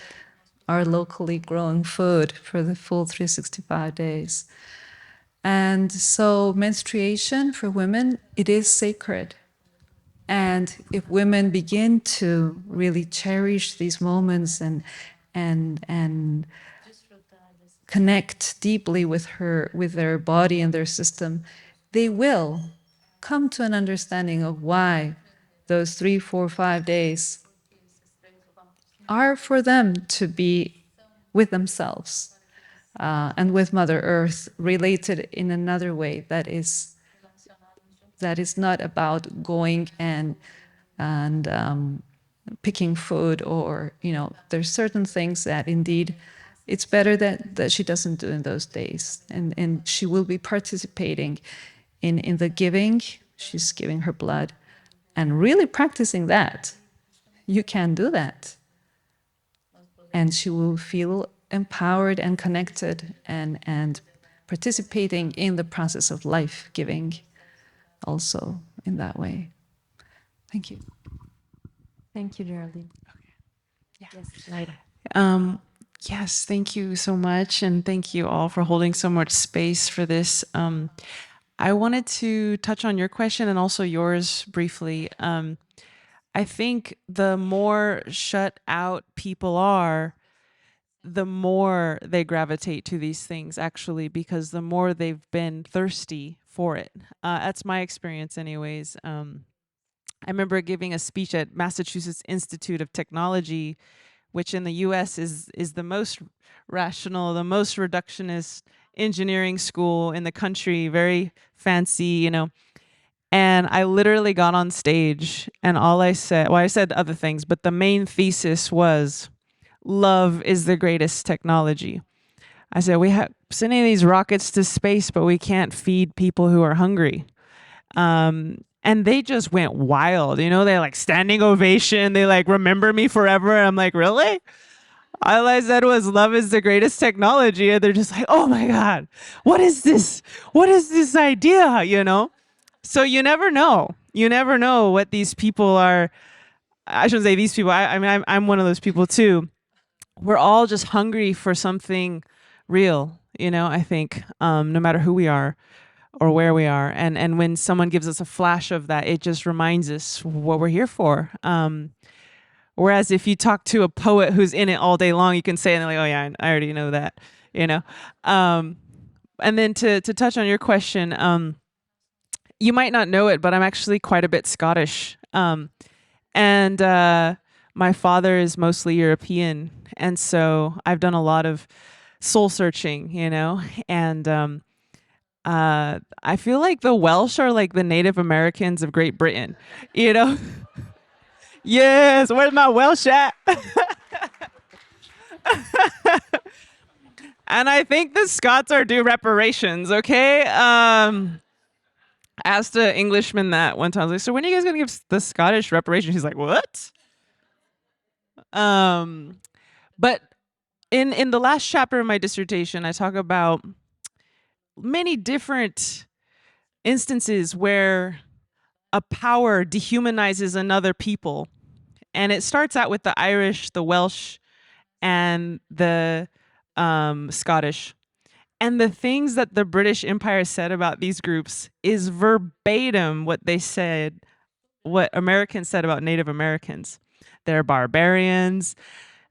our locally grown food for the full 365 days. And so menstruation for women, it is sacred. And if women begin to really cherish these moments and connect deeply with their body and their system, they will come to an understanding of why those 3, 4, 5 days are for them to be with themselves and with Mother Earth, related in another way that is not about going and picking food, or there's certain things that indeed it's better that she doesn't do in those days, and she will be participating in the giving. She's giving her blood and really practicing that. You can do that, and she will feel empowered and connected and participating in the process of life giving also in that way. Thank you. Thank you, Geraldine. Yes, Laila. Yes, thank you so much. And thank you all for holding so much space for this. I wanted to touch on your question and also yours briefly. I think the more shut out people are, the more they gravitate to these things, actually, because the more they've been thirsty for it. That's my experience anyways. I remember giving a speech at Massachusetts Institute of Technology, which in the US is the most rational, the most reductionist engineering school in the country, very fancy, you know. And I literally got on stage and all I said, well, I said other things, but the main thesis was love is the greatest technology. I said, we have sending these rockets to space, but we can't feed people who are hungry. And they just went wild, you know, they like standing ovation. They like remember me forever. I'm like, really? All I said was love is the greatest technology. And they're just like, oh my God, what is this? What is this idea? You know? So you never know. You never know what these people are. I shouldn't say these people. I mean, I'm one of those people too. We're all just hungry for something real, you know, I think, no matter who we are or where we are. And when someone gives us a flash of that, it just reminds us what we're here for. Whereas if you talk to a poet who's in it all day long, you can say, and they're like, oh yeah, I already know that, you know. And then to touch on your question, you might not know it, but I'm actually quite a bit Scottish. And my father is mostly European. And so I've done a lot of soul searching, you know, and I feel like the Welsh are like the Native Americans of Great Britain, you know? Yes, where's my Welsh at? And I think the Scots are due reparations, okay? I asked an Englishman that one time. I was like, so when are you guys gonna give the Scottish reparations? He's like, what? But in the last chapter of my dissertation, I talk about many different instances where a power dehumanizes another people. And it starts out with the Irish, the Welsh, and the Scottish. And the things that the British Empire said about these groups is verbatim what they said, what Americans said about Native Americans. They're barbarians,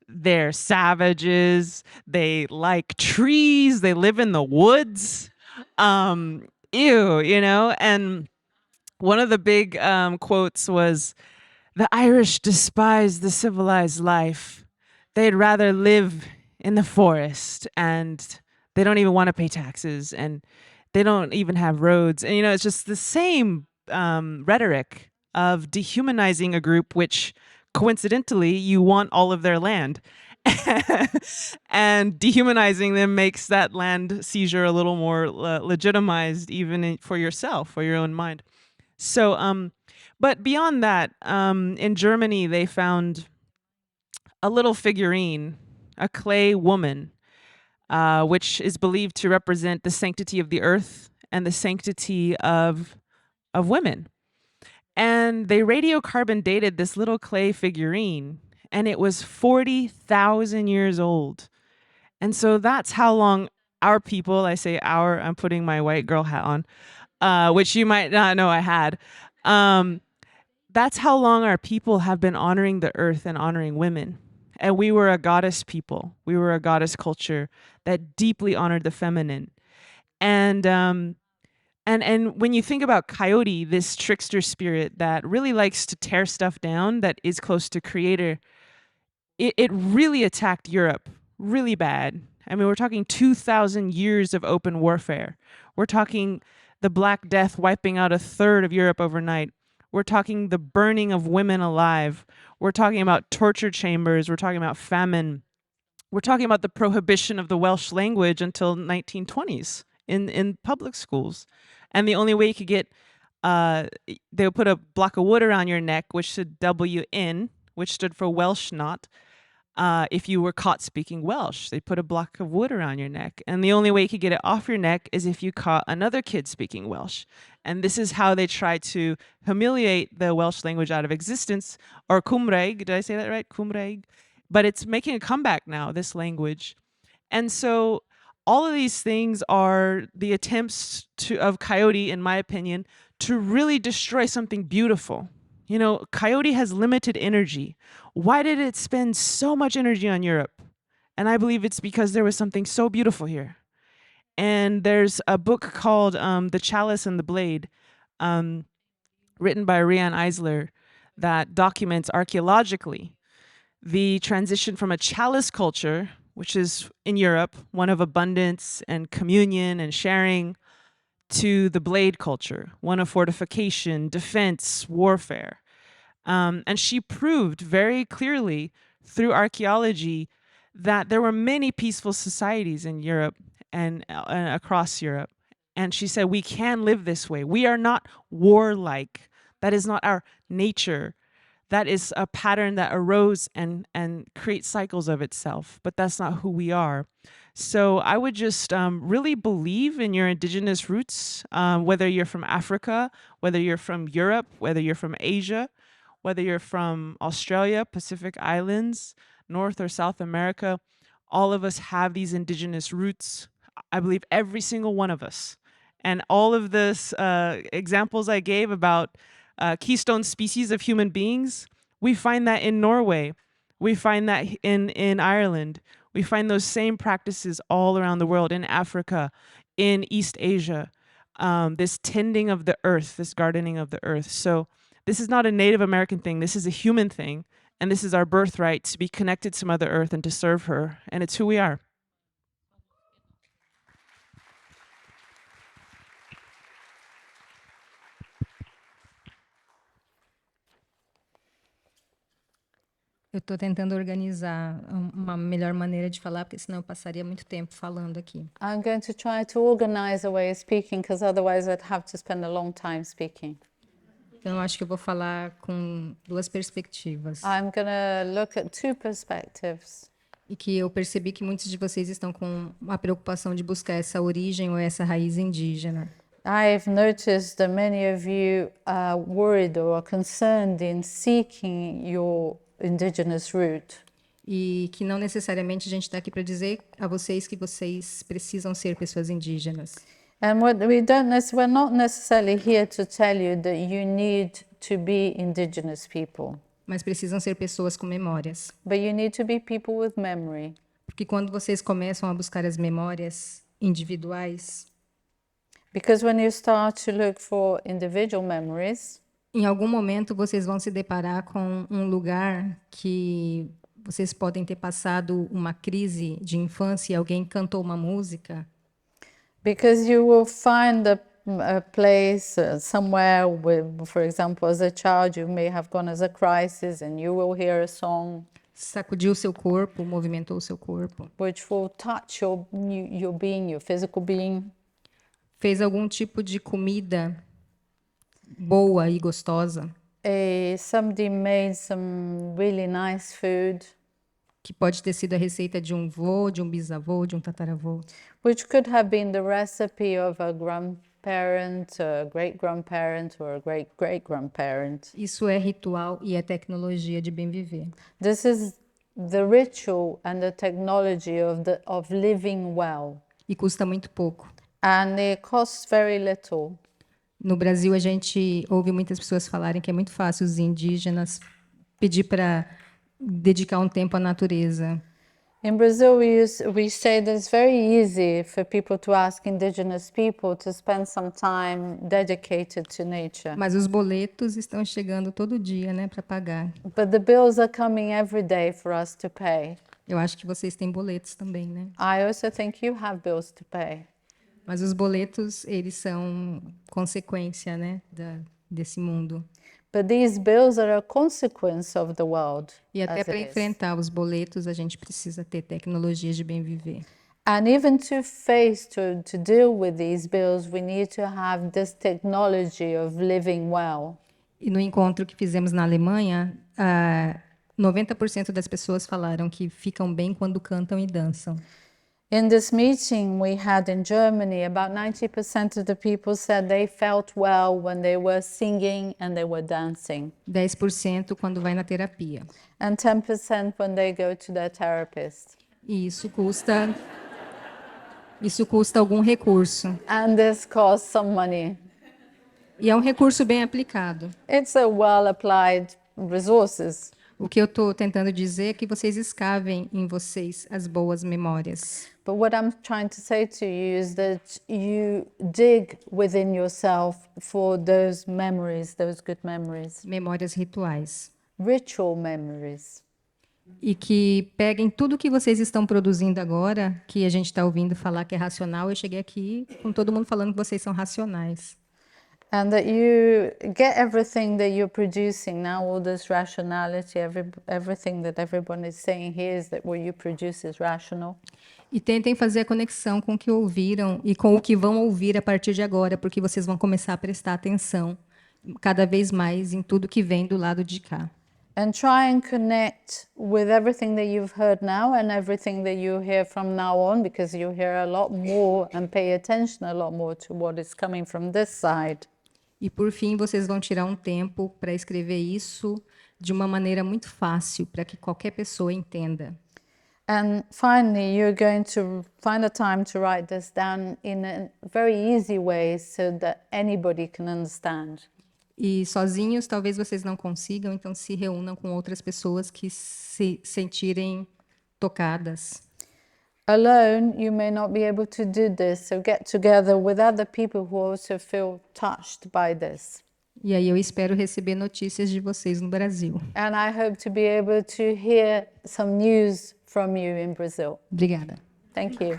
they're savages, they like trees, they live in the woods. Ew, you know? And one of the big quotes was, the Irish despise the civilized life. They'd rather live in the forest, and they don't even want to pay taxes, and they don't even have roads. And, you know, it's just the same rhetoric of dehumanizing a group, which coincidentally, you want all of their land. And dehumanizing them makes that land seizure a little more legitimized, even for yourself, for your own mind. So, but beyond that, in Germany, they found a little figurine, a clay woman, which is believed to represent the sanctity of the earth and the sanctity of women. And they radiocarbon dated this little clay figurine, and it was 40,000 years old. And so that's how long our people, I say our, I'm putting my white girl hat on, which you might not know I had. That's how long our people have been honoring the earth and honoring women. And we were a goddess people. We were a goddess culture that deeply honored the feminine. And when you think about Coyote, this trickster spirit that really likes to tear stuff down, that is close to Creator, it really attacked Europe really bad. I mean, we're talking 2,000 years of open warfare. We're talking the Black Death wiping out a third of Europe overnight. We're talking the burning of women alive. We're talking about torture chambers. We're talking about famine. We're talking about the prohibition of the Welsh language until 1920s in public schools. And the only way you could get, they would put a block of wood around your neck, which said WN, which stood for Welsh not. If you were caught speaking Welsh, they put a block of wood around your neck. And the only way you could get it off your neck is if you caught another kid speaking Welsh. And this is how they tried to humiliate the Welsh language out of existence, or Cymraeg, did I say that right? Cymraeg. But it's making a comeback now, this language. And so all of these things are the attempts of Coyote, in my opinion, to really destroy something beautiful. You know, Coyote has limited energy. Why did it spend so much energy on Europe? And I believe it's because there was something so beautiful here. And there's a book called The Chalice and the Blade, written by Rian Eisler, that documents archaeologically the transition from a chalice culture, which is in Europe, one of abundance and communion and sharing, to the blade culture, one of fortification, defense, warfare. And she proved very clearly through archaeology that there were many peaceful societies in Europe and across Europe. And she said, we can live this way. We are not warlike. That is not our nature. That is a pattern that arose and creates cycles of itself, but that's not who we are. So I would just really believe in your indigenous roots, whether you're from Africa, whether you're from Europe, whether you're from Asia, whether you're from Australia, Pacific Islands, North or South America, all of us have these indigenous roots. I believe every single one of us. And all of this examples I gave about keystone species of human beings, we find that in Norway. We find that in Ireland. We find those same practices all around the world, in Africa, in East Asia, this tending of the earth, this gardening of the earth. So this is not a Native American thing. This is a human thing. And this is our birthright, to be connected to Mother Earth and to serve her. And it's who we are. Eu estou tentando organizar uma melhor maneira de falar, porque senão eu passaria muito tempo falando aqui. I'm going to try to organize a way of speaking, because otherwise I'd have to spend a long time speaking. Então, eu acho que eu vou falar com duas perspectivas. I'm going to look at two perspectives. E que eu percebi que muitos de vocês estão com uma preocupação de buscar essa origem ou essa raiz indígena. I've noticed that many of you are worried or are concerned in seeking your indigenous root. E que não necessariamente a gente está aqui para dizer a vocês que vocês precisam ser pessoas indígenas. And we're not necessarily here to tell you that you need to be indigenous people. Mas precisam ser pessoas com memórias. But you need to be people with memory. Porque quando vocês começam a buscar as memórias individuais, because when you start to look for individual memories, em algum momento vocês vão se deparar com um lugar que vocês podem ter passado uma crise de infância e alguém cantou uma música. Because you will find a place somewhere where, for example, as a child, you may have gone as a crisis and you will hear a song. Sacudiu seu corpo, movimentou o seu corpo. Which will touch your being, your physical being. Fez algum tipo de comida boa e gostosa. Somebody made some really nice food. Que pode ter sido a receita de um vô, de um bisavô, de um tataravô. Which could have been the recipe of a grandparent, a great-grandparent, or a great-great-grandparent. Isso é ritual e é tecnologia de bem viver. This is the ritual and the technology of living well. E custa muito pouco. And it costs very little. No Brasil, a gente ouve muitas pessoas falarem que é muito fácil os indígenas pedir para dedicar um tempo à natureza. In Brazil, we say that it's very easy for people to ask indigenous people to spend some time dedicated to nature. Mas os boletos estão chegando todo dia, né, para pagar. But the bills are coming every day for us to pay. Eu acho que vocês têm boletos também, né? I also think you have bills to pay. Mas os boletos, eles são consequência, né, desse mundo. But these bills are a consequence of the world. E até para enfrentar os boletos, a gente precisa ter tecnologias de bem viver. And even to deal with these bills, we need to have this technology of living well. E no encontro que fizemos na Alemanha, 90% das pessoas falaram que ficam bem quando cantam e dançam. In this meeting we had in Germany, about 90% of the people said they felt well when they were singing and they were dancing. 10% quando vai na terapia. And 10% when they go to their therapist. E isso custa algum recurso. And this costs some money. E é um recurso bem aplicado. It's a well-applied resources. O que eu estou tentando dizer é que vocês escavem em vocês as boas memórias. But what I'm trying to say to you is that you dig within yourself for those memories, those good memories, Memórias rituais. ritual memories. E que peguem tudo que vocês estão produzindo agora, que a gente está ouvindo falar que é racional. Eu cheguei aqui com todo mundo falando que vocês são racionais. And that you get everything that you're producing now, all this rationality, everything that everyone is saying here is that what you produce is rational. E tentem fazer a conexão com o que ouviram e com o que vão ouvir a partir de agora, porque vocês vão começar a prestar atenção cada vez mais em tudo que vem do lado de cá. And try and connect with everything that you've heard now and everything that you hear from now on, because you hear a lot more and pay attention a lot more to what is coming from this side. E, por fim, vocês vão tirar um tempo para escrever isso de uma maneira muito fácil, para que qualquer pessoa entenda. And finally, you're going to find a time to write this down in a very easy way so that anybody can understand. E sozinhos, talvez vocês não consigam, então se reúnam com outras pessoas que se sentirem tocadas. Alone, you may not be able to do this, so get together with other people who also feel touched by this. E aí eu espero receber notícias de vocês no Brasil. And I hope to be able to hear some news from you in Brazil. Obrigada. Thank you.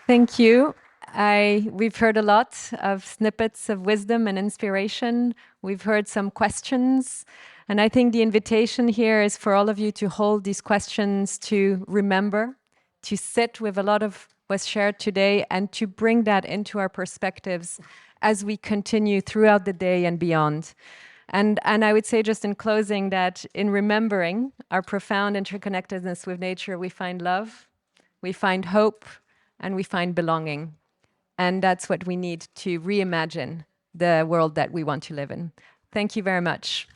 Thank you. We've heard a lot of snippets of wisdom and inspiration. We've heard some questions. And I think the invitation here is for all of you to hold these questions, to remember, to sit with a lot of what's shared today, and to bring that into our perspectives as we continue throughout the day and beyond. And I would say just in closing that in remembering our profound interconnectedness with nature, we find love, we find hope, and we find belonging. And that's what we need to reimagine the world that we want to live in. Thank you very much.